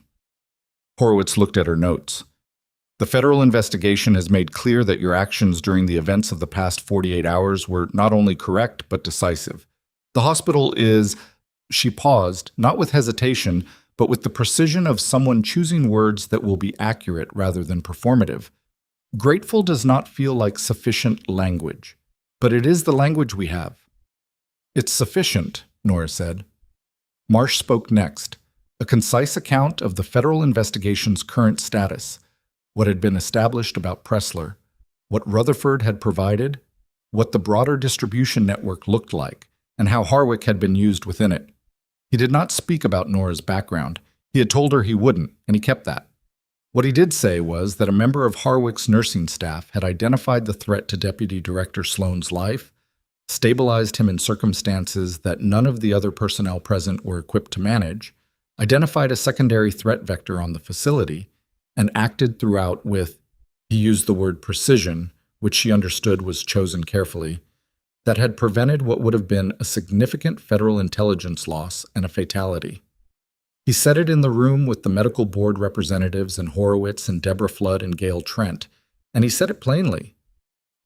Horowitz looked at her notes. "The federal investigation has made clear that your actions during the events of the past 48 hours were not only correct but decisive. The hospital is—" She paused, not with hesitation, but with the precision of someone choosing words that will be accurate rather than performative. "Grateful does not feel like sufficient language, but it is the language we have." "It's sufficient," Nora said. Marsh spoke next, a concise account of the federal investigation's current status, what had been established about Pressler, what Rutherford had provided, what the broader distribution network looked like, and how Harwick had been used within it. He did not speak about Nora's background. He had told her he wouldn't, and he kept that. What he did say was that a member of Harwick's nursing staff had identified the threat to Deputy Director Sloan's life, stabilized him in circumstances that none of the other personnel present were equipped to manage, identified a secondary threat vector on the facility, and acted throughout with, he used the word precision, which she understood was chosen carefully, that had prevented what would have been a significant federal intelligence loss and a fatality. He said it in the room with the medical board representatives and Horowitz and Deborah Flood and Gail Trent, and he said it plainly.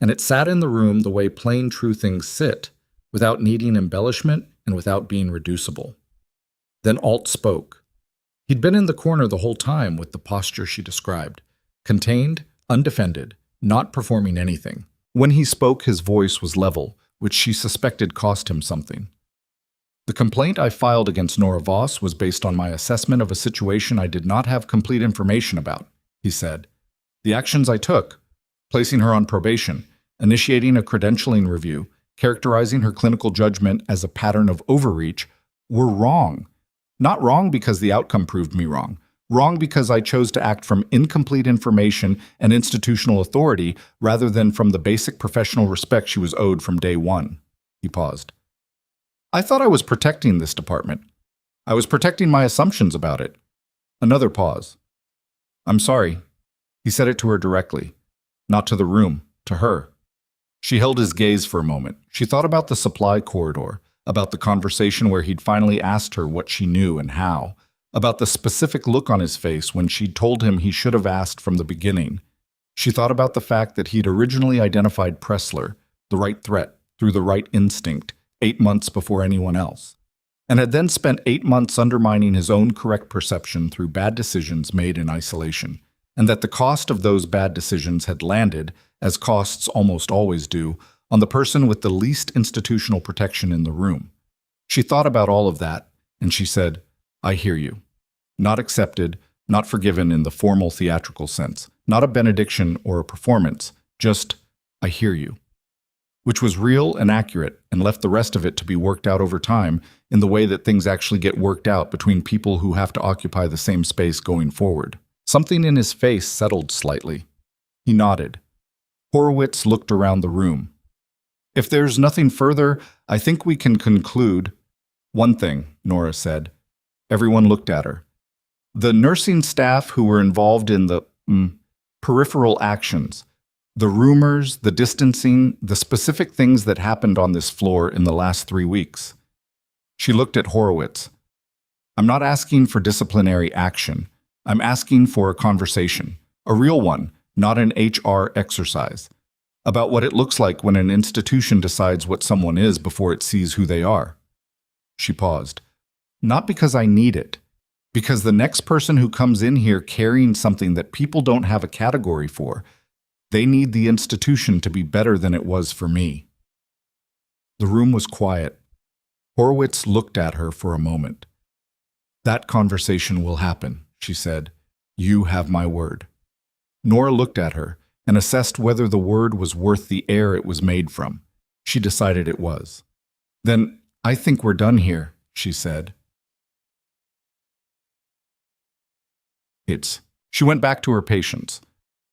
And it sat in the room the way plain true things sit, without needing embellishment and without being reducible. Then Alt spoke. He'd been in the corner the whole time with the posture she described, contained, undefended, not performing anything. When he spoke, his voice was level, which she suspected cost him something. The complaint I filed against Nora Voss was based on my assessment of a situation I did not have complete information about, he said. The actions I took, placing her on probation, initiating a credentialing review, characterizing her clinical judgment as a pattern of overreach, were wrong. Not wrong because the outcome proved me wrong. Wrong because I chose to act from incomplete information and institutional authority rather than from the basic professional respect she was owed from day one. He paused. I thought I was protecting this department. I was protecting my assumptions about it. Another pause. I'm sorry. He said it to her directly. Not to the room, to her. She held his gaze for a moment. She thought about the supply corridor, about the conversation where he'd finally asked her what she knew and how, about the specific look on his face when she'd told him he should have asked from the beginning. She thought about the fact that he'd originally identified Pressler, the right threat, through the right instinct, 8 months before anyone else, and had then spent 8 months undermining his own correct perception through bad decisions made in isolation, and that the cost of those bad decisions had landed, as costs almost always do, on the person with the least institutional protection in the room. She thought about all of that, and she said, I hear you. Not accepted, not forgiven in the formal theatrical sense, not a benediction or a performance, just, I hear you. Which was real and accurate and left the rest of it to be worked out over time in the way that things actually get worked out between people who have to occupy the same space going forward. Something in his face settled slightly. He nodded. Horowitz looked around the room. If there's nothing further, I think we can conclude. One thing, Nora said. Everyone looked at her. The nursing staff who were involved in the peripheral actions, the rumors, the distancing, the specific things that happened on this floor in the last 3 weeks. She looked at Horowitz. I'm not asking for disciplinary action. I'm asking for a conversation, a real one, not an HR exercise, about what it looks like when an institution decides what someone is before it sees who they are. She paused. Not because I need it, because the next person who comes in here carrying something that people don't have a category for, they need the institution to be better than it was for me. The room was quiet. Horowitz looked at her for a moment. That conversation will happen, she said. You have my word. Nora looked at her and assessed whether the word was worth the air it was made from. She decided it was. Then, I think we're done here, she said. She went back to her patients.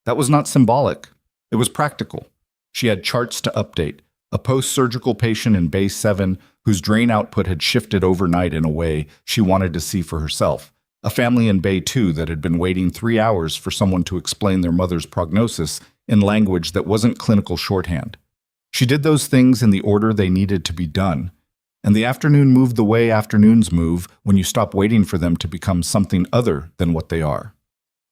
That was not symbolic. It was practical. She had charts to update. A post-surgical patient in Bay 7 whose drain output had shifted overnight in a way she wanted to see for herself. A family in Bay 2 that had been waiting 3 hours for someone to explain their mother's prognosis in language that wasn't clinical shorthand. She did those things in the order they needed to be done. And the afternoon moved the way afternoons move when you stop waiting for them to become something other than what they are.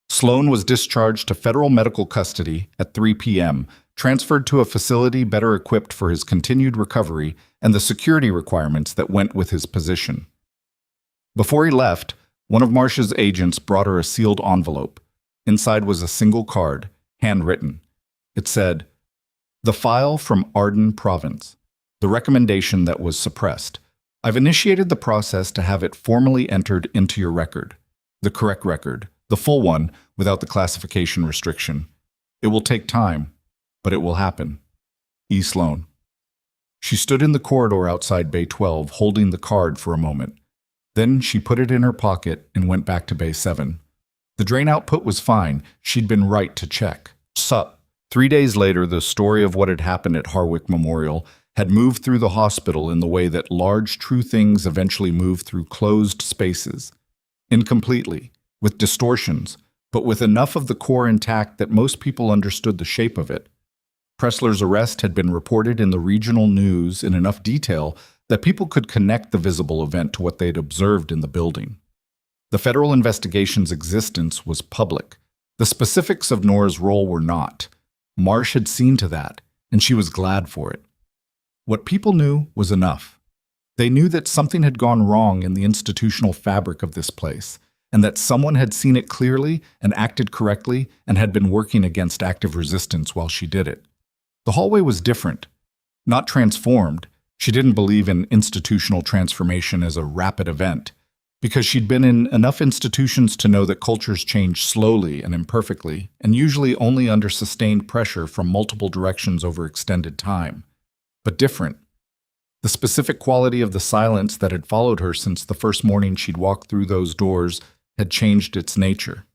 Sloan was discharged to federal medical custody at 3 p.m., transferred to a facility better equipped for his continued recovery and the security requirements that went with his position. Before he left, one of Marcia's agents brought her a sealed envelope. Inside was a single card, handwritten. It said, "The file from Arden Province. The recommendation that was suppressed. I've initiated the process to have it formally entered into your record. The correct record, the full one, without the classification restriction. It will take time, but it will happen. E. Sloan." She stood in the corridor outside Bay 12, holding the card for a moment. Then she put it in her pocket and went back to Bay 7. The drain output was fine. She'd been right to check. Sup. 3 days later, the story of what had happened at Harwick Memorial had moved through the hospital in the way that large, true things eventually move through closed spaces. Incompletely, with distortions, but with enough of the core intact that most people understood the shape of it. Pressler's arrest had been reported in the regional news in enough detail that people could connect the visible event to what they'd observed in the building. The federal investigation's existence was public. The specifics of Nora's role were not. Marsh had seen to that, and she was glad for it. What people knew was enough. They knew that something had gone wrong in the institutional fabric of this place, and that someone had seen it clearly and acted correctly and had been working against active resistance while she did it. The hallway was different. Not transformed, She didn't believe in institutional transformation as a rapid event, because she'd been in enough institutions to know that cultures change slowly and imperfectly, and usually only under sustained pressure from multiple directions over extended time. But different. The specific quality of the silence that had followed her since the first morning she'd walked through those doors had changed its nature.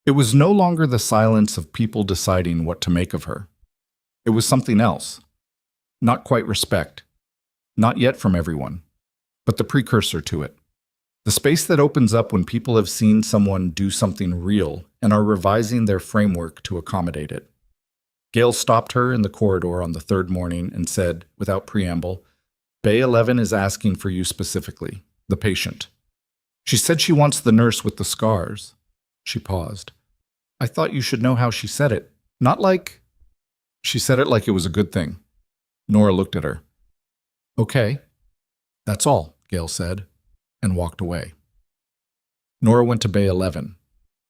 It was no longer the silence of people deciding what to make of her. It was something else. Not quite respect. Not yet from everyone, but the precursor to it. The space that opens up when people have seen someone do something real and are revising their framework to accommodate it. Gail stopped her in the corridor on the third morning and said, without preamble, "Bay 11 is asking for you specifically, the patient. She said she wants the nurse with the scars." She paused. "I thought you should know how she said it. Not like—" She said it like it was a good thing. Nora looked at her. "Okay. That's all," Gail said, and walked away. Nora went to Bay 11.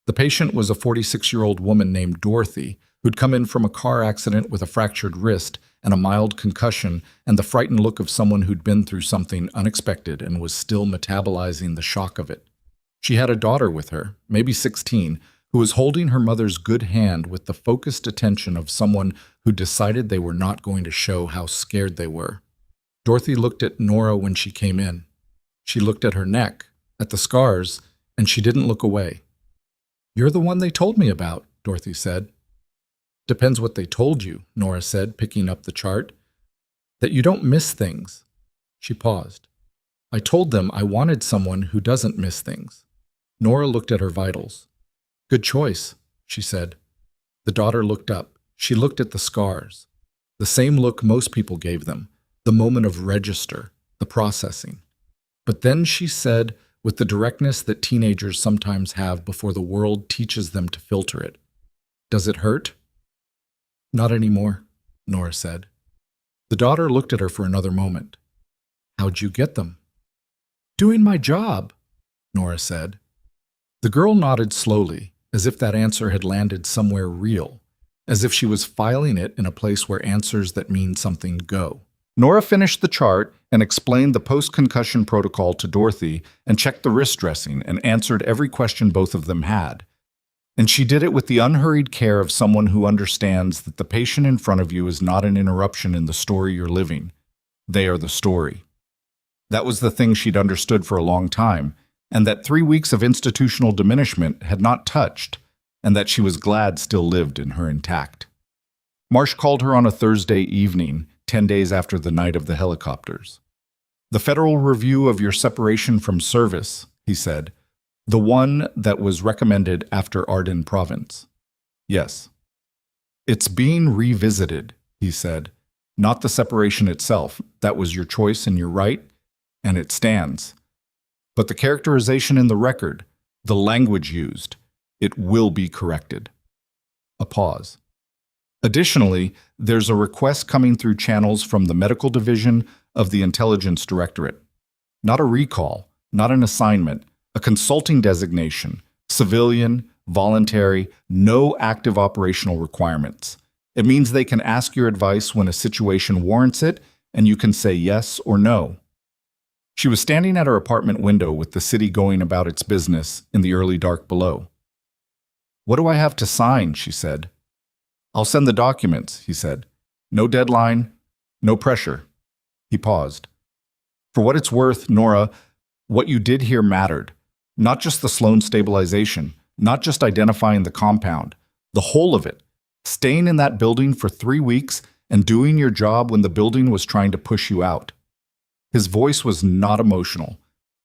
The patient was a 46-year-old woman named Dorothy, who'd come in from a car accident with a fractured wrist and a mild concussion and the frightened look of someone who'd been through something unexpected and was still metabolizing the shock of it. She had a daughter with her, maybe 16, who was holding her mother's good hand with the focused attention of someone who decided they were not going to show how scared they were. Dorothy looked at Nora when she came in. She looked at her neck, at the scars, and she didn't look away. "You're the one they told me about," Dorothy said. "Depends what they told you," Nora said, picking up the chart. "That you don't miss things." She paused. "I told them I wanted someone who doesn't miss things." Nora looked at her vitals. "Good choice," she said. The daughter looked up. She looked at the scars. The same look most people gave them, the moment of register, the processing. But then she said, with the directness that teenagers sometimes have before the world teaches them to filter it, "Does it hurt?" "Not anymore," Nora said. The daughter looked at her for another moment. "How'd you get them?" "Doing my job," Nora said. The girl nodded slowly, as if that answer had landed somewhere real, as if she was filing it in a place where answers that mean something go. Nora finished the chart and explained the post-concussion protocol to Dorothy and checked the wrist dressing and answered every question both of them had. And she did it with the unhurried care of someone who understands that the patient in front of you is not an interruption in the story you're living. They are the story. That was the thing she'd understood for a long time, and that 3 weeks of institutional diminishment had not touched, and that she was glad still lived in her intact. Marsh called her on a Thursday evening, 10 days after the night of the helicopters. "The federal review of your separation from service," he said. "The one that was recommended after Ardennes province." "Yes." "It's being revisited," he said. "Not the separation itself. That was your choice and your right, and it stands. But the characterization in the record, the language used, it will be corrected." A pause. "Additionally, there's a request coming through channels from the medical division of the Intelligence Directorate. Not a recall, not an assignment, a consulting designation, civilian, voluntary, no active operational requirements. It means they can ask your advice when a situation warrants it, and you can say yes or no." She was standing at her apartment window with the city going about its business in the early dark below. "What do I have to sign?" she said. "I'll send the documents," he said. "No deadline, no pressure." He paused. "For what it's worth, Nora, what you did here mattered. Not just the Sloan stabilization, not just identifying the compound, the whole of it. Staying in that building for 3 weeks and doing your job when the building was trying to push you out." His voice was not emotional.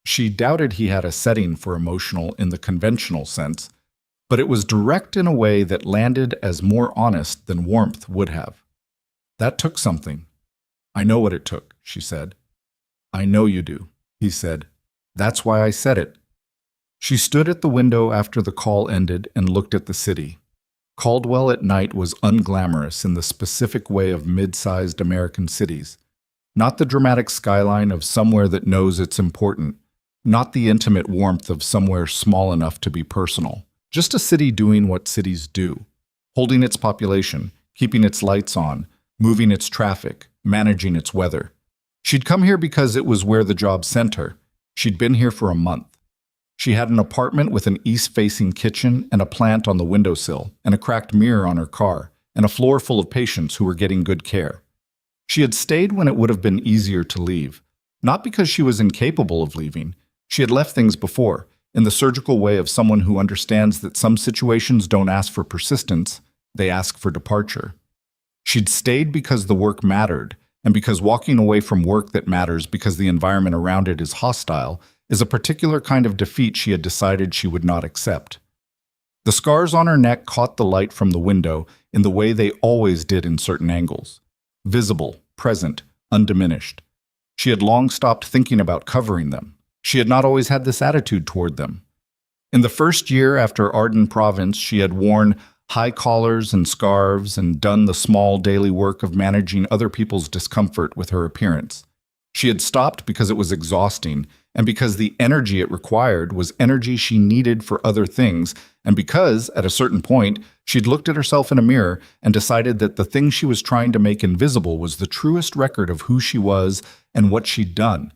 She doubted he had a setting for emotional in the conventional sense, but it was direct in a way that landed as more honest than warmth would have. "That took something." "I know what it took," she said. "I know you do," he said. "That's why I said it." She stood at the window after the call ended and looked at the city. Caldwell at night was unglamorous in the specific way of mid-sized American cities. Not the dramatic skyline of somewhere that knows it's important, not the intimate warmth of somewhere small enough to be personal. Just a city doing what cities do, holding its population, keeping its lights on, moving its traffic, managing its weather. She'd come here because it was where the job sent her. She'd been here for a month. She had an apartment with an east-facing kitchen and a plant on the windowsill, and a cracked mirror on her car, and a floor full of patients who were getting good care. She had stayed when it would have been easier to leave, not because she was incapable of leaving. She had left things before, in the surgical way of someone who understands that some situations don't ask for persistence, they ask for departure. She'd stayed because the work mattered, and because walking away from work that matters because the environment around it is hostile is a particular kind of defeat she had decided she would not accept. The scars on her neck caught the light from the window in the way they always did in certain angles. Visible, present, undiminished. She had long stopped thinking about covering them. She had not always had this attitude toward them. In the first year after Arden Province, she had worn high collars and scarves and done the small daily work of managing other people's discomfort with her appearance. She had stopped because it was exhausting, and because the energy it required was energy she needed for other things, and because, at a certain point, she'd looked at herself in a mirror and decided that the thing she was trying to make invisible was the truest record of who she was and what she'd done.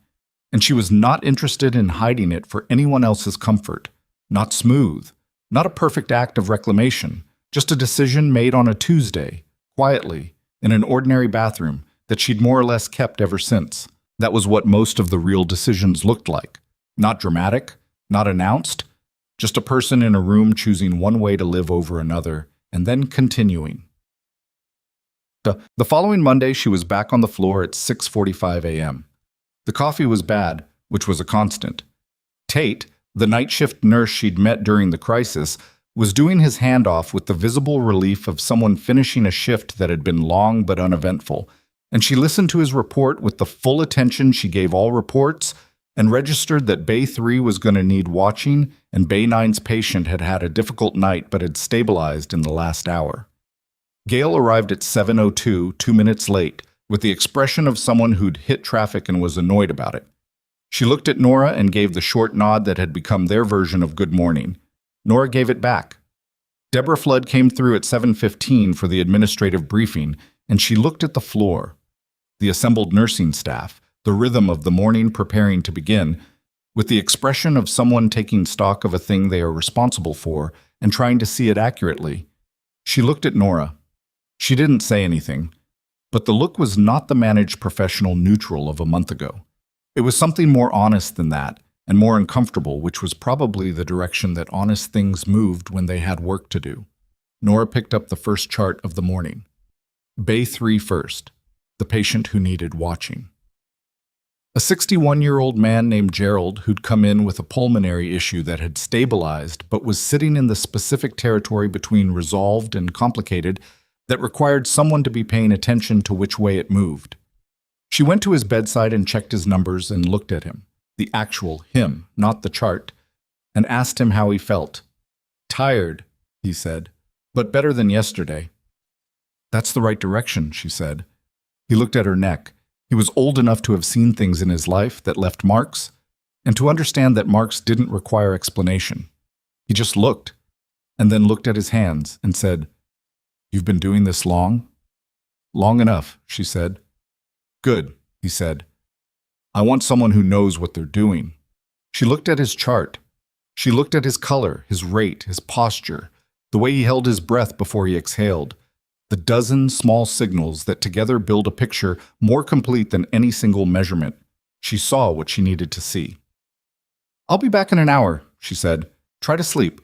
And she was not interested in hiding it for anyone else's comfort. Not smooth, not a perfect act of reclamation, just a decision made on a Tuesday, quietly, in an ordinary bathroom that she'd more or less kept ever since. That was what most of the real decisions looked like. Not dramatic, not announced, just a person in a room choosing one way to live over another, and then continuing. The following Monday, she was back on the floor at 6:45 a.m. The coffee was bad, which was a constant. Tate, the night shift nurse she'd met during the crisis, was doing his handoff with the visible relief of someone finishing a shift that had been long but uneventful, and she listened to his report with the full attention she gave all reports and registered that Bay 3 was going to need watching and Bay 9's patient had had a difficult night but had stabilized in the last hour. Gail arrived at 7:02, 2 minutes late, with the expression of someone who'd hit traffic and was annoyed about it. She looked at Nora and gave the short nod that had become their version of good morning. Nora gave it back. Deborah Flood came through at 7:15 for the administrative briefing, and she looked at the floor. The assembled nursing staff, the rhythm of the morning preparing to begin, with the expression of someone taking stock of a thing they are responsible for and trying to see it accurately. She looked at Nora. She didn't say anything, but the look was not the managed professional neutral of a month ago. It was something more honest than that, and more uncomfortable, which was probably the direction that honest things moved when they had work to do. Nora picked up the first chart of the morning. Bay 3 first. The patient who needed watching. A 61-year-old man named Gerald who'd come in with a pulmonary issue that had stabilized but was sitting in the specific territory between resolved and complicated that required someone to be paying attention to which way it moved. She went to his bedside and checked his numbers and looked at him, the actual him, not the chart, and asked him how he felt. Tired, he said, but better than yesterday. That's the right direction, she said. He looked at her neck. He was old enough to have seen things in his life that left marks, and to understand that marks didn't require explanation. He just looked, and then looked at his hands and said, "You've been doing this long?" "Long enough," she said. "Good," he said. "I want someone who knows what they're doing." She looked at his chart. She looked at his color, his rate, his posture, the way he held his breath before he exhaled. The dozen small signals that together build a picture more complete than any single measurement. She saw what she needed to see. "I'll be back in an hour," she said. "Try to sleep."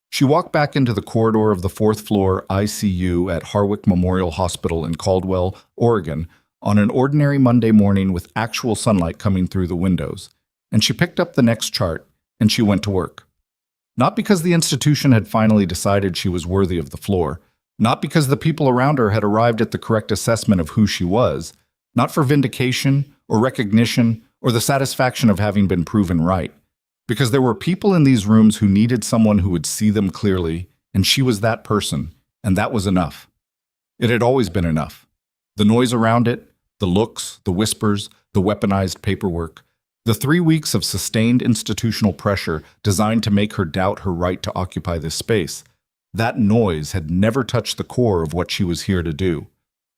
She walked back into the corridor of the 4th floor ICU at Harwick Memorial Hospital in Caldwell, Oregon, on an ordinary Monday morning with actual sunlight coming through the windows, and she picked up the next chart, and she went to work. Not because the institution had finally decided she was worthy of the floor, not because the people around her had arrived at the correct assessment of who she was, not for vindication or recognition or the satisfaction of having been proven right, because there were people in these rooms who needed someone who would see them clearly, and she was that person, and that was enough. It had always been enough. The noise around it, the looks, the whispers, the weaponized paperwork, the 3 weeks of sustained institutional pressure designed to make her doubt her right to occupy this space, that noise had never touched the core of what she was here to do.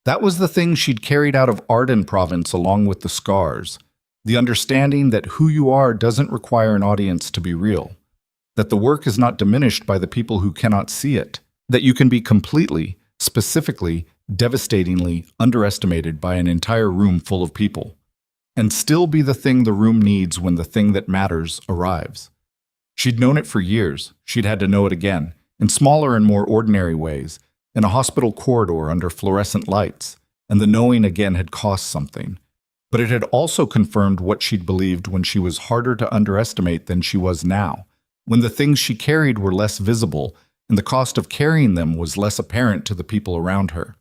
That was the thing she'd carried out of Arden province along with the scars. The understanding that who you are doesn't require an audience to be real. That the work is not diminished by the people who cannot see it. That you can be completely, specifically, devastatingly underestimated by an entire room full of people. And still be the thing the room needs when the thing that matters arrives. She'd known it for years. She'd had to know it again, in smaller and more ordinary ways, in a hospital corridor under fluorescent lights, and the knowing again had cost something. But it had also confirmed what she'd believed when she was harder to underestimate than she was now, when the things she carried were less visible and the cost of carrying them was less apparent to the people around her.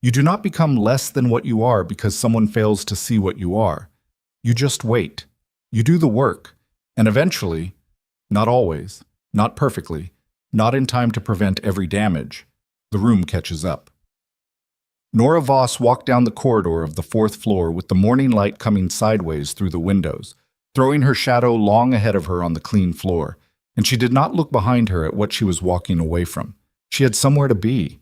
You do not become less than what you are because someone fails to see what you are. You just wait. You do the work, and eventually, not always, not perfectly, not in time to prevent every damage, the room catches up. Nora Voss walked down the corridor of the 4th floor with the morning light coming sideways through the windows, throwing her shadow long ahead of her on the clean floor, and she did not look behind her at what she was walking away from. She had somewhere to be.